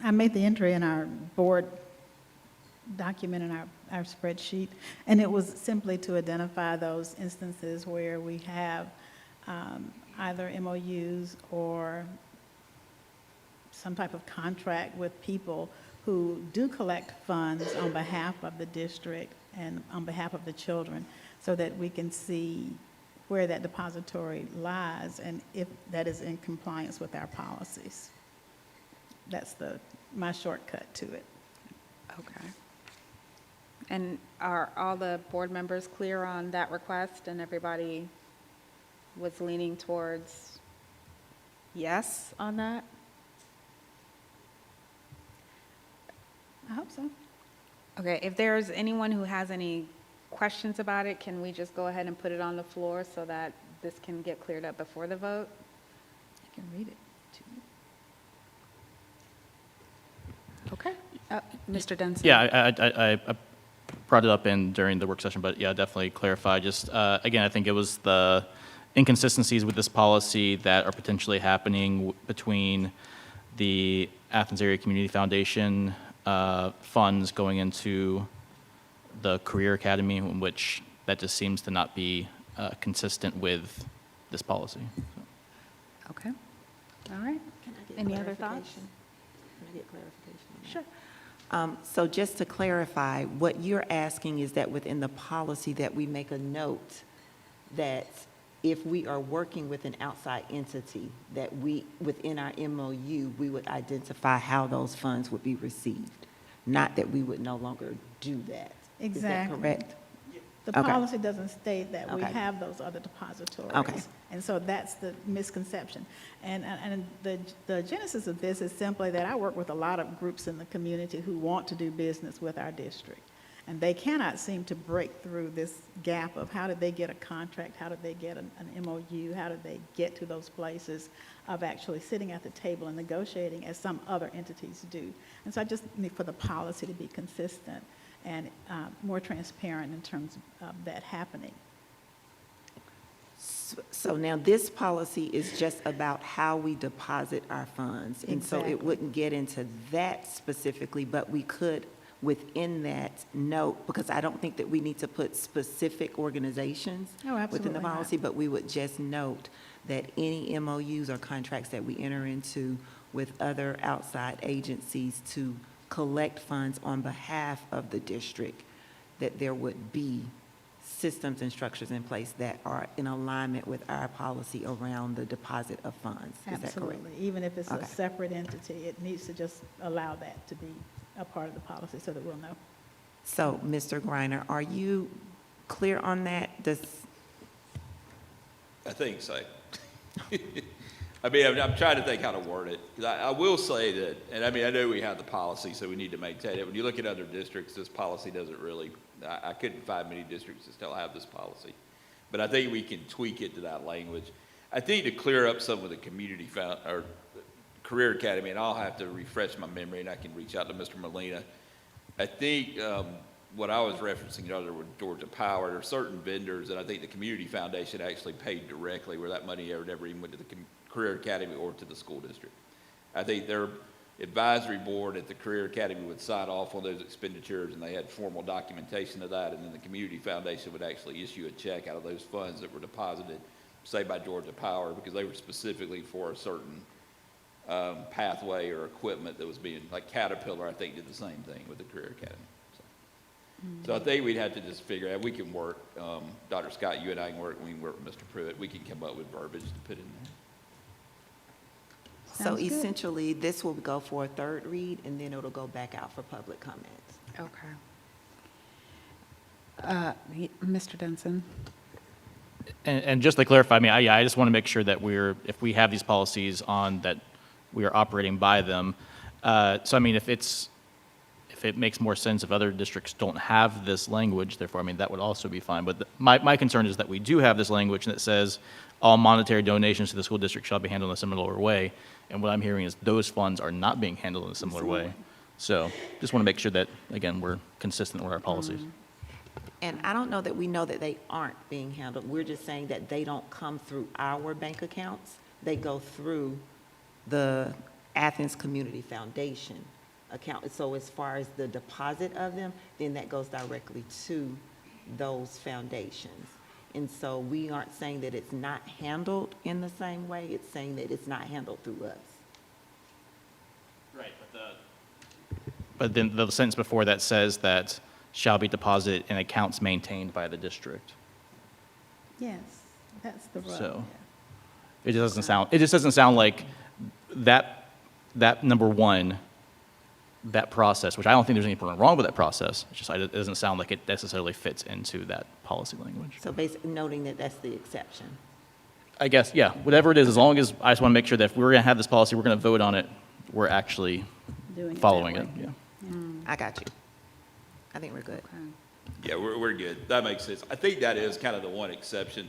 I made the entry in our board document in our spreadsheet, and it was simply to identify those instances where we have either MOUs or some type of contract with people who do collect funds on behalf of the district and on behalf of the children, so that we can see where that depository lies and if that is in compliance with our policies. That's my shortcut to it. Okay. And are all the board members clear on that request, and everybody was leaning towards yes on that? I hope so. Okay, if there's anyone who has any questions about it, can we just go ahead and put it on the floor so that this can get cleared up before the vote? I can read it to you. Okay. Mr. Denson? Yeah, I brought it up during the work session, but yeah, definitely clarify. Just, again, I think it was the inconsistencies with this policy that are potentially happening between the Athens Area Community Foundation funds going into the Career Academy, in which that just seems to not be consistent with this policy. Okay. All right. Any other thoughts? Can I get clarification on that? Sure. So just to clarify, what you're asking is that within the policy that we make a note that if we are working with an outside entity, that we, within our MOU, we would identify how those funds would be received, not that we would no longer do that. Exactly. Is that correct? The Okay. policy doesn't state that we Okay. have those other depositories. Okay. And so that's the misconception. And the genesis of this is simply that I work with a lot of groups in the community who want to do business with our district. And they cannot seem to break through this gap of how did they get a contract, how did they get an MOU, how did they get to those places of actually sitting at the table and negotiating as some other entities do. And so I just need for the policy to be consistent and more transparent in terms of that happening. So now this policy is just about how we deposit our funds. And so Exactly. it wouldn't get into that specifically, but we could within that note, because I don't think that we need to put specific organizations Oh, within the absolutely not. policy, but we would just note that any MOUs or contracts that we enter into with other outside agencies to collect funds on behalf of the district, that there would be systems and structures in place that are in alignment with our policy around the deposit of funds. Is that correct? Absolutely. Even if it's Okay. a separate entity, it needs to just allow that to be a part of the policy so that we'll know. So, Mr. Griner, are you clear on that? I think so. I mean, I'm trying to think how to word it. 'Cause I will say that, and I mean, I know we have the policy, so we need to maintain it. When you look at other districts, this policy doesn't really, I couldn't find many districts that still have this policy. But I think we can tweak it to that language. I think to clear up some of the community or Career Academy, and I'll have to refresh my memory, and I can reach out to Mr. Molina. I think what I was referencing earlier with Georgia Power, there are certain vendors that I think the Community Foundation actually paid directly, where that money never even went to the Career Academy or to the school district. I think their advisory board at the Career Academy would sign off on those expenditures, and they had formal documentation of that, and then the Community Foundation would actually issue a check out of those funds that were deposited, say by Georgia Power, because they were specifically for a certain pathway or equipment that was being, like Caterpillar, I think, did the same thing with the Career Academy. So I think we'd have to just figure out, we can work, Dr. Scott, you and I can work, we can work with Mr. Pruitt, we can come up with verbiage to put in there. So Sounds good. essentially, this will go for a third read, and then it'll go back out for public comments. Okay. Mr. Denson? And just to clarify, I mean, I just want to make sure that if we have these policies on, that we are operating by them. So I mean, if it makes more sense if other districts don't have this language, therefore, I mean, that would also be fine. But my concern is that we do have this language that says all monetary donations to the school district shall be handled in a similar way. And what I'm hearing is those funds are not being handled in a similar way. So just want to make sure that, again, we're consistent with our policies. And I don't know that we know that they aren't being handled. We're just saying that they don't come through our bank accounts. They go through the Athens Community Foundation account. So as far as the deposit of them, then that goes directly to those foundations. And so we aren't saying that it's not handled in the same way. It's saying that it's not handled through us. Right, but then the sentence before that says that shall be deposited in accounts maintained by the district. Yes, that's the rub. So it just doesn't sound like that number one, that process, which I don't think there's anything wrong with that process. It's just, it doesn't sound like it necessarily fits into that policy language. So basically noting that that's the exception. I guess, yeah, whatever it is, as long as, I just want to make sure that if we're going to have this policy, we're going to vote on it, we're actually Doing it that following it, way. yeah. I got you. I think we're good. Yeah, we're good. That makes sense. I think that is kind of the one exception.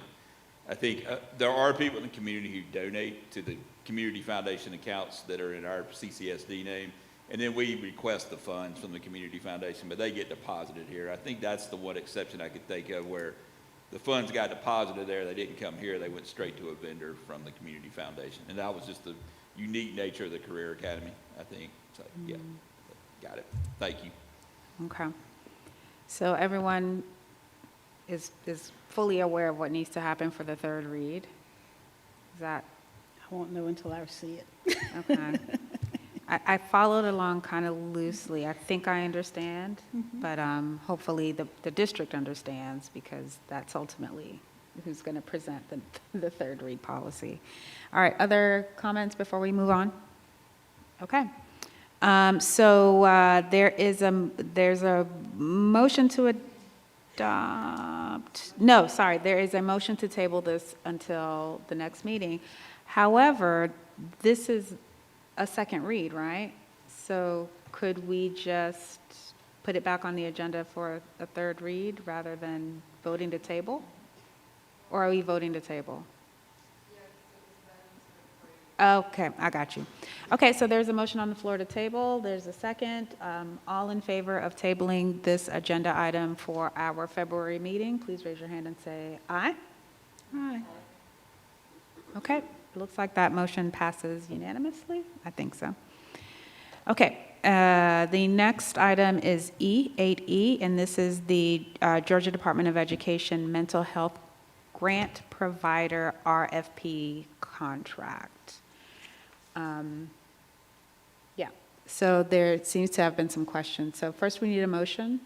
I think there are people in the community who donate to the Community Foundation accounts that are in our CCSD name, and then we request the funds from the Community Foundation, but they get deposited here. I think that's the one exception I could think of where the funds got deposited there, they didn't come here, they went straight to a vendor from the Community Foundation. And that was just the unique nature of the Career Academy, I think. So, yeah, got it. Thank you. Okay. So everyone is fully aware of what needs to happen for the third read? Is that? I won't know until I see it. Okay. I followed along kind of loosely. I think I understand, but hopefully the district understands, because that's ultimately who's going to present the third read policy. All right, other comments before we move on? Okay. So there's a motion to adopt. No, sorry, there is a motion to table this until the next meeting. However, this is a second read, right? So could we just put it back on the agenda for a third read rather than voting to table? Or are we voting to table? Okay, I got you. Okay, so there's a motion on the floor to table. There's a second. All in favor of tabling this agenda item for our February meeting, please raise your hand and say aye. Aye. Okay, it looks like that motion passes unanimously. I think so. Okay, the next item is E, 8E, and this is the Georgia Department of Education Mental Health Grant Provider RFP contract. Yeah, so there seems to have been some questions. So first we need a motion.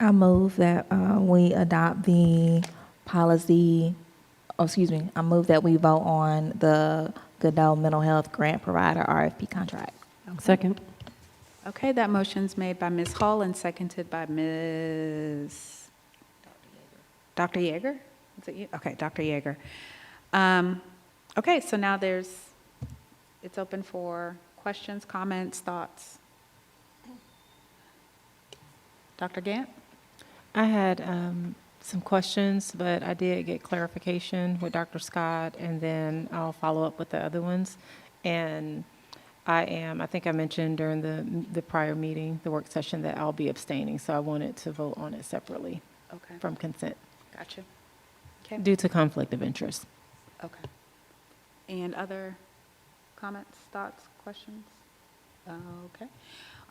I move that we adopt the policy, I move that we vote on the Godot Mental Health Grant Provider RFP contract. Second. Okay, that motion's made by Ms. Hull and seconded by Ms. Dr. Yeager? Is it you? Okay, Dr. Yeager. Okay, so now it's open for questions, comments, thoughts. Dr. Gant? I had some questions, but I did get clarification with Dr. Scott, and then I'll follow up with the other ones. And I think I mentioned during the prior meeting, the work session, that I'll be abstaining, so I wanted to vote on it separately from consent. Gotcha. Okay. Due to conflict of interest. Okay. And other comments, thoughts, questions? Okay.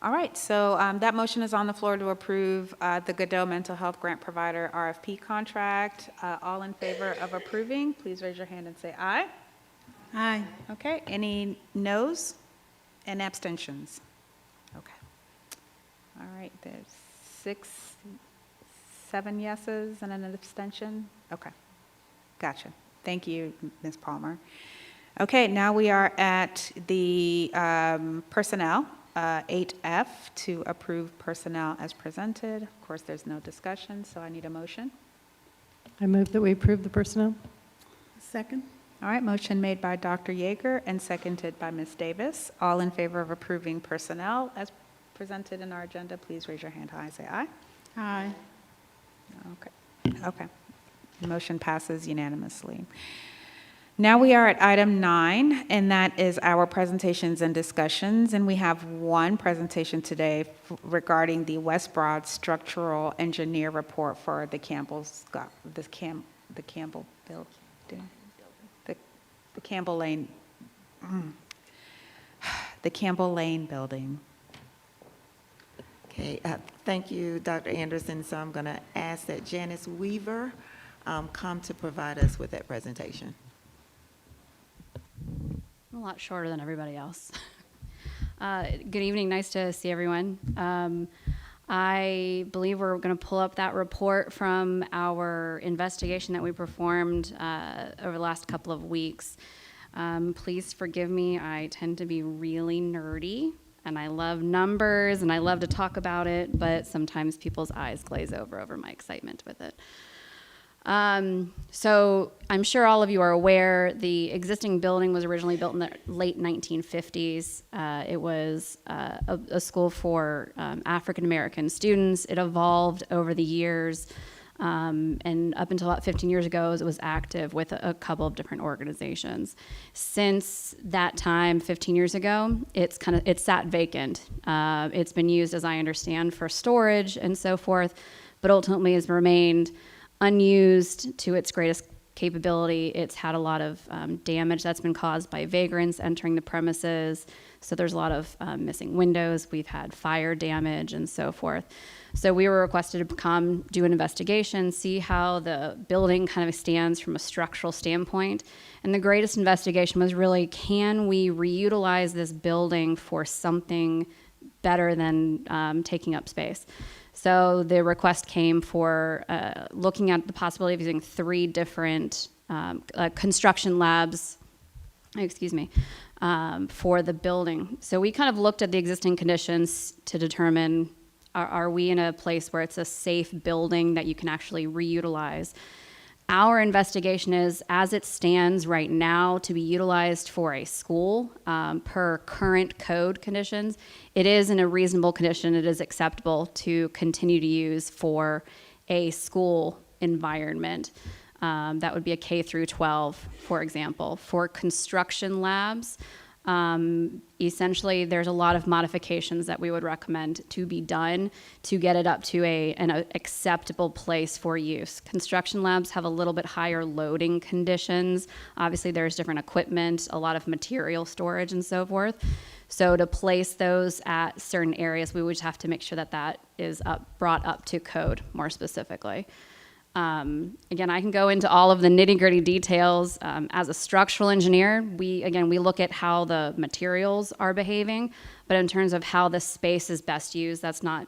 All right, so that motion is on the floor to approve the Godot Mental Health Grant Provider RFP contract. All in favor of approving, please raise your hand and say aye. Aye. Okay, any noes and abstentions? Okay. All right, there's 7 yeses and an abstention? Okay, gotcha. Thank you, Ms. Palmer. Okay, now we are at the personnel, 8F, to approve personnel as presented. Of course, there's no discussion, so I need a motion. I move that we approve the personnel. Second. All right, motion made by Dr. Yeager and seconded by Ms. Davis. All in favor of approving personnel as presented in our agenda, please raise your hand high and say aye. Aye. Okay. Motion passes unanimously. Now we are at item 9, and that is our presentations and discussions. And we have one presentation today regarding the West Broad Structural Engineer Report for the Campbell Lane, the Campbell Lane building. Okay, thank you, Dr. Anderson. So I'm going to ask that Janice Weaver come to provide us with that presentation. A lot shorter than everybody else. Good evening, nice to see everyone. I believe we're going to pull up that report from our investigation that we performed over the last couple of weeks. Please forgive me, I tend to be really nerdy, and I love numbers, and I love to talk about it, but sometimes people's eyes glaze over my excitement with it. So I'm sure all of you are aware the existing building was originally built in the late 1950s. It was a school for African American students. It evolved over the years, and up until about 15 years ago, it was active with a couple of different organizations. Since that time, 15 years ago, it's sat vacant. It's been used, as I understand, for storage and so forth, but ultimately has remained unused to its greatest capability. It's had a lot of damage that's been caused by vagrants entering the premises. So there's a lot of missing windows. We've had fire damage and so forth. So we were requested to come do an investigation, see how the building kind of stands from a structural standpoint. And the greatest investigation was really, can we reutilize this building for something better than taking up space? So the request came for looking at the possibility of using 3 different construction labs, for the building. So we kind of looked at the existing conditions to determine, are we in a place where it's a safe building that you can actually reutilize? Our investigation is, as it stands right now, to be utilized for a school per current code conditions. It is in a reasonable condition. It is acceptable to continue to use for a school environment. That would be a K through 12, for example. For construction labs, essentially there's a lot of modifications that we would recommend to be done to get it up to an acceptable place for use. Construction labs have a little bit higher loading conditions. Obviously there's different equipment, a lot of material storage and so forth. So to place those at certain areas, we would have to make sure that that is brought up to code more specifically. Again, I can go into all of the nitty-gritty details. As a structural engineer, we look at how the materials are behaving, but in terms of how the space is best used, that's not,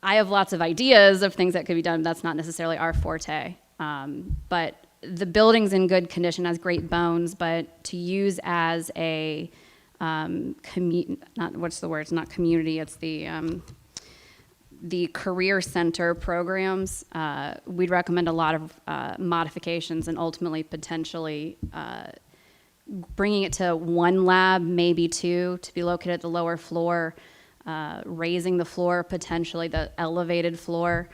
I have lots of ideas of things that could be done, but that's not necessarily our forte. But the building's in good condition, has great bones, but to use as a, it's not community, it's the career center programs, we'd recommend a lot of modifications and ultimately potentially bringing it to one lab, maybe two, to be located at the lower floor, raising the floor, potentially the elevated floor,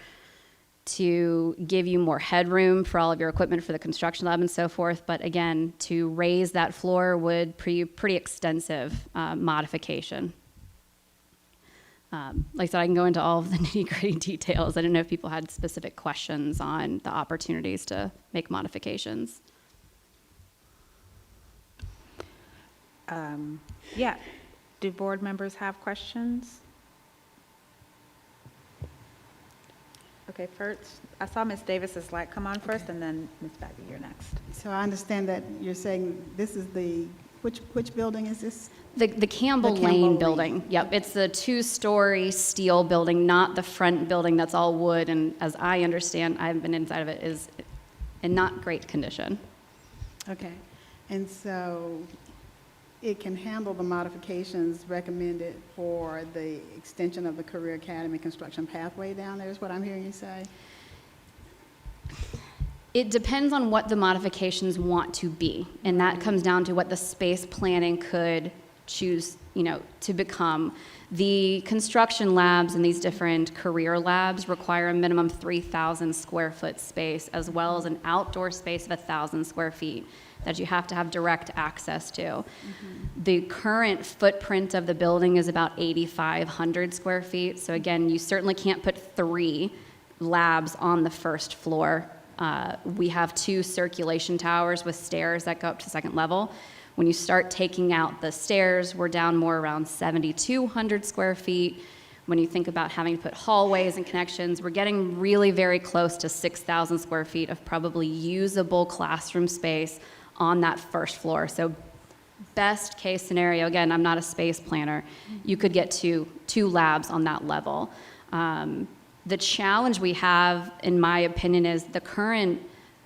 to give you more headroom for all of your equipment for the construction lab and so forth. But again, to raise that floor would be pretty extensive modification. Like I said, I can go into all of the nitty-gritty details. I didn't know if people had specific questions on the opportunities to make modifications. Yeah. Do board members have questions? Okay, first, I saw Ms. Davis's light come on first, and then Ms. Bagby, you're next. So I understand that you're saying this is the, which building is this? The Campbell Lane building. Yep, it's the two-story steel building, not the front building that's all wood. And as I understand, I haven't been inside of it, is in not great condition. Okay, and so it can handle the modifications recommended for the extension of the Career Academy construction pathway down there, is what I'm hearing you say? It depends on what the modifications want to be, and that comes down to what the space planning could choose, to become. The construction labs and these different career labs require a minimum 3,000 square foot space, as well as an outdoor space of 1,000 square feet that you have to have direct access to. Mm-hmm. The current footprint of the building is about 8,500 square feet. So again, you certainly can't put 3 labs on the first floor. We have 2 circulation towers with stairs that go up to second level. When you start taking out the stairs, we're down more around 7,200 square feet. When you think about having to put hallways and connections, we're getting really very close to 6,000 square feet of probably usable classroom space on that first floor. So best case scenario, again, I'm not a space planner, you could get two labs on that level. The challenge we have, in my opinion, is the current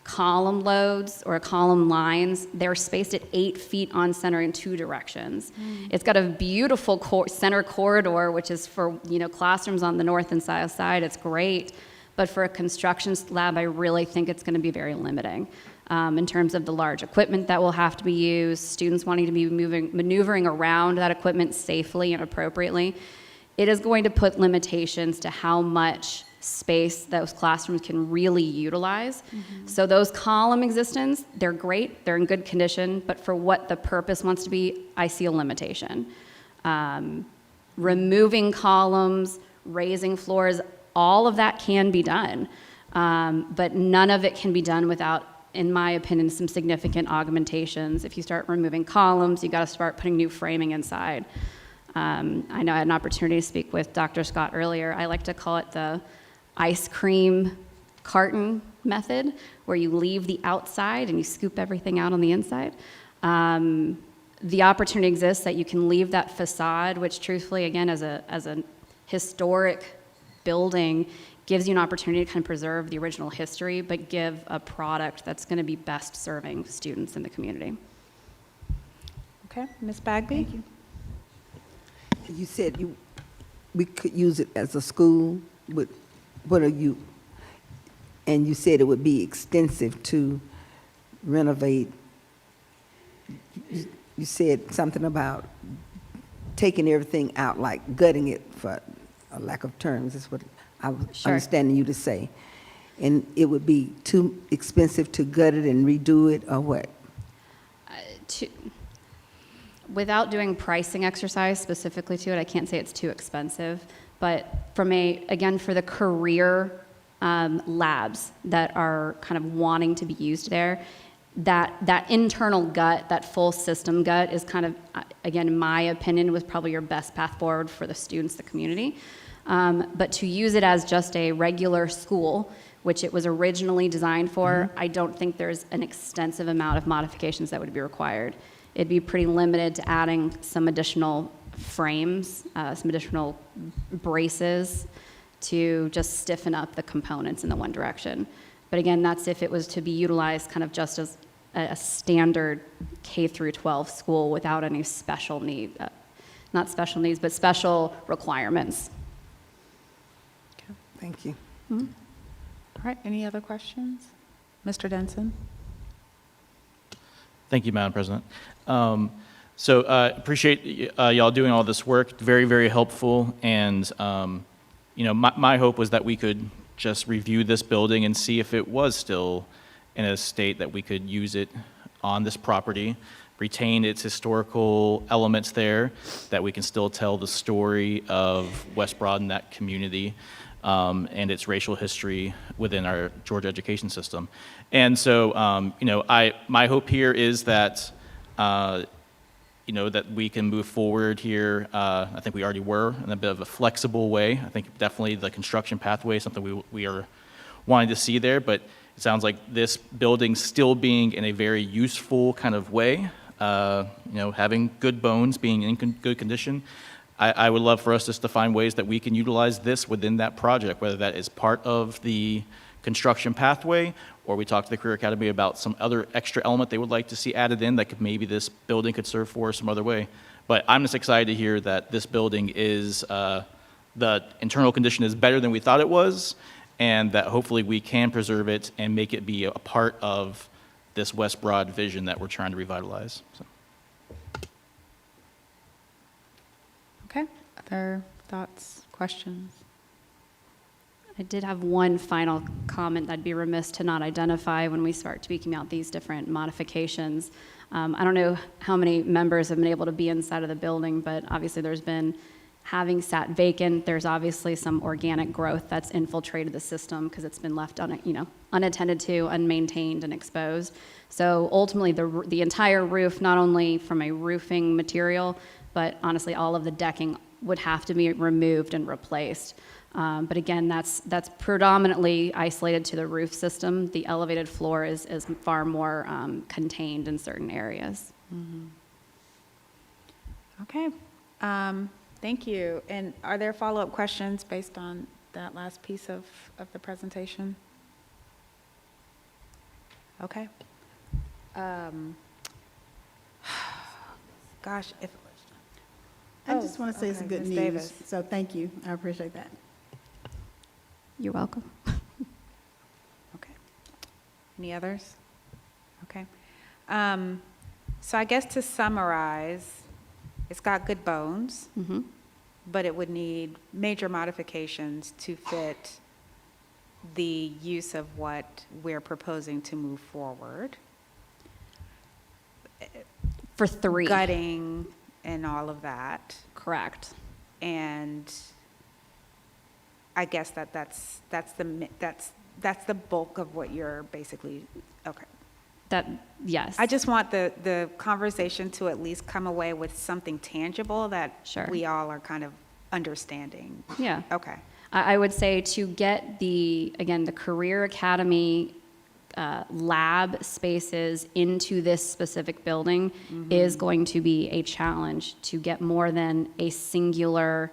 column loads or column lines, they're spaced at 8 feet on center in 2 directions. It's got a beautiful center corridor, which is for classrooms on the north and south side. It's great, but for a construction lab, I really think it's going to be very limiting in terms of the large equipment that will have to be used, students wanting to be maneuvering around that equipment safely and appropriately. It is going to put limitations to how much space those classrooms can really utilize. Mm-hmm. So those column existence, they're great, they're in good condition, but for what the purpose wants to be, I see a limitation. Removing columns, raising floors, all of that can be done, but none of it can be done without, in my opinion, some significant augmentations. If you start removing columns, you got to start putting new framing inside. I know I had an opportunity to speak with Dr. Scott earlier. I like to call it the ice cream carton method, where you leave the outside and you scoop everything out on the inside. The opportunity exists that you can leave that facade, which truthfully, again, as a historic building, gives you an opportunity to kind of preserve the original history, but give a product that's going to be best serving students in the community. Okay, Ms. Bagby? Thank you. You said we could use it as a school. What are you? and you said it would be extensive to renovate. You said something about taking everything out, like gutting it, for a lack of terms, is what I was Sure. understanding you to say. And it would be too expensive to gut it and redo it, or what? Without doing pricing exercise specifically to it, I can't say it's too expensive. But again, for the career labs that are kind of wanting to be used there, that internal gut, that full system gut is kind of, again, in my opinion, was probably your best path forward for the students, the community. But to use it as just a regular school, which it was originally designed for, I don't think there's an extensive amount of modifications that would be required. It'd be pretty limited to adding some additional frames, some additional braces to just stiffen up the components in the one direction. But again, that's if it was to be utilized kind of just as a standard K through 12 school without any special need, not special needs, but special requirements. Thank you. All right, any other questions? Mr. Denson? Thank you, Madam President. Appreciate y'all doing all this work. Very, very helpful. And, my hope was that we could just review this building and see if it was still in a state that we could use it on this property, retain its historical elements there, that we can still tell the story of West Broad and that community, and its racial history within our Georgia education system. And so, my hope here is that, that we can move forward here. I think we already were in a bit of a flexible way. I think definitely the construction pathway is something we are wanting to see there, but it sounds like this building still being in a very useful kind of way, having good bones, being in good condition. I would love for us just to find ways that we can utilize this within that project, whether that is part of the construction pathway, or we talk to the Career Academy about some other extra element they would like to see added in that could maybe this building could serve for some other way. But I'm just excited to hear that this building is, the internal condition is better than we thought it was, and that hopefully we can preserve it and make it be a part of this West Broad vision that we're trying to revitalize. So. Okay, other thoughts, questions? I did have one final comment I'd be remiss to not identify when we start tweaking out these different modifications. I don't know how many members have been able to be inside of the building, but obviously there's been, having sat vacant, there's obviously some organic growth that's infiltrated the system because it's been left unattended to, unmaintained, and exposed. So ultimately, the entire roof, not only from a roofing material, but honestly, all of the decking would have to be removed and replaced. But again, that's predominantly isolated to the roof system. The elevated floor is far more contained in certain areas. Mm-hmm. Okay. Thank you. And are there follow-up questions based on that last piece of the presentation? Okay. Gosh, I just want to say it's okay, good Ms. news. Davis. So thank you. I appreciate that. You're welcome. Okay. Any others? Okay. So I guess to summarize, it's got good bones, but it would need major modifications to fit the use of what we're proposing to move forward. For 3. Gutting and all of that. Correct. And I guess that's the bulk of what you're basically, okay. Yes. I just want the conversation to at least come away with something tangible that we all are kind of understanding. Yeah. Okay. I would say to get the Career Academy lab spaces into this specific building is going to be a challenge to get more than a singular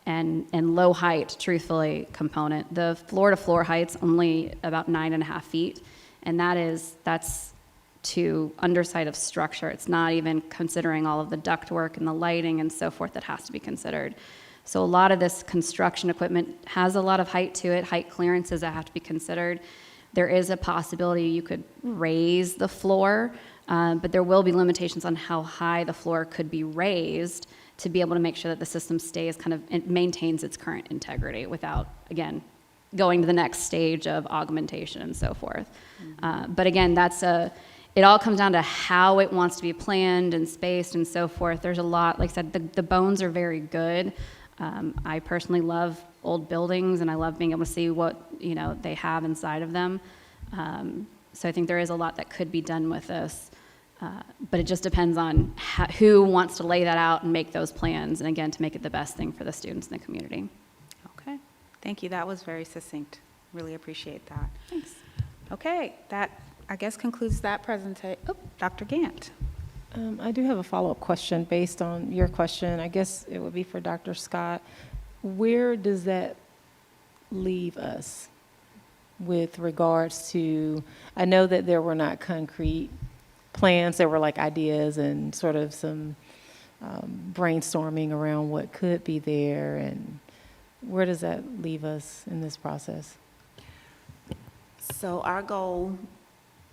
and low height, truthfully, component. The floor-to-floor height's only about 9.5 feet, and that's to underside of structure. It's not even considering all of the ductwork and the lighting and so forth that has to be considered. So a lot of this construction equipment has a lot of height to it, height clearances that have to be considered. There is a possibility you could raise the floor, but there will be limitations on how high the floor could be raised to be able to make sure that the system stays it maintains its current integrity without, again, going to the next stage of augmentation and so forth. But again, it all comes down to how it wants to be planned and spaced and so forth. There's a lot, like I said, the bones are very good. I personally love old buildings, and I love being able to see what, they have inside of them. So I think there is a lot that could be done with this. But it just depends on who wants to lay that out and make those plans, and again, to make it the best thing for the students in the community. Okay, thank you. That was very succinct. Really appreciate that. Thanks. Okay, that, I guess, concludes that presentation. Oh, Dr. Gant. I do have a follow-up question based on your question. I guess it would be for Dr. Scott. Where does that leave us with regards to, I know that there were not concrete plans, there were like ideas and sort of some brainstorming around what could be there, and where does that leave us in this process? So our goal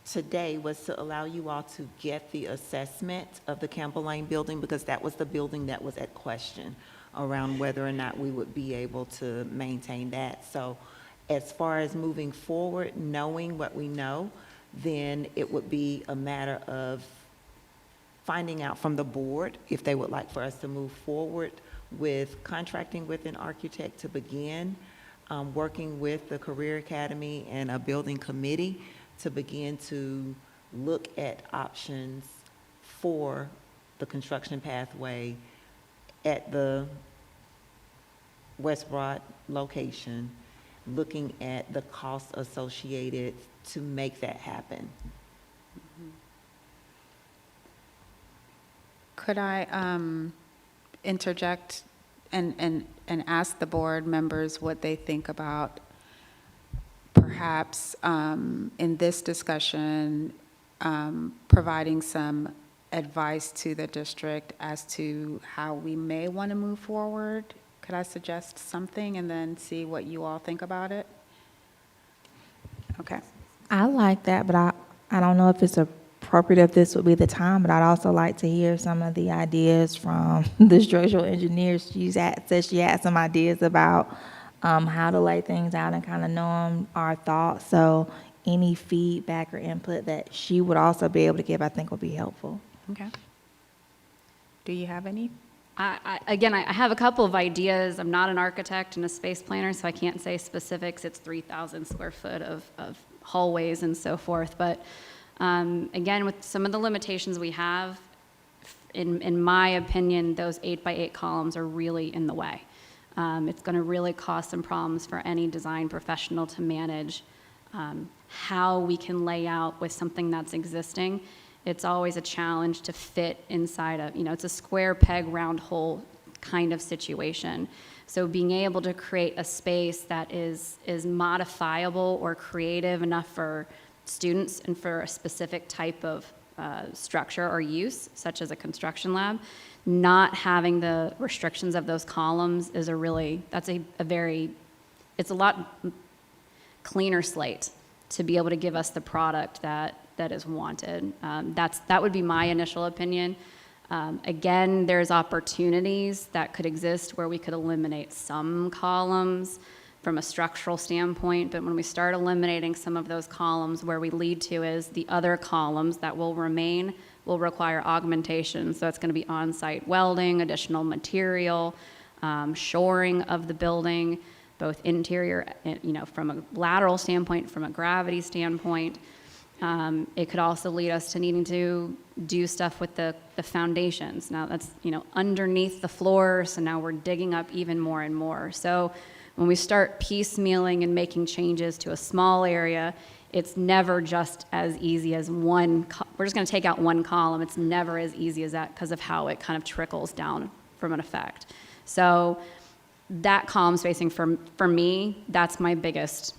today was to allow you all to get the assessment of the Campbell Lane building, because that was the building that was at question around whether or not we would be able to maintain that. So as far as moving forward, knowing what we know, then it would be a matter of finding out from the board if they would like for us to move forward with contracting with an architect to begin, working with the Career Academy and a building committee to begin to look at options for the construction pathway at the West Broad location, looking at the costs associated to make that happen. Could I interject and ask the board members what they think about perhaps in this discussion providing some advice to the district as to how we may want to move forward? Could I suggest something and then see what you all think about it? Okay. I like that, but I don't know if it's appropriate if this would be the time, but I'd also like to hear some of the ideas from the structural engineer. Said she had some ideas about how to lay things out and kind of know our thoughts. So any feedback or input that she would also be able to give, I think would be helpful. Okay. Do you have any? I have a couple of ideas. I'm not an architect and a space planner, so I can't say specifics. It's 3,000 square foot of hallways and so forth. But again, with some of the limitations we have, in my opinion, those 8x8 columns are really in the way. It's going to really cause some problems for any design professional to manage how we can lay out with something that's existing. It's always a challenge to fit inside of, it's a square peg, round hole kind of situation. So being able to create a space that is modifiable or creative enough for students and for a specific type of structure or use, such as a construction lab, not having the restrictions of those columns is it's a lot cleaner slate to be able to give us the product that is wanted. That would be my initial opinion. Again, there's opportunities that could exist where we could eliminate some columns from a structural standpoint, but when we start eliminating some of those columns, where we lead to is the other columns that will remain will require augmentation. So it's going to be on-site welding, additional material, shoring of the building, both interior, from a lateral standpoint, from a gravity standpoint. It could also lead us to needing to do stuff with the foundations. Now that's, underneath the floor, so now we're digging up even more and more. So when we start piecemealing and making changes to a small area, it's never just as easy as we're just going to take out one column. It's never as easy as that because of how it kind of trickles down from an effect. So that column spacing for me, that's my biggest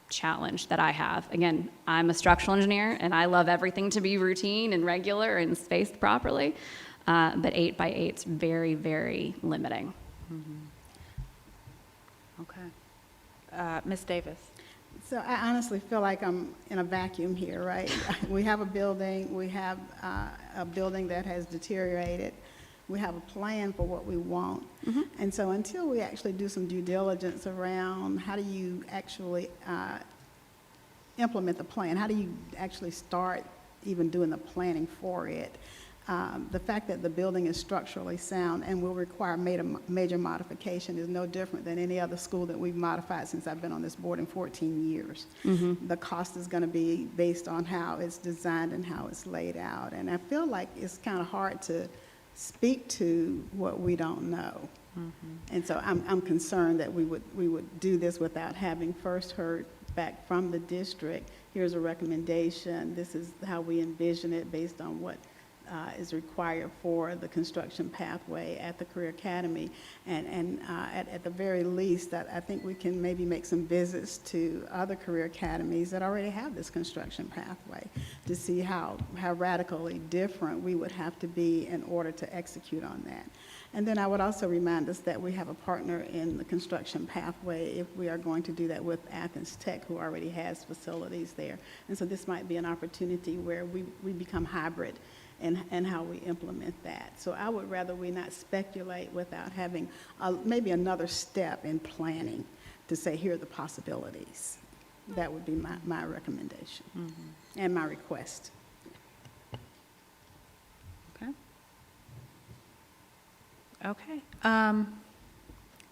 challenge that I have. Again, I'm a structural engineer and I love everything to be routine and regular and spaced properly, but 8x8 is very, very limiting. Mm-hmm. Okay. Ms. Davis. So I honestly feel like I'm in a vacuum here, right? We have a building, we have a building that has deteriorated. We have a plan for what we want. And so until we actually do some due diligence around how do you actually implement the plan, how do you actually start even doing the planning for it, the fact that the building is structurally sound and will require major modification is no different than any other school that we've modified since I've been on this board in 14 years. The cost is going to be based on how it's designed and how it's laid out. And I feel like it's kind of hard to speak to what we don't know. And so I'm concerned that we would do this without having first heard back from the district. Here's a recommendation. This is how we envision it based on what is required for the construction pathway at the Career Academy. And at the very least, I think we can maybe make some visits to other career academies that already have this construction pathway to see how radically different we would have to be in order to execute on that. And then I would also remind us that we have a partner in the construction pathway if we are going to do that with Athens Tech, who already has facilities there. And so this might be an opportunity where we become hybrid and how we implement that. So I would rather we not speculate without having maybe another step in planning to say, here are the possibilities. That would be my recommendation and my request. Okay.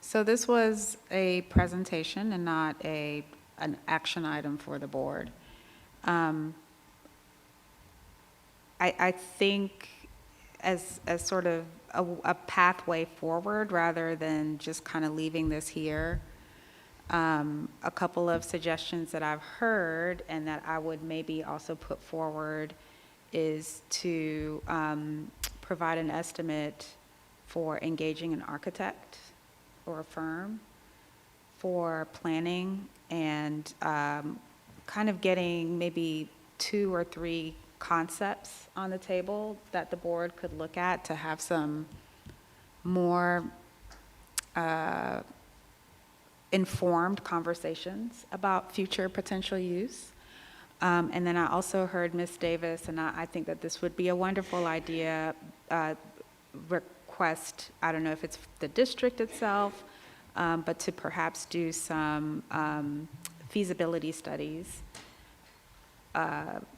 So this was a presentation and not an action item for the board. I think as sort of a pathway forward rather than just kind of leaving this here, a couple of suggestions that I've heard and that I would maybe also put forward is to provide an estimate for engaging an architect or a firm for planning and kind of getting maybe 2 or 3 concepts on the table that the board could look at to have some more informed conversations about future potential use. And then I also heard Ms. Davis, and I think that this would be a wonderful idea, request, I don't know if it's the district itself, but to perhaps do some feasibility studies,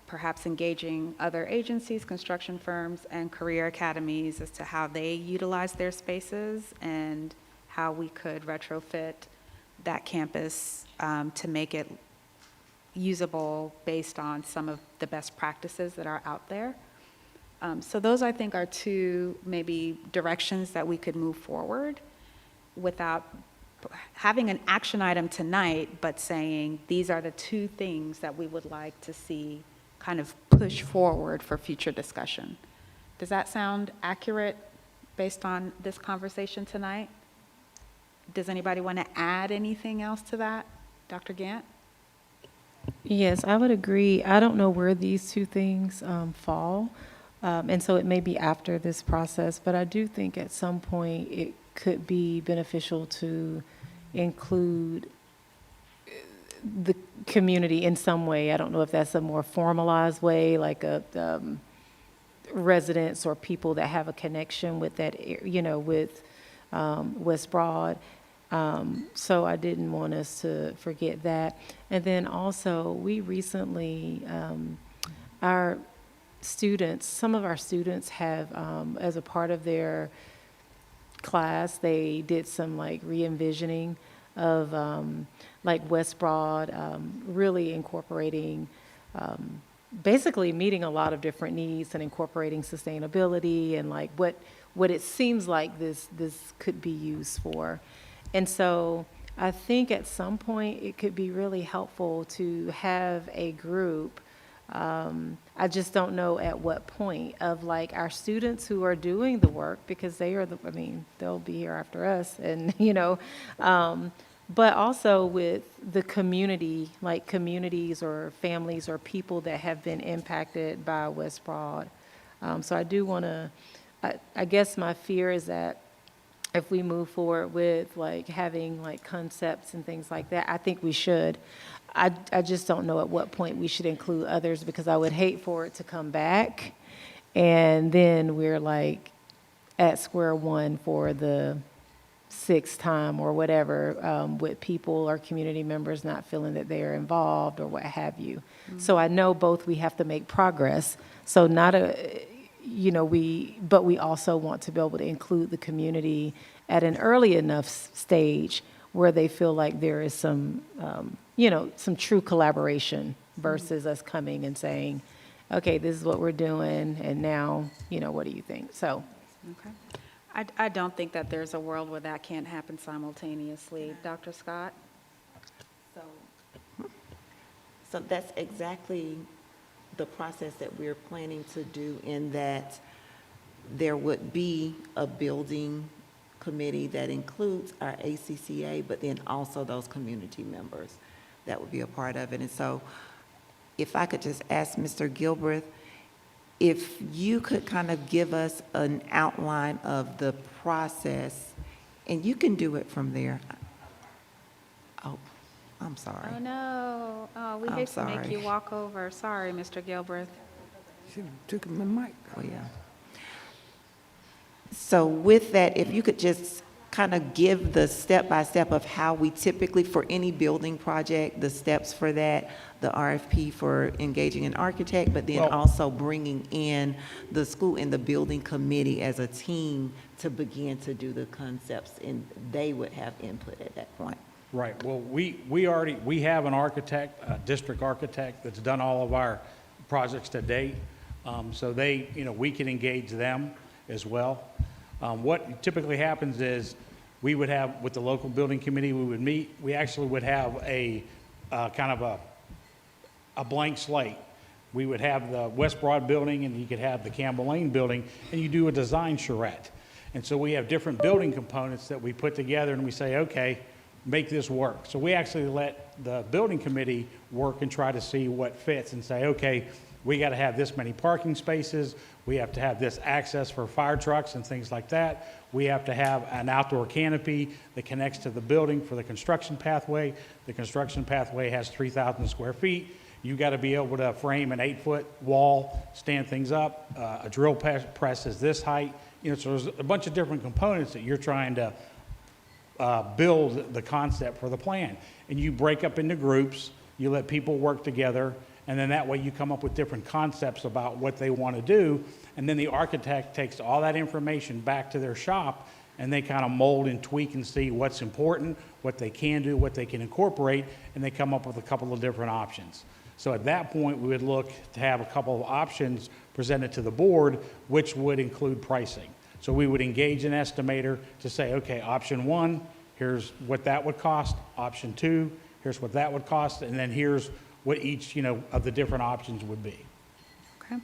perhaps engaging other agencies, construction firms, and career academies as to how they utilize their spaces and how we could retrofit that campus to make it usable based on some of the best practices that are out there. So those, I think, are 2 maybe directions that we could move forward without having an action item tonight, but saying these are the 2 things that we would like to see kind of push forward for future discussion. Does that sound accurate based on this conversation tonight? Does anybody want to add anything else to that? Dr. Gant? Yes, I would agree. I don't know where these 2 things fall. And so it may be after this process, but I do think at some point it could be beneficial to include the community in some way. I don't know if that's a more formalized way, like residents or people that have a connection with that, with West Broad. So I didn't want us to forget that. And then also, we recently, some of our students have, as a part of their class, they did some like re-envisioning of like West Broad, really incorporating, basically meeting a lot of different needs and incorporating sustainability and like what it seems like this could be used for. And so I think at some point it could be really helpful to have a group. I just don't know at what point of like our students who are doing the work, because they are they'll be here after us, and but also with the community, like communities or families or people that have been impacted by West Broad. So I do want to, I guess my fear is that if we move forward with like having like concepts and things like that, I think we should. I just don't know at what point we should include others, because I would hate for it to come back and then we're like at square one for the sixth time or whatever, with people or community members not feeling that they are involved or what have you. So I know both we have to make progress. So not a, you know, but we also want to be able to include the community at an early enough stage where they feel like there is some, you know, some true collaboration versus us coming and saying, okay, this is what we're doing, and now, you know, what do you think? So. Okay. I don't think that there's a world where that can't happen simultaneously. Dr. Scott? So that's exactly the process that we're planning to do, in that there would be a building committee that includes our ACCA, but then also those community members that would be a part of it. And so if I could just ask Mr. Gilbreth, if you could kind of give us an outline of the process, and you can do it from there. Oh, I'm sorry. Oh, no. Oh, we I'm hate to make sorry. you walk over. Sorry, Mr. Gilbreth. She took my mic. Oh, yeah. So with that, if you could just kind of give the step-by-step of how we typically, for any building project, the steps for that, the RFP for engaging an architect, but then also bringing in the school and the building committee as a team to begin to do the concepts, and they would have input at that point. Right. Well, we have an architect, a district architect that's done all of our projects to date. So they, you know, we can engage them as well. What typically happens is we would have, with the local building committee, we would meet. We actually would have a kind of a blank slate. We would have the West Broad building, and you could have the Campbell Lane building, and you do a design charrette. And so we have different building components that we put together, and we say, okay, make this work. So we actually let the building committee work and try to see what fits, and say, okay, we got to have this many parking spaces. We have to have this access for fire trucks and things like that. We have to have an outdoor canopy that connects to the building for the construction pathway. The construction pathway has 3,000 square feet. You got to be able to frame an 8-foot wall, stand things up. A drill press is this height. You know, so there's a bunch of different components that you're trying to build the concept for the plan. And you break up into groups. You let people work together. And then that way you come up with different concepts about what they want to do. And then the architect takes all that information back to their shop, and they kind of mold and tweak and see what's important, what they can do, what they can incorporate, and they come up with a couple of different options. So at that point, we would look to have a couple of options presented to the board, which would include pricing. So we would engage an estimator to say, okay, option one, here's what that would cost. Option two, here's what that would cost. And then here's what each, you know, of the different options would be. Okay.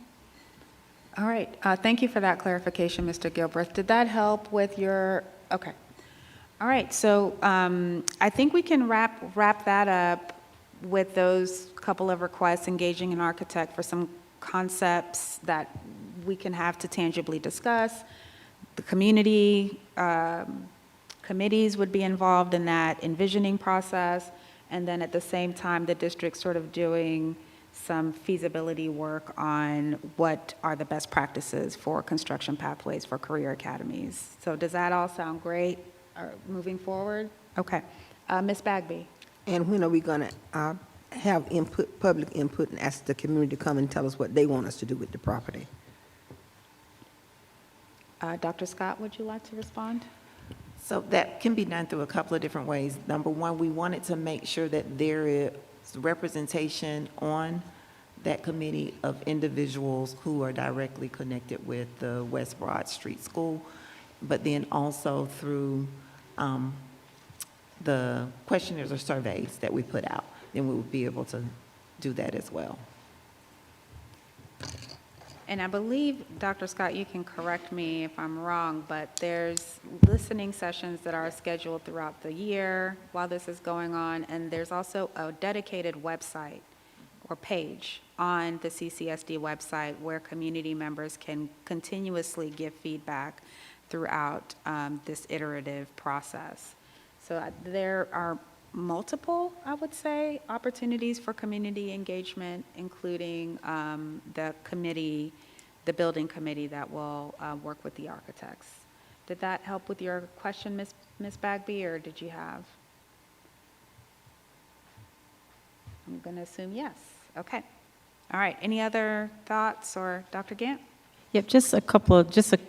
All right. Thank you for that clarification, Mr. Gilbreth. Did that help with your, okay. All right. So I think we can wrap that up with those couple of requests, engaging an architect for some concepts that we can have to tangibly discuss. The community committees would be involved in that envisioning process. And then at the same time, the district sort of doing some feasibility work on what are the best practices for construction pathways for career academies. So does that all sound great moving forward? Okay. Ms. Bagby. And when are we going to have input, public input, and ask the community to come and tell us what they want us to do with the property? Dr. Scott, would you like to respond? So that can be done through a couple of different ways. Number one, we wanted to make sure that there is representation on that committee of individuals who are directly connected with the West Broad Street School, but then also through the questionnaires or surveys that we put out, then we would be able to do that as well. And I believe, Dr. Scott, you can correct me if I'm wrong, but there's listening sessions that are scheduled throughout the year while this is going on, and there's also a dedicated website or page on the CCSD website where community members can continuously give feedback throughout this iterative process. So there are multiple, I would say, opportunities for community engagement, including the committee, the building committee that will work with the architects. Did that help with your question, Ms. Bagby, or did you have? I'm going to assume yes. Okay. All right. Any other thoughts, or Dr. Gant? Yep, just a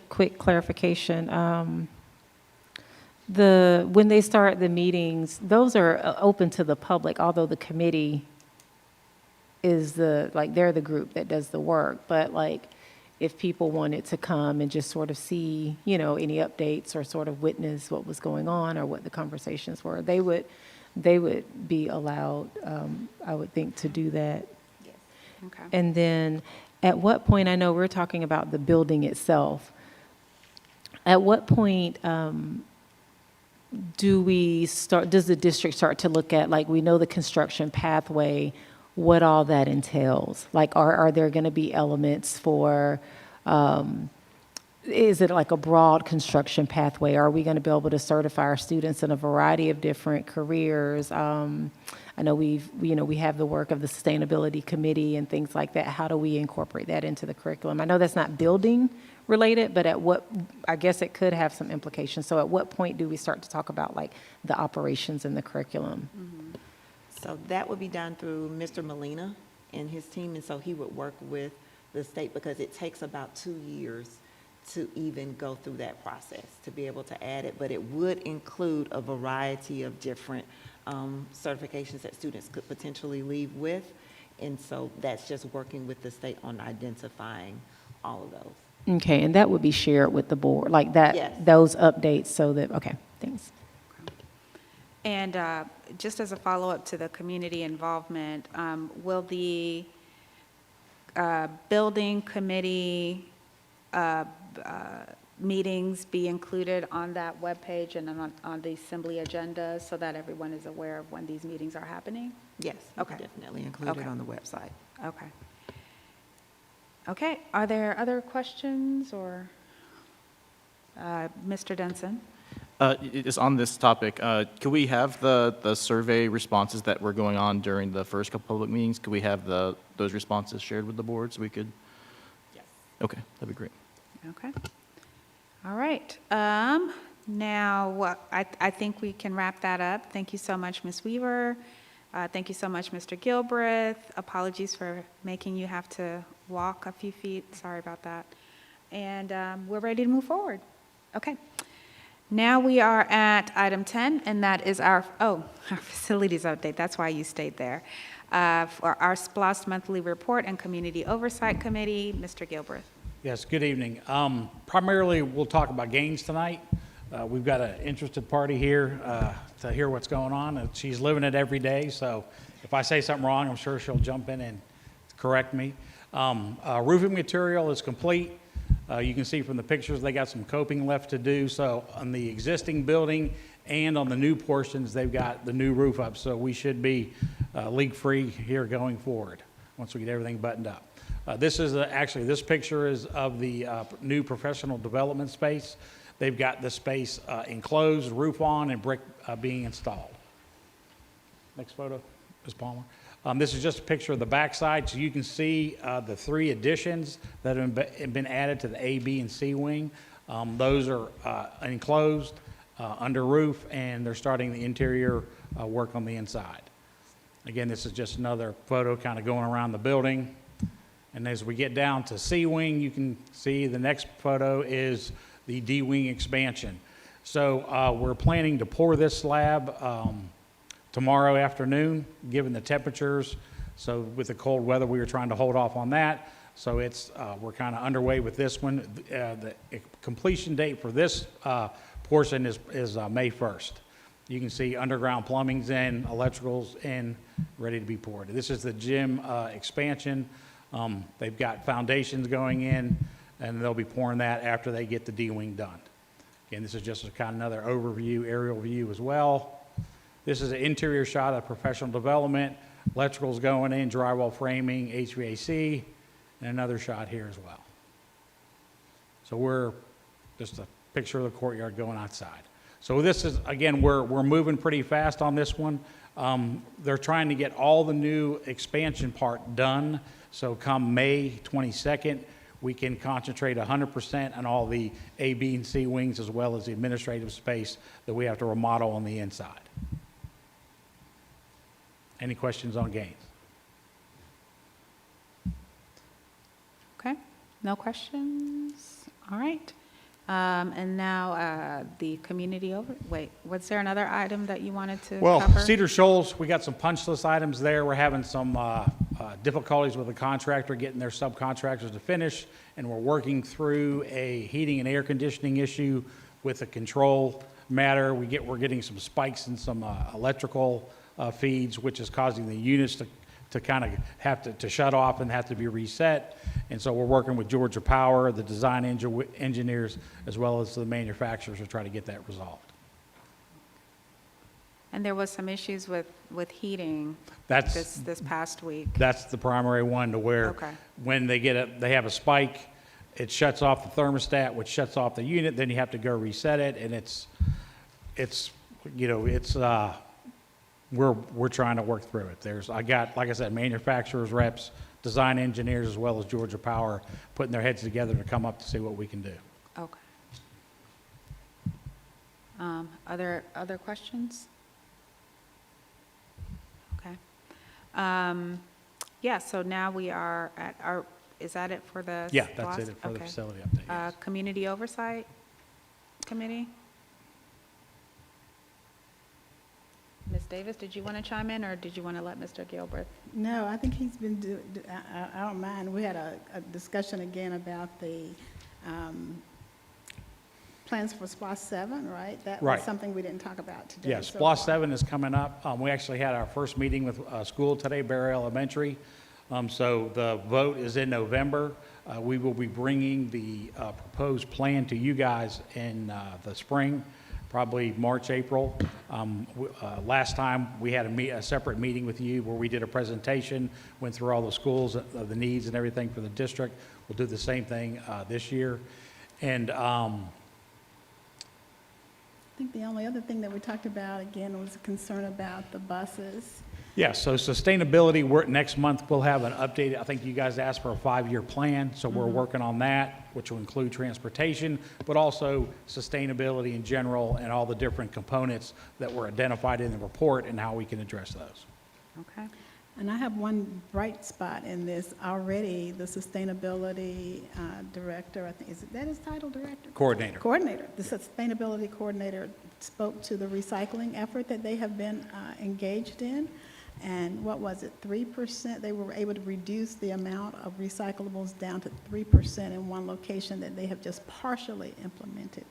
quick clarification. When they start the meetings, those are open to the public, although the committee is they're the group that does the work. But like, if people wanted to come and just sort of see, any updates or sort of witness what was going on or what the conversations were, they would be allowed, I would think, to do that. Yes. Okay. And then at what point, I know we're talking about the building itself, at what point does the district start to look at, like, we know the construction pathway, what all that entails? Like, are there going to be elements for, is it like a broad construction pathway? Are we going to be able to certify our students in a variety of different careers? I know we have the work of the sustainability committee and things like that. How do we incorporate that into the curriculum? I know that's not building related, but I guess it could have some implications. So at what point do we start to talk about like the operations and the curriculum? Mm-hmm. So that would be done through Mr. Molina and his team, and so he would work with the state, because it takes about 2 years to even go through that process to be able to add it, but it would include a variety of different certifications that students could potentially leave with, and so that's just working with the state on identifying all of those. Okay, and that would be shared with the board, like that, Yes. those updates, so that, okay, thanks. And just as a follow-up to the community involvement, will the building committee meetings be included on that webpage and on the assembly agenda so that everyone is aware of when these meetings are happening? Yes, Okay. definitely included Okay. on the website. Okay. Okay, are there other questions, or Mr. Denson? It's on this topic. Could we have the survey responses that were going on during the first couple public meetings? Could we have those responses shared with the board so we could? Yes. Okay, that'd be great. Okay. All right. Now, I think we can wrap that up. Thank you so much, Ms. Weaver. Thank you so much, Mr. Gilbreth. Apologies for making you have to walk a few feet. Sorry about that. And we're ready to move forward. Okay. Now we are at item 10, and that is our facilities update. That's why you stayed there. For our SPLOST monthly report and community oversight committee, Mr. Gilbreth. Yes, good evening. Primarily, we'll talk about gains tonight. We've got an interested party here to hear what's going on, and she's living it every day, so if I say something wrong, I'm sure she'll jump in and correct me. Roofing material is complete. You can see from the pictures they got some coping left to do, so on the existing building and on the new portions, they've got the new roof up, so we should be leak-free here going forward once we get everything buttoned up. This picture is of the new professional development space. They've got the space enclosed, roof on, and brick being installed. Next photo, Ms. Palmer. This is just a picture of the backside, so you can see the 3 additions that have been added to the A, B, and C wing. Those are enclosed, under roof, and they're starting the interior work on the inside. Again, this is just another photo kind of going around the building. And as we get down to C wing, you can see the next photo is the D wing expansion. So we're planning to pour this slab tomorrow afternoon, given the temperatures. So with the cold weather, we were trying to hold off on that. So we're kind of underway with this one. The completion date for this portion is May 1st. You can see underground plumbing's in, electrical's in, ready to be poured. This is the gym expansion. They've got foundations going in, and they'll be pouring that after they get the D-wing done. Again, this is just a kind of another overview, aerial view as well. This is an interior shot of professional development. Electrical's going in, drywall framing, HVAC, and another shot here as well. So we're just a picture of the courtyard going outside. So this is, again, we're moving pretty fast on this one. They're trying to get all the new expansion part done, so come May 22nd, we can concentrate 100% on all the A, B, and C wings, as well as the administrative space that we have to remodel on the inside. Any questions on Gaines? Okay, no questions? All right. And now the community wait, was there another item that you wanted to Well, cover? Cedar Shoals, we got some punch list items there. We're having some difficulties with the contractor getting their subcontractors to finish, and we're working through a heating and air conditioning issue with a control matter. We're getting some spikes in some electrical feeds, which is causing the units to kind of have to shut off and have to be reset. And so we're working with Georgia Power, the design engineers, as well as the manufacturers to try to get that resolved. And there was some issues with heating That's- this past week. That's the primary one, to where Okay. when they have a spike, it shuts off the thermostat, which shuts off the unit, then you have to go reset it, and we're trying to work through it. I got, like I said, manufacturers, reps, design engineers, as well as Georgia Power, putting their heads together to come up to see what we can do. Okay. Other questions? Okay. Yeah, so now we are at is that it for the? Yeah, that's SPOS? it for the Okay. facility update, yes. Community Oversight Committee? Ms. Davis, did you want to chime in, or did you want to let Mr. Gilbert? No, I think he's been I don't mind. We had a discussion again about the plans for SPOS 7, right? That was Right. something we didn't talk about today. Yeah, so SPOS far. 7 is coming up. We actually had our first meeting with school today, Bear Elementary. So the vote is in November. We will be bringing the proposed plan to you guys in the spring, probably March, April. Last time, we had a separate meeting with you where we did a presentation, went through all the schools, the needs and everything for the district. We'll do the same thing this year. And I think the only other thing that we talked about, again, was a concern about the buses. yeah, so sustainability, next month we'll have an updated, I think you guys asked for a 5-year plan, so we're working on that, which will include transportation, but also sustainability in general and all the different components that were identified in the report and how we can address those. Okay. And I have one bright spot in this already. The sustainability director, I think, that his title, director? Coordinator. Coordinator. The sustainability coordinator spoke to the recycling effort that they have been engaged in. And what was it, 3%? They were able to reduce the amount of recyclables down to 3% in one location that they have just partially implemented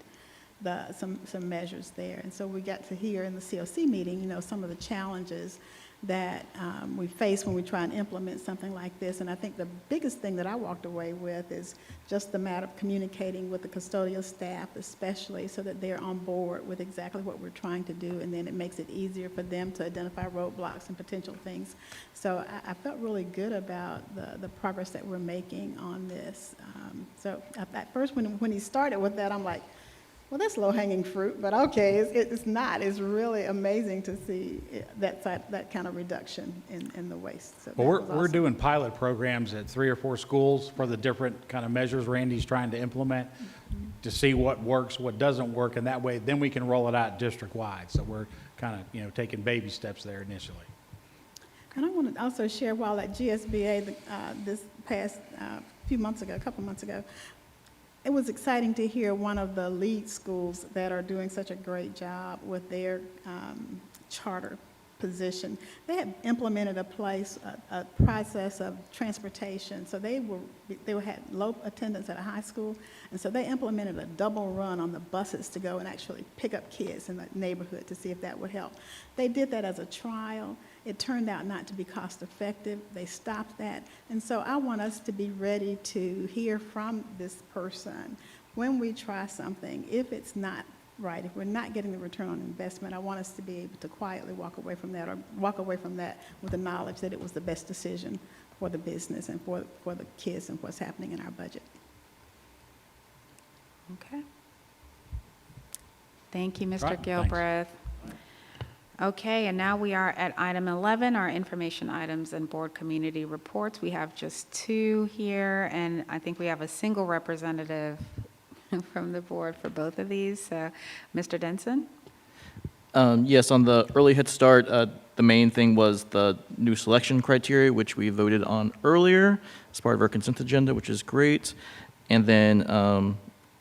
some measures there. And so we got to hear in the COC meeting, some of the challenges that we face when we try and implement something like this. And I think the biggest thing that I walked away with is just the matter of communicating with the custodial staff, especially, so that they're on board with exactly what we're trying to do, and then it makes it easier for them to identify roadblocks and potential things. So I felt really good about the progress that we're making on this. So at first, when he started with that, I'm like, well, that's low-hanging fruit, but okay, it's not. It's really amazing to see that kind of reduction in the waste. So Well, that was we're awesome. doing pilot programs at 3 or 4 schools for the different kind of measures Randy's trying to implement to see what works, what doesn't work, and that way, then we can roll it out district-wide. So we're kind of, taking baby steps there initially. And I want to also share, while at GSBA this past a couple months ago, it was exciting to hear one of the lead schools that are doing such a great job with their charter position. They had implemented a process of transportation. So they had low attendance at a high school, and so they implemented a double run on the buses to go and actually pick up kids in the neighborhood to see if that would help. They did that as a trial. It turned out not to be cost effective. They stopped that. And so I want us to be ready to hear from this person when we try something. If it's not right, if we're not getting the return on investment, I want us to be able to quietly walk away from that, or walk away from that with the knowledge that it was the best decision for the business and for the kids and what's happening in our budget. Okay. Thank you, Mr. Right, thanks. Gilbreth. Okay, and now we are at item 11, our information items and board community reports. We have just 2 here, and I think we have a single representative from the board for both of these. So, Mr. Denson? Yes, on the early Head Start, the main thing was the new selection criteria, which we voted on earlier as part of our consent agenda, which is great. And then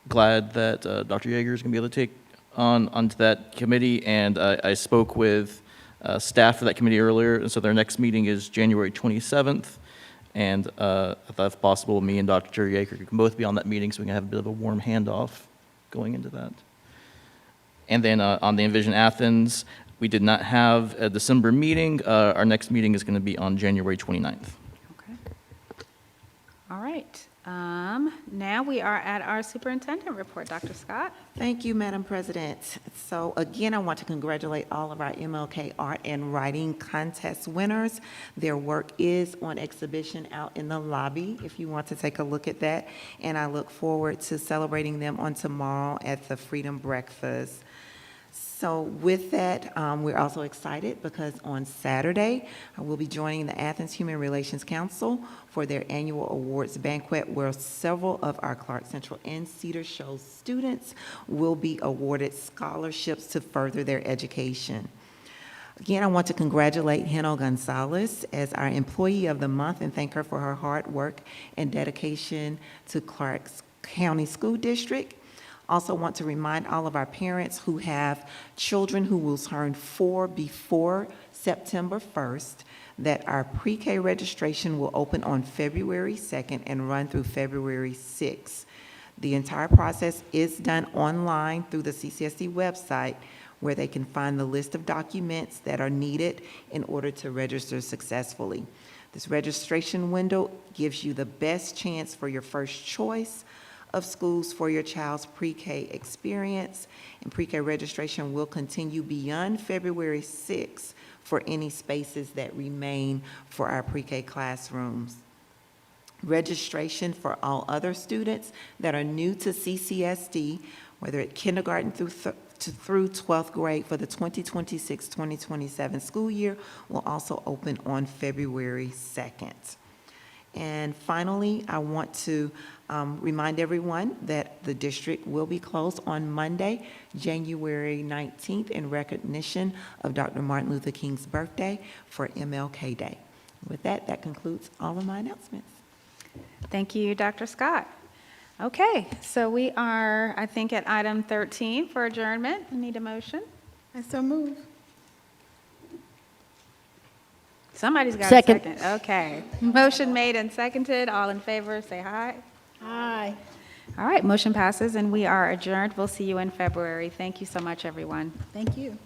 glad that Dr. Yeager is going to be able to take onto that committee. And I spoke with staff for that committee earlier, and so their next meeting is January 27th. And I thought if possible, me and Dr. Yeager can both be on that meeting so we can have a bit of a warm handoff going into that. And then on the Envision Athens, we did not have a December meeting. Our next meeting is going to be on January 29th. Okay. All right. Now we are at our superintendent report. Dr. Scott? Thank you, Madam President. So again, I want to congratulate all of our MLK Art and Writing Contest winners. Their work is on exhibition out in the lobby if you want to take a look at that. And I look forward to celebrating them on tomorrow at the Freedom Breakfast. So with that, we're also excited because on Saturday, I will be joining the Athens Human Relations Council for their annual awards banquet, where several of our Clark Central and Cedar Show students will be awarded scholarships to further their education. Again, I want to congratulate Heno Gonzalez as our Employee of the Month and thank her for her hard work and dedication to Clark County School District. Also want to remind all of our parents who have children who will turn 4 before September 1st that our pre-K registration will open on February 2nd and run through February 6th. The entire process is done online through the CCSD website, where they can find the list of documents that are needed in order to register successfully. This registration window gives you the best chance for your first choice of schools for your child's pre-K experience, and pre-K registration will continue beyond February 6th for any spaces that remain for our pre-K classrooms. Registration for all other students that are new to CCSD, whether at kindergarten through 12th grade for the 2026-2027 school year, will also open on February 2nd. And finally, I want to remind everyone that the district will be closed on Monday, January 19th, in recognition of Dr. Martin Luther King's birthday for MLK Day. With that, that concludes all of my announcements. Thank you, Dr. Scott. Okay, so we are, I think, at item 13 for adjournment. I need a motion. I so move. Somebody's got Second. a second. Okay. Motion made and seconded. All in favor, say aye. Aye. All right, motion passes and we are adjourned. We'll see you in February. Thank you so much, everyone. Thank you.